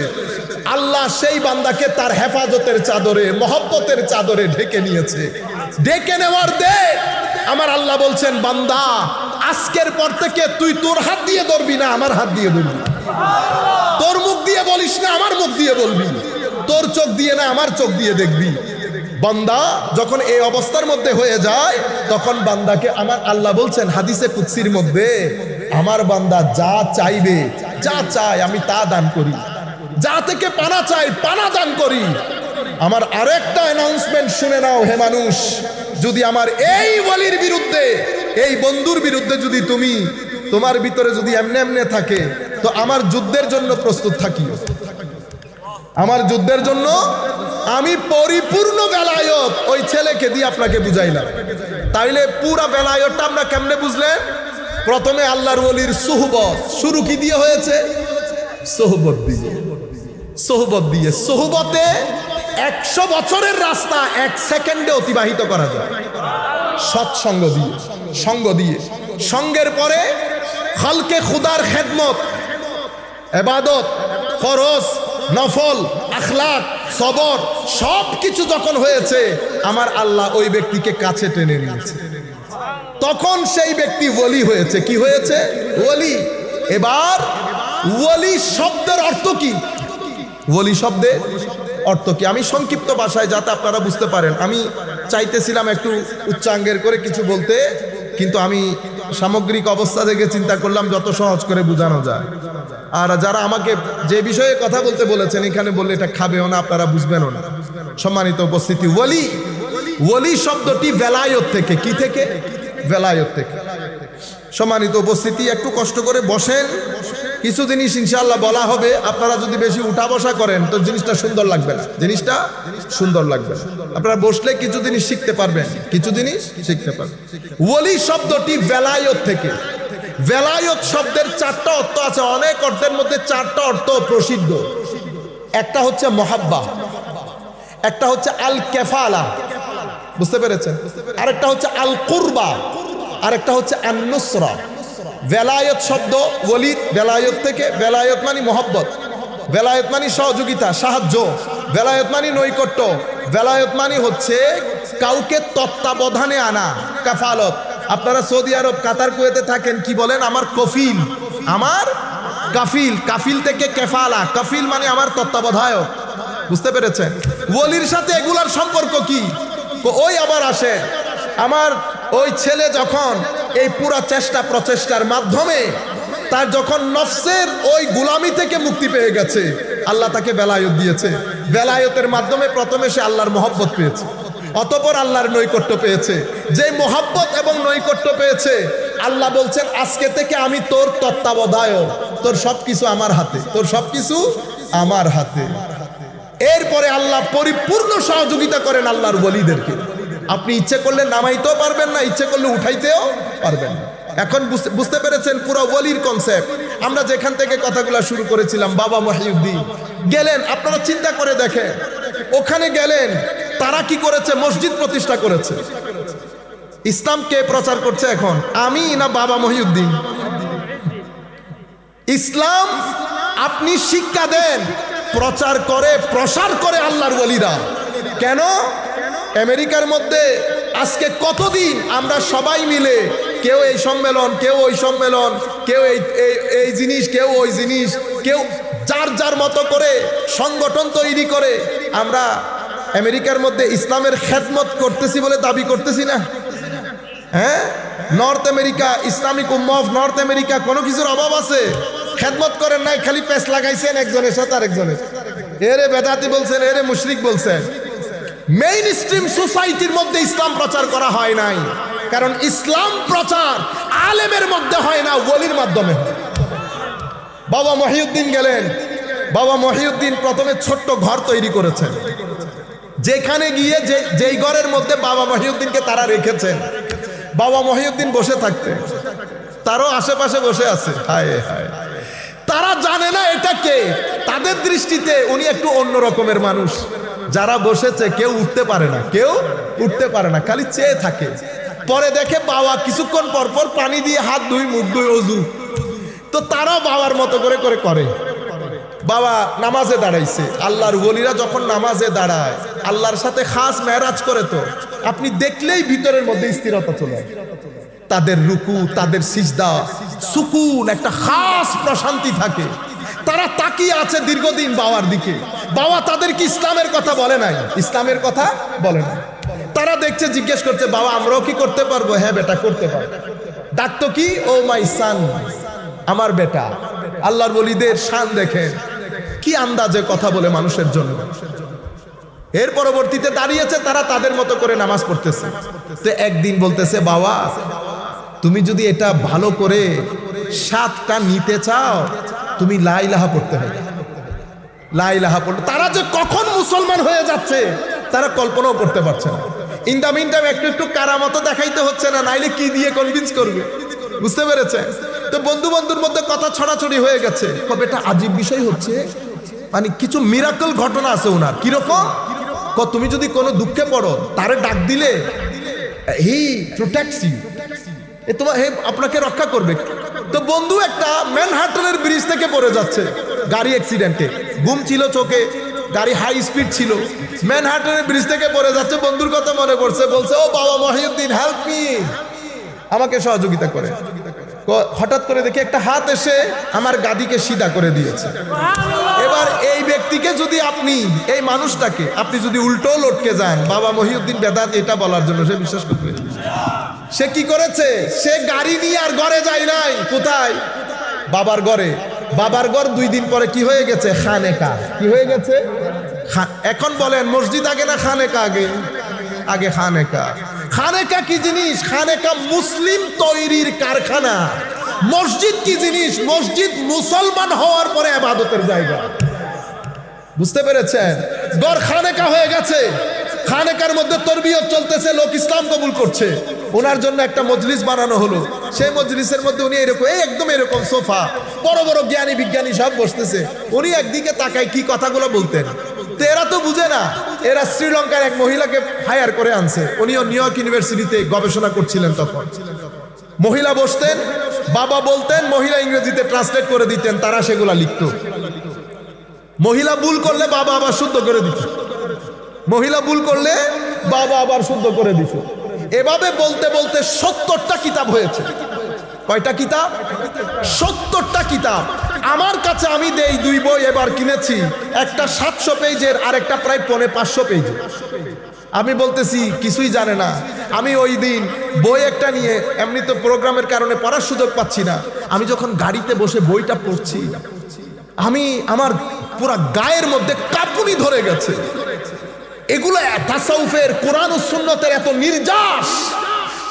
Speaker 1: আল্লাহ সেই বান্দাকে তার হেফাজতের চাদরে, মহব্বতের চাদরে ঢেকে নিয়েছে। ঢেকে নেওয়ার দে আমার আল্লাহ বলছেন, বান্দা আজকের পর থেকে তুই তোর হাত দিয়ে ধরবি না, আমার হাত দিয়ে ধরবি। তোর মুখ দিয়ে বলিস না, আমার মুখ দিয়ে বলবি। তোর চোখ দিয়ে না, আমার চোখ দিয়ে দেখবি। বান্দা যখন এই অবস্থার মধ্যে হয়ে যায়, তখন বান্দাকে আমার আল্লাহ বলছেন হাদিসে কুদসির মধ্যে, আমার বান্দা যা চাইবে, যা চায় আমি তা দান করি। যা থেকে পানা চাই, পানা দান করি। আমার আরেকটা অ্যানাউন্সমেন্ট শুনে নাও হে মানুষ, যদি আমার এই ওয়ালির বিরুদ্ধে, এই বন্ধুর বিরুদ্ধে যদি তোমার ভিতরে যদি এমনে এমনে থাকে, তো আমার যুদ্ধের জন্য প্রস্তুত থাকি। আমার যুদ্ধের জন্য আমি পরিপূর্ণ বেলায়ত ওই ছেলেকে দিয়ে আপনাকে বুঝাইলাম। তাইলে পুরা বেলায়তটা আমরা কেমনে বুঝলেন? প্রথমে আল্লাহর ওলির সুহবত। শুরু কি দিয়ে হয়েছে? সোহবত দিয়ে। সোহবত দিয়ে। সোহবতে 100 বছরের রাস্তা 1 সেকেন্ডে অতিবাহিত করা যায়। সৎসঙ্গ দিয়ে, সঙ্গ দিয়ে। সঙ্গের পরে খালকে খুদার খেদমত, ইবাদত, ফরজ, নফল, আখলাক, সবর, সব কিছু যখন হয়েছে, আমার আল্লাহ ওই ব্যক্তিকে কাছে টেনে নিয়েছে। তখন সেই ব্যক্তি ওলি হয়েছে। কি হয়েছে? ওলি। এবার ওলি শব্দের অর্থ কি? ওলি শব্দের অর্থ কি? আমি সংক্ষিপ্ত ভাষায়, যাতে আপনারা বুঝতে পারেন। আমি চাইতেছিলাম একটু উচ্চাঙ্গের করে কিছু বলতে, কিন্তু আমি সামগ্রিক অবস্থা থেকে চিন্তা করলাম যত সহজ করে বোঝানো যায়। আর যারা আমাকে যে বিষয়ে কথা বলতে বলেছেন, এখানে বললে এটা খাবেও না, আপনারা বুঝবেনও না। সম্মানিত উপস্থিতি, ওলি, ওলি শব্দটি বেলায়ত থেকে। কি থেকে? বেলায়ত থেকে। সম্মানিত উপস্থিতি, একটু কষ্ট করে বসেন। কিছু জিনিস ইনশাআল্লাহ বলা হবে। আপনারা যদি বেশি উঠা বসা করেন তো জিনিসটা সুন্দর লাগবে না। জিনিসটা সুন্দর লাগবে না। আপনারা বসলে কিছু জিনিস শিখতে পারবেন, কিছু জিনিস শিখতে পারবেন। ওলি শব্দটি বেলায়ত থেকে। বেলায়ত শব্দের 4টা অর্থ আছে। অনেক অর্থের মধ্যে 4টা অর্থ প্রসিদ্ধ। একটা হচ্ছে মহাব্বা, একটা হচ্ছে আল কেফালা, বুঝতে পেরেছেন? আরেকটা হচ্ছে আল কুরবা, আরেকটা হচ্ছে আন নুসরা। বেলায়ত শব্দ ওলিদ, বেলায়ত থেকে। বেলায়ত মানে মহব্বত, বেলায়ত মানে সহযোগিতা, সাহায্য, বেলায়ত মানে নৈকট্য, বেলায়ত মানে হচ্ছে কাউকে তত্ত্বাবধানে আনা, কাফালত। আপনারা সৌদি আরব, কাতার, কুয়েতে থাকেন, কি বলেন? আমার কফিল, আমার কাফিল। কাফিল থেকে কেফালা। কাফিল মানে আমার তত্ত্বাবধায়ক। বুঝতে পেরেছেন? ওলির সাথে এগুলার সম্পর্ক কি? ওই আবার আসে, আমার ওই ছেলে যখন এই পুরা চেষ্টা প্রচেষ্টার মাধ্যমে তার যখন নফসের ওই গুলামি থেকে মুক্তি পেয়ে গেছে, আল্লাহ তাকে বেলায়ত দিয়েছে। বেলায়তের মাধ্যমে প্রথমে সে আল্লাহর মহব্বত পেয়েছে, অতঃপর আল্লাহর নৈকট্য পেয়েছে। যে মহব্বত এবং নৈকট্য পেয়েছে, আল্লাহ বলছেন আজকে থেকে আমি তোর তত্ত্বাবধায়ক, তোর সবকিছু আমার হাতে, তোর সবকিছু আমার হাতে। এরপরে আল্লাহ পরিপূর্ণ সহযোগিতা করেন আল্লাহর ওলিদেরকে। আপনি ইচ্ছে করলে নামাইতেও পারবেন না, ইচ্ছে করলে উঠাইতেও পারবেন না। এখন বুঝতে পেরেছেন পুরো ওলির কনসেপ্ট। আমরা যেখান থেকে কথাগুলো শুরু করেছিলাম, বাবা মহিউদ্দিন গেলেন। আপনারা চিন্তা করে দেখেন, ওখানে গেলেন, তারা কি করেছে? মসজিদ প্রতিষ্ঠা করেছে। ইসলাম কে প্রচার করছে এখন? আমি না বাবা মহিউদ্দিন? ইসলাম আপনি শিক্ষা দেন, প্রচার করে, প্রসার করে আল্লাহর ওলিরা। কেন? আমেরিকার মধ্যে আজকে কতদিন আমরা সবাই মিলে, কেউ এই সম্মেলন, কেউ ওই সম্মেলন, কেউ এই জিনিস, কেউ ওই জিনিস, কেউ যার যার মতো করে সংগঠন তৈরি করে আমরা আমেরিকার মধ্যে ইসলামের খেদমত করতেছি বলে দাবি করতেছি না? হ্যাঁ, নর্থ আমেরিকা, ইসলামিক উম্মাহ অফ নর্থ আমেরিকা, কোনো কিছুর অভাব আছে? খেদমত করেন নাই, খালি পেশ লাগাইছেন একজনের সাথে আরেকজনের। এরে বেদাতি বলছেন, এরে মুশরিক বলছেন। মেইন স্ট্রিম সোসাইটির মধ্যে ইসলাম প্রচার করা হয় নাই, কারণ ইসলাম প্রচার আলেমের মধ্যে হয় না, ওলির মাধ্যমে। বাবা মহিউদ্দিন গেলেন। বাবা মহিউদ্দিন প্রথমে ছোট্ট ঘর তৈরি করেছেন, যেখানে গিয়ে যেই ঘরের মধ্যে বাবা মহিউদ্দিনকে তারা রেখেছেন, বাবা মহিউদ্দিন বসে থাকতেন, তারও আশেপাশে বসে আছে। হায় হায়, তারা জানে না এটা কে। তাদের দৃষ্টিতে উনি একটু অন্য রকমের মানুষ। যারা বসেছে কেউ উঠতে পারে না, কেউ উঠতে পারে না, খালি চেয়ে থাকে। পরে দেখে বাবা কিছুক্ষণ পর পর পানি দিয়ে হাত ধুই, মুখ ধুই, অজু। তো তারা বাবার মতো করে করে করে। বাবা নামাজে দাঁড়াইছে। আল্লাহর ওলিরা যখন নামাজে দাঁড়ায় আল্লাহর সাথে খাস মেরাজ করে, তো আপনি দেখলেই ভিতরের মধ্যে স্থিরতা চলে আসে। তাদের রুকু, তাদের সিজদা, সুকুন, একটা খাস প্রশান্তি থাকে। তারা তাকিয়ে আছে দীর্ঘদিন বাবার দিকে। বাবা তাদেরকে ইসলামের কথা বলে নাই, ইসলামের কথা বলে নাই। তারা দেখছে, জিজ্ঞেস করছে, বাবা আমরাও কি করতে পারবো? হ্যাঁ বেটা করতে পারবো। ডাকতো কি? ও মাই সান, আমার বেটা। আল্লাহর ওলিদের শান দেখেন কি আন্দাজে কথা বলে মানুষের জন্য। এর পরবর্তীতে দাঁড়িয়েছে তারা তাদের মতো করে নামাজ পড়তেছে। তো একদিন বলতেছে, বাবা তুমি যদি এটা ভালো করে সাতটা নিতে চাও তুমি লা ইলাহা পড়তে হবে। লা ইলাহা পড়লে তারা যে কখন মুসলমান হয়ে যাচ্ছে তারা কল্পনাও করতে পারছে না। ইন দা মিন টাইম একটু একটু কারামতো দেখাইতে হচ্ছে না, নাইলে কি দিয়ে কনভিন্স করবে? বুঝতে পেরেছে? তো বন্ধু বন্ধুর মধ্যে কথা ছড়াছড়ি হয়ে গেছে। তবে এটা আজীব বিষয় হচ্ছে, মানে কিছু মিরাকল ঘটনা আছে ওনার। কিরকম? তুমি যদি কোনো দুঃখে পড়ো তারে ডাক দিলে হি প্রোটেক্টস ইউ, তোমার হে আপনাকে রক্ষা করবে। তো বন্ধু একটা ম্যানহাটনের ব্রিজ থেকে পড়ে যাচ্ছে গাড়ি অ্যাক্সিডেন্টে, ঘুম ছিল চোখে, গাড়ি হাই স্পিড ছিল, ম্যানহাটনের ব্রিজ থেকে পড়ে যাচ্ছে। বন্ধুর কথা মনে পড়ছে, বলছে, ও বাবা মহিউদ্দিন হেল্প মি, আমাকে সহযোগিতা করে। হঠাৎ করে দেখি একটা হাত এসে আমার গাদিকে সিধা করে দিয়েছে। এবার এই ব্যক্তিকে যদি আপনি, এই মানুষটাকে আপনি যদি উল্টো লটকে যান বাবা মহিউদ্দিন বেদাত এটা বলার জন্য, সে বিশ্বাস করবে? সে কি করেছে? সে গাড়ি নিয়ে আর ঘরে যায় নাই। কোথায়? বাবার ঘরে। বাবার ঘর 2 দিন পরে কি হয়ে গেছে? খানেকা। কি হয়ে গেছে? এখন বলেন মসজিদ আগে না খানেকা আগে? আগে খানেকা। খানেকা কি জিনিস? খানেকা মুসলিম তৈরির কারখানা। মসজিদ কি জিনিস? মসজিদ মুসলমান হওয়ার পরে ইবাদতের জায়গা। বুঝতে পেরেছেন? ঘর খানেকা হয়ে গেছে। খানেকার মধ্যে তরবিয়ত চলতেছে, লোক ইসলাম কবুল করছে। ওনার জন্য একটা মজলিস বানানো হলো। সেই মজলিসের মধ্যে উনি এরকম, একদম এরকম সোফা, বড় বড় জ্ঞানী বিজ্ঞানী সব বসতেছে। উনি একদিকে তাকায় কি কথাগুলো বলতেন। তো এরা তো বুঝে না, এরা শ্রীলঙ্কার এক মহিলাকে হায়ার করে আনছে। উনিও নিউ ইয়র্ক ইউনিভার্সিটিতে গবেষণা করছিলেন। তখন মহিলা বসতেন, বাবা বলতেন, মহিলা ইংরেজিতে ট্রান্সলেট করে দিতেন, তারা সেগুলা লিখতো। মহিলা ভুল করলে বাবা আবার শুদ্ধ করে দিত। মহিলা ভুল করলে বাবা আবার শুদ্ধ করে দিত। এভাবে বলতে বলতে 70টা কিতাব হয়েছে। কয়টা কিতাব? 70টা কিতাব। আমার কাছে আমি দেই 2 বই এবার কিনেছি, একটা 700 পেজের আর একটা প্রায় 550 পেজের। আমি বলতেছি কিছুই জানে না। আমি ওই দিন বই একটা নিয়ে, এমনি তো প্রোগ্রামের কারণে পড়ার সুযোগ পাচ্ছি না, আমি যখন গাড়িতে বসে বইটা পড়ছি, আমি আমার পুরা গায়ের মধ্যে কাঁপুনি ধরে গেছে। এগুলো তাসাউফের, কোরআন ও সুন্নতের এত নির্যাস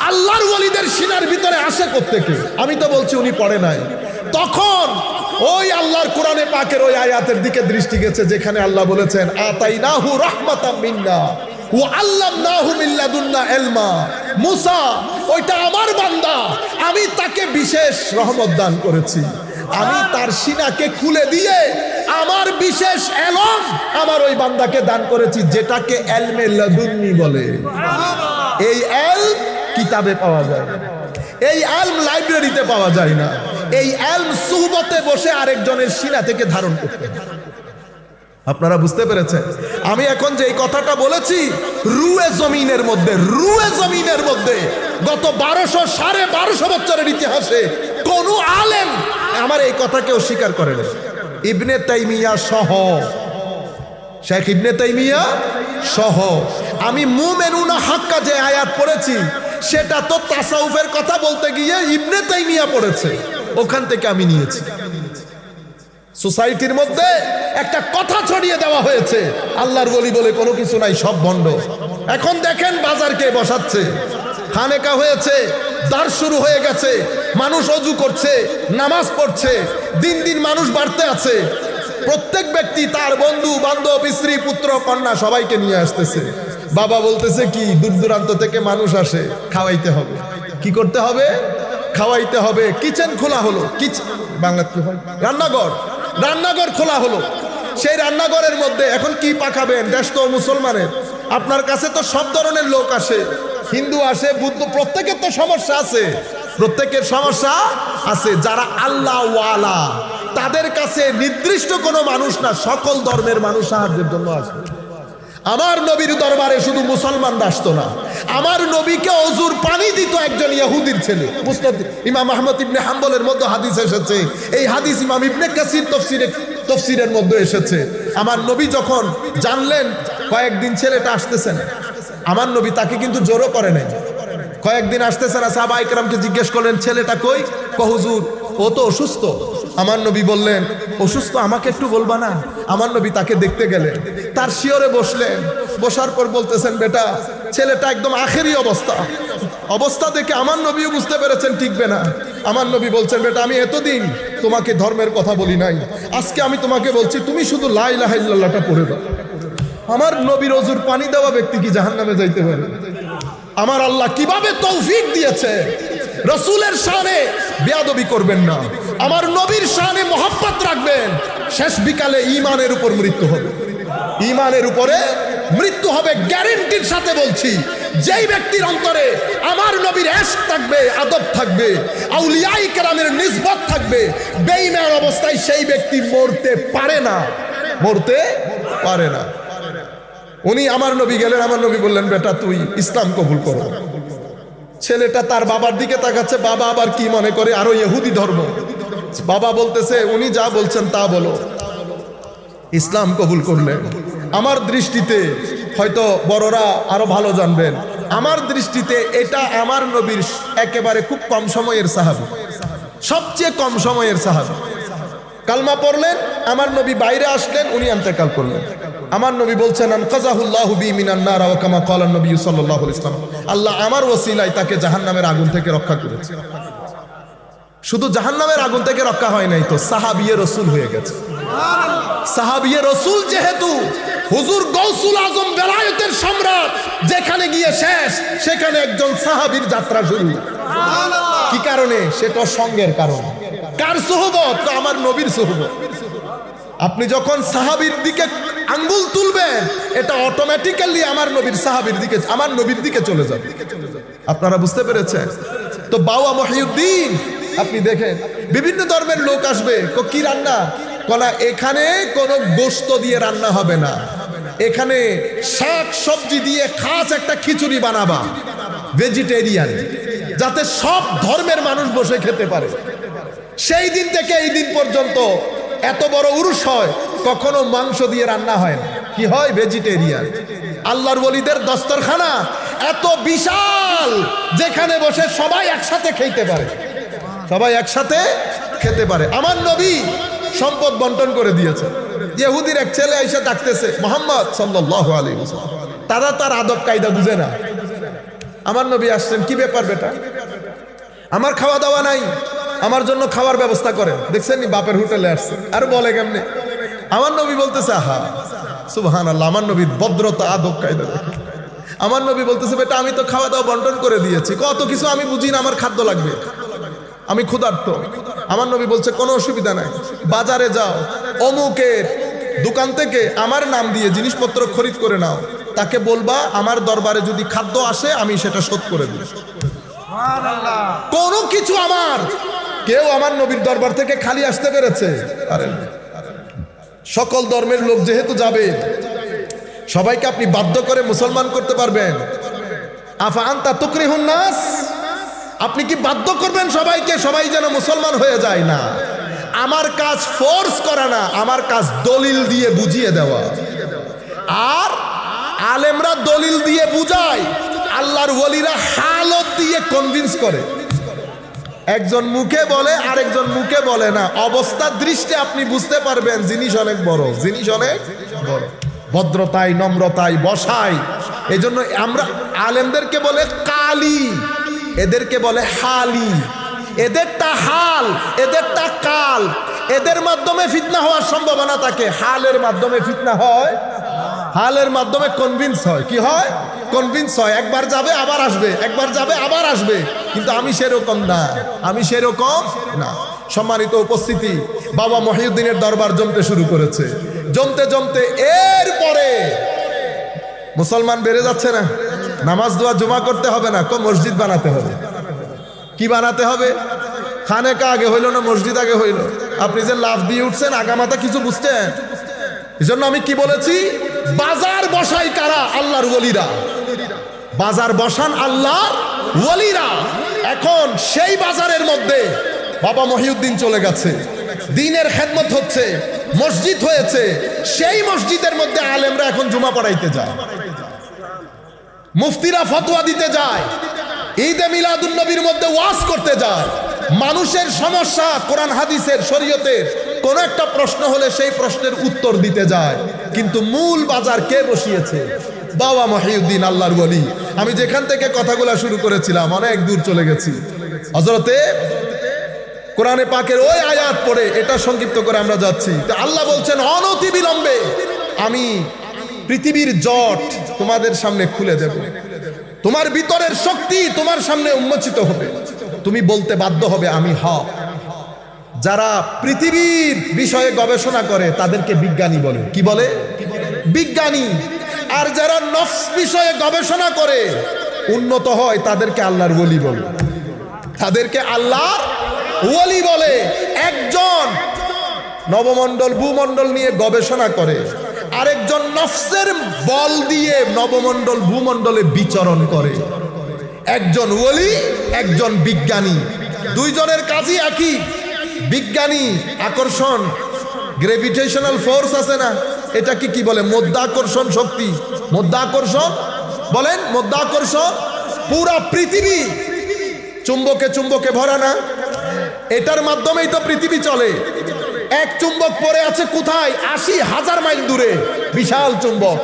Speaker 1: আল্লাহর ওলিদের সিনার ভিতরে আসে কোত্থেকে? আমি তো বলছি উনি পড়ে নাই। তখন ওই আল্লাহর কোরআনে পাকের ওই আয়াতের দিকে দৃষ্টি গেছে যেখানে আল্লাহ বলেছেন, আতাইনাহু রাহমাতাম মিন্না ওয়া আল্লামনাহু মিন লাদুন্না ইলমা। মুসা ওইটা আমার বান্দা, আমি তাকে বিশেষ রহমত দান করেছি। আমি তার সিনাকে খুলে দিয়ে আমার বিশেষ এলম আমার ওই বান্দাকে দান করেছি, যেটাকে এলমে লাদুন্নি বলে। এই এলম কিতাবে পাওয়া যায় না, এই এলম লাইব্রেরিতে পাওয়া যায় না, এই এলম সুহবতে বসে আরেকজনের সিনা থেকে ধারণ করতে। আপনারা বুঝতে পেরেছেন? আমি এখন যে কথাটা বলেছি, রুয়ে জমিনের মধ্যে, রুয়ে জমিনের মধ্যে গত 1200-1250 বছরের ইতিহাসে কোন আলেম আমার এই কথাকে অস্বীকার করে না। ইবনে তাইমিয়া সহ, শেখ ইবনে তাইমিয়া সহ। আমি মুমিনুনা হাক্কা যে আয়াত পড়েছি সেটা তো তাসাউফের কথা বলতে গিয়ে ইবনে তাইমিয়া পড়েছে, ওখান থেকে আমি নিয়েছি। সোসাইটির মধ্যে একটা কথা ছড়িয়ে দেওয়া হয়েছে, আল্লাহর ওলি বলে কোনো কিছু নাই, সব ভণ্ড। এখন দেখেন বাজার কে বসাচ্ছে। খানেকা হয়েছে, দাঁড় শুরু হয়ে গেছে, মানুষ অজু করছে, নামাজ পড়ছে, দিন দিন মানুষ বাড়তে আছে। প্রত্যেক ব্যক্তি তার বন্ধু বান্ধব, স্ত্রী, পুত্র, কন্যা সবাইকে নিয়ে আসতেছে। বাবা বলতেছে কি, দূর দূরান্ত থেকে মানুষ আসে, খাওয়াইতে হবে। কি করতে হবে? খাওয়াইতে হবে। কিচেন খোলা হলো, বাংলা কি হয়, রান্নাঘর। রান্নাঘর খোলা হলো, সেই রান্নাঘরের মধ্যে এখন কি পাকাবেন? দেশ তো মুসলমানের, আপনার কাছে তো সব ধরনের লোক আসে, হিন্দু আসে, বুদ্ধ, প্রত্যেকের তো সমস্যা আছে, প্রত্যেকের সমস্যা আছে। যারা আল্লাহ ওয়ালা তাদের কাছে নির্দিষ্ট কোনো মানুষ না, সকল ধর্মের মানুষ সাহায্যের জন্য আসে। আমার নবীর দরবারে শুধু মুসলমানরা আসতো না, আমার নবীকে অজুর পানি দিত একজন ইহুদির ছেলে। মুসনাদ ইমাম আহমদ ইবনে হাম্বলের মধ্যে হাদিস এসেছে, এই হাদিস ইমাম ইবনে কাসির তফসিরের মধ্যে এসেছে। আমার নবী যখন জানলেন কয়েকদিন ছেলেটা আসতেছে না, আমার নবী তাকে কিন্তু জোরও করে নাই, কয়েকদিন আসতেছে না, সাহাবায়ে কেরামকে জিজ্ঞেস করলেন ছেলেটা কই? হুজুর ও তো অসুস্থ। আমার নবী বললেন অসুস্থ, আমাকে একটু বলবা না? আমার নবী তাকে দেখতে গেলেন, তার শিয়রে বসলেন, বসার পর বলতেছেন বেটা, ছেলেটা একদম আখেরি অবস্থা দেখে আমার নবীও বুঝতে পেরেছেন টিকবে না। আমার নবী বলছেন বেটা, আমি এতদিন তোমাকে ধর্মের কথা বলি নাই, আজকে আমি তোমাকে বলছি তুমি শুধু লা ইলাহা ইল্লাল্লাহটা পড়ে দাও। আমার নবীর অজুর পানি দেওয়া ব্যক্তি কি জাহান্নামে যাইতে পারে? আমার আল্লাহ কিভাবে তৌফিক দিয়েছে। রসুলের শানে বেয়াদবি করবেন না, আমার নবীর শানে মোহাব্বত রাখবেন। শেষ বিকালে ঈমানের উপর মৃত্যু হবে, ঈমানের উপরে মৃত্যু হবে, গ্যারান্টির সাথে বলছি। যেই ব্যক্তির অন্তরে আমার নবীর ইশক থাকবে, আদব থাকবে, আউলিয়ায়ে কেরামের নিসবত থাকবে, বেঈমান অবস্থায় সেই ব্যক্তি মরতে পারে না, মরতে পারে না। উনি আমার নবী গেলেন, আমার নবী বললেন বেটা তুই ইসলাম কবুল করো। ছেলেটা তার বাবার দিকে তাকাচ্ছে, বাবা আবার কি মনে করে, আরো ইহুদি ধর্ম। বাবা বলতেছে উনি যা বলছেন তা বলো। ইসলাম কবুল করলেন। আমার দৃষ্টিতে, হয়তো বড়রা আরো ভালো জানবেন, আমার দৃষ্টিতে এটা আমার নবীর একেবারে খুব কম সময়ের সাহাবী, সবচেয়ে কম সময়ের সাহাবী। কালমা পড়লেন, আমার নবী বাইরে আসলেন, উনি ইন্তেকাল করলেন। আমার নবী বলছেন আনকাযাহুল্লাহু বি মিনান নার ওয়া কামা ক্বালা নবী সাল্লাল্লাহু আলাইহি ওয়াসাল্লাম, আল্লাহ আমার ওসিলায় তাকে জাহান্নামের আগুন থেকে রক্ষা করেছে। শুধু জাহান্নামের আগুন থেকে রক্ষা হয় নাই তো, সাহাবিয়ে রাসূল হয়ে গেছে। সাহাবিয়ে রাসূল যেহেতু হুজুর গৌসুল আজম বেলায়েতের সম্রাট, যেখানে গিয়ে শেষ সেখানে একজন সাহাবীর যাত্রা শুরু। কি কারণে? সেটা সঙ্গের কারণে। কার সুহবত? আমার নবীর সুহবত। আপনি যখন সাহাবীর দিকে আঙ্গুল তুলবেন, এটা অটোমেটিক্যালি আমার নবীর সাহাবীর দিকে, আমার নবীর দিকে চলে যাবে। আপনারা বুঝতে পেরেছেন তো? বাওয়া মহিউদ্দিন, আপনি দেখেন বিভিন্ন ধর্মের লোক আসবে, কি রান্না কলা, এখানে কোনো গোশত দিয়ে রান্না হবে না, এখানে শাক সবজি দিয়ে খাস একটা খিচুড়ি বানাবা, ভেজিটেরিয়ান, যাতে সব ধর্মের মানুষ বসে খেতে পারে। সেই দিন থেকে এই দিন পর্যন্ত এত বড় উরুস হয়, কখনো মাংস দিয়ে রান্না হয় না। কি হয়? ভেজিটেরিয়ান। আল্লাহর ওলিদের দস্তরখানা এত বিশাল, যেখানে বসে সবাই একসাথে খেতে পারে, সবাই একসাথে খেতে পারে। আমার নবী সম্পদ বন্টন করে দিয়েছে। ইহুদির এক ছেলে এসে ডাকতেছে মুহাম্মদ সাল্লাল্লাহু আলাইহি ওয়াসাল্লাম, তারা তার আদব কায়দা বুঝে না। আমার নবী আসছেন, কি ব্যাপার বেটা, আমার খাওয়া দাওয়া নাই, আমার জন্য খাওয়ার ব্যবস্থা করেন। দেখছেন নি বাপের হোটেলে আসছে, আর বলে কেমনে? আমার নবী বলতেছে আহা সুবহানাল্লাহ, আমার নবীর ভদ্রতা, আদব কায়দা। আমার নবী বলতেছে বেটা আমি তো খাওয়া দাওয়া বন্টন করে দিয়েছি, কত কিছু আমি বুঝি না, আমার খাদ্য লাগবে, আমি ক্ষুধার্ত। আমার নবী বলছে কোনো অসুবিধা নাই, বাজারে যাও, অমুকের দোকান থেকে আমার নাম দিয়ে জিনিসপত্র খরিদ করে নাও, তাকে বলবা আমার দরবারে যদি খাদ্য আসে আমি সেটা শোধ করে দিই। কোনো কিছু আমার, কেউ আমার নবীর দরবার থেকে খালি আসতে পেরেছে? আরে সকল ধর্মের লোক যেহেতু যাবে, সবাইকে আপনি বাধ্য করে মুসলমান করতে পারবেন? আফা আনতা তুকরিহুন নাস, আপনি কি বাধ্য করবেন সবাইকে সবাই যেন মুসলমান হয়ে যায়? না, আমার কাজ ফোর্স করা না, আমার কাজ দলিল দিয়ে বুঝিয়ে দেওয়া। আর আলেমরা দলিল দিয়ে বুঝায়, আল্লাহর ওলিরা হালত দিয়ে কনভিন্স করে। একজন মুখে বলে, আরেকজন মুখে বলে না, অবস্থার দৃষ্টি আপনি বুঝতে পারবেন জিনিস অনেক বড়, জিনিস অনেক বড়, ভদ্রতায়, নম্রতায়, বসায়। এই জন্য আমরা আলেমদেরকে বলে কালি, এদেরকে বলে হালি, এদেরটা হাল, এদেরটা কাল। এদের মাধ্যমে ফিতনা হওয়ার সম্ভাবনা থাকে, হালের মাধ্যমে ফিতনা হয়, হালের মাধ্যমে কনভিন্স হয়। কি হয়? কনভিন্স হয়। একবার যাবে আবার আসবে, একবার যাবে আবার আসবে। কিন্তু আমি সেরকম না, আমি সেরকম না। সম্মানিত উপস্থিতি, বাবা মহিউদ্দিনের দরবার জমতে শুরু করেছে। জমতে জমতে এরপরে মুসলমান বেড়ে যাচ্ছে না? নামাজ দোয়া জমা করতে হবে না, মসজিদ বানাতে হবে। কি বানাতে হবে? খানেকা আগে হইল না মসজিদ আগে হইল? আপনি যে লাফ দিয়ে উঠছেন আগামাতা কিছু বুঝছেন? এই জন্য আমি কি বলেছি, বাজার বসাই কারা? আল্লাহর ওলিরা। বাজার বসান আল্লাহর ওলিরা। এখন সেই বাজারের মধ্যে বাবা মহিউদ্দিন চলে গেছে, দ্বীনের খেদমত হচ্ছে, মসজিদ হয়েছে। সেই মসজিদের মধ্যে আলেমরা এখন জুমা পড়াইতে যায়, মুফতিরা ফতোয়া দিতে যায়, ঈদে মিলাদুন নবীর মধ্যে ওয়াজ করতে যায়। মানুষের সমস্যা, কোরআন হাদিসের শরীয়তের কোন একটা প্রশ্ন হলে সেই প্রশ্নের উত্তর দিতে যায়। কিন্তু মূল বাজার কে বসিয়েছে? বাবা মহিউদ্দিন, আল্লাহর ওলি। আমি যেখান থেকে কথাগুলা শুরু করেছিলাম অনেক দূর চলে গেছি। হযরতে কোরআনে পাকের ওই আয়াত পড়ে এটা সংক্ষিপ্ত করে আমরা যাচ্ছি। তো আল্লাহ বলছেন, অনতি বিলম্বে আমি পৃথিবীর জট তোমাদের সামনে খুলে দেব, তোমার ভিতরের শক্তি তোমার সামনে উন্মোচিত হবে, তুমি বলতে বাধ্য হবে আমি হক। যারা পৃথিবীর বিষয়ে গবেষণা করে তাদেরকে বিজ্ঞানী বলে। কি বলে? বিজ্ঞানী। আর যারা নফস বিষয়ে গবেষণা করে উন্নত হয় তাদেরকে আল্লাহর ওলি বলে। তাদেরকে আল্লাহর ওলি বলে। একজন নবমণ্ডল ভূমণ্ডল নিয়ে গবেষণা করে, আরেকজন নফসের বল দিয়ে নবমণ্ডল ভূমণ্ডলে বিচরণ করে। একজন ওলি, একজন বিজ্ঞানী। দুইজনের কাজই একই। বিজ্ঞানী আকর্ষণ, গ্রেভিটেশনাল ফোর্স আছে না, এটা কি বলে? মধ্যাকর্ষণ শক্তি। মধ্যাকর্ষণ বলেন, মধ্যাকর্ষণ। পুরা পৃথিবী চুম্বকে চুম্বকে ভরা না? এটার মাধ্যমেই তো পৃথিবী চলে। এক চুম্বক পড়ে আছে কোথায়? ৮০,০০০ মাইল দূরে, বিশাল চুম্বক।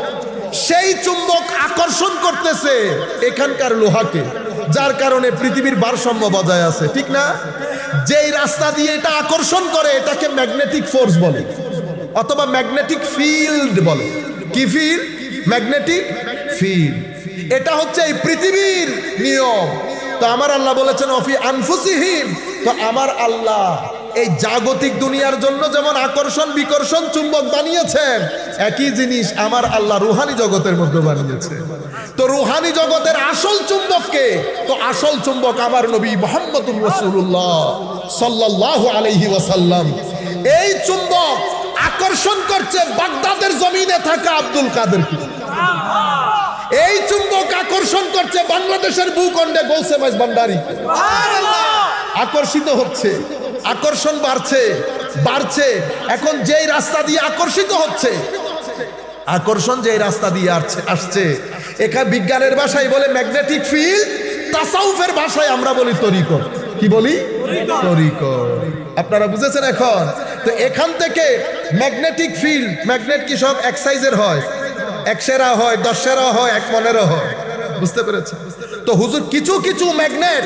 Speaker 1: সেই চুম্বক আকর্ষণ করতেছে এখানকার লোহাকে, যার কারণে পৃথিবীর ভারসাম্য বজায় আছে, ঠিক না? যেই রাস্তা দিয়ে এটা আকর্ষণ করে এটাকে ম্যাগনেটিক ফোর্স বলে, অথবা ম্যাগনেটিক ফিল্ড বলে। কি ফিল্ড? Magnetic field. এটা হচ্ছে এই পৃথিবীর নিয়ম। তো আমার আল্লাহ বলেছেন অফি আনফুসিহিম, তো আমার আল্লাহ এই জাগতিক দুনিয়ার জন্য যেমন আকর্ষণ বিকর্ষণ চুম্বক বানিয়েছেন, একই জিনিস আমার আল্লাহ রুহানি জগতের মধ্যে বানিয়েছে। তো রুহানি জগতের আসল চুম্বককে, তো আসল চুম্বক আমার নবী মুহাম্মদুর রাসূলুল্লাহ সাল্লাল্লাহু আলাইহি ওয়াসাল্লাম। এই চুম্বক আকর্ষণ করছে বাগদাদের জমিনে থাকা আব্দুল কাদেরকে। এই চুম্বক আকর্ষণ করছে বাংলাদেশের ভূখণ্ডে গৌসে মাইজ ভান্ডারী। আকর্ষিত হচ্ছে, আকর্ষণ বাড়ছে বাড়ছে। এখন যেই রাস্তা দিয়ে আকর্ষিত হচ্ছে, আকর্ষণ যেই রাস্তা দিয়ে আসছে, এখানে বিজ্ঞানের ভাষায় বলে ম্যাগনেটিক ফিল্ড, তাসাউফের ভাষায় আমরা বলি তরিকত। কি বলি? তরিকত। আপনারা বুঝেছেন এখন? তো এখান থেকে ম্যাগনেটিক ফিল্ড, ম্যাগনেট কি সব এক সাইজের হয়? ১০০ হয়, ১০ হয়, ১ মনেরও হয়। বুঝতে পেরেছেন? তো হুজুর কিছু কিছু ম্যাগনেট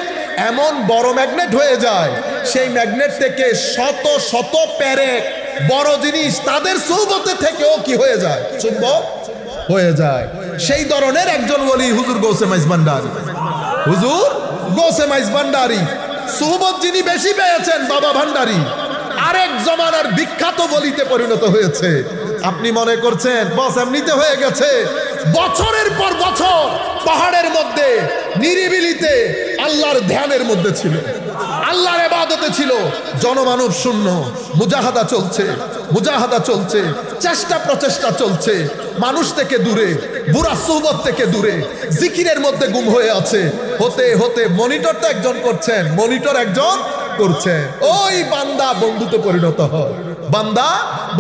Speaker 1: এমন বড় ম্যাগনেট হয়ে যায়, সেই ম্যাগনেট থেকে শত শত প্যারেক বড় জিনিস তাদের সৌবতে থেকেও কি হয়ে যায়? চুম্বক হয়ে যায়। সেই ধরনের একজন ওলি হুজুর গৌসে মাইজ ভান্ডারী। হুজুর গৌসে মাইজ ভান্ডারী সৌবত যিনি বেশি পেয়েছেন, বাবা ভান্ডারী আরেক জমানার বিখ্যাত ওলিতে পরিণত হয়েছে। আপনি মনে করছেন বস এমনিতে হয়ে গেছে? বছরের পর বছর পাহাড়ের মধ্যে নিরিবিলিতে আল্লাহর ধ্যানের মধ্যে ছিল, আল্লাহর ইবাদতে ছিল। জনমানব শূন্য, মুজাহাদা চলছে, মুজাহাদা চলছে, চেষ্টা প্রচেষ্টা চলছে। মানুষ থেকে দূরে, বুরা সুহবত থেকে দূরে, জিকিরের মধ্যে গুম হয়ে আছে। হতে হতে মনিটরটা একজন করছেন, মনিটর একজন করছেন। ওই বান্দা বন্ধুতে পরিণত হয়, বান্দা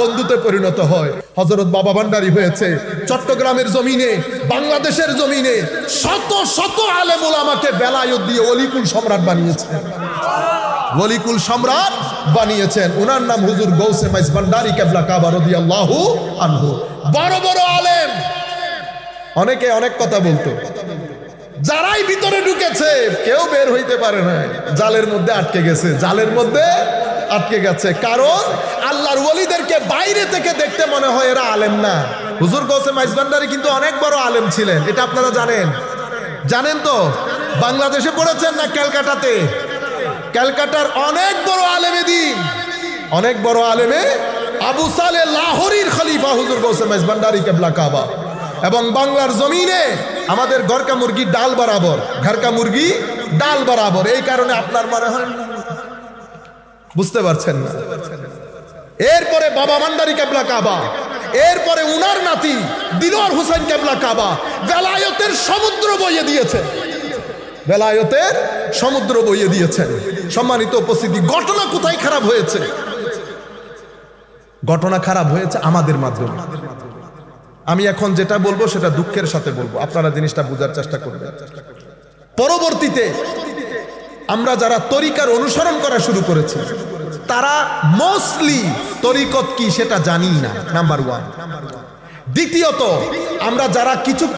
Speaker 1: বন্ধুতে পরিণত হয়। হযরত বাবা ভান্ডারী হয়েছে চট্টগ্রামের জমিনে, বাংলাদেশের জমিনে শত শত আলেম ওলামাকে বেলায়েত দিয়ে ওলিকুল সম্রাট বানিয়েছেন। ওলিকুল সম্রাট বানিয়েছেন। ওনার নাম হুজুর গৌসে মাইজ ভান্ডারী কেবলা কাবা রাদিয়াল্লাহু আনহু। বড় বড় আলেম, অনেকে অনেক কথা বলতো, যারাই ভিতরে ঢুকেছে কেউ বের হইতে পারে না, জালের মধ্যে আটকে গেছে, জালের মধ্যে আটকে গেছে। কারণ আল্লাহর ওলিদেরকে বাইরে থেকে দেখতে মনে হয় এরা আলেম না। হুজুর গৌসে মাইজ ভান্ডারী কিন্তু অনেক বড় আলেম ছিলেন, এটা আপনারা জানেন? জানেন তো? বাংলাদেশে পড়েছেন না ক্যালকাটাতে? ক্যালকাটার অনেক বড় আলেমে দ্বীন, অনেক বড় আলেমে আবু সালেহ লাহোরীর খলিফা হুজুর গৌসে মেজবান্ডারি কেবলা কাবা, এবং বাংলার জমিনে আমাদের ঘরকা মুরগি ডাল বরাবর, ঘরকা মুরগি ডাল বরাবর। এই কারণে আপনার মনে হয় বুঝতে পারছেন না। এরপরে বাবা ভান্ডারী কেবলা কাবা, এরপরে উনার নাতি দিলওয়ার হোসেন কেবলা কাবা। বেলায়েতের সমুদ্র বইয়ে দিয়েছে, বেলায়েতের সমুদ্র বইয়ে দিয়েছেন। সম্মানিত উপস্থিতি, ঘটনা কোথায় খারাপ হয়েছে? ঘটনা খারাপ হয়েছে আমাদের মাধ্যমে। আমি এখন যেটা বলবো সেটা দুঃখের সাথে বলবো, আপনারা জিনিসটা বোঝার চেষ্টা করবেন। পরবর্তীতে আমরা যারা তরিকার অনুসরণ করা শুরু করেছি, তারা মোস্টলি তরিকত কি সেটা জানি না, নাম্বার ওয়ান। দ্বিতীয়ত, আমরা যারা কিছু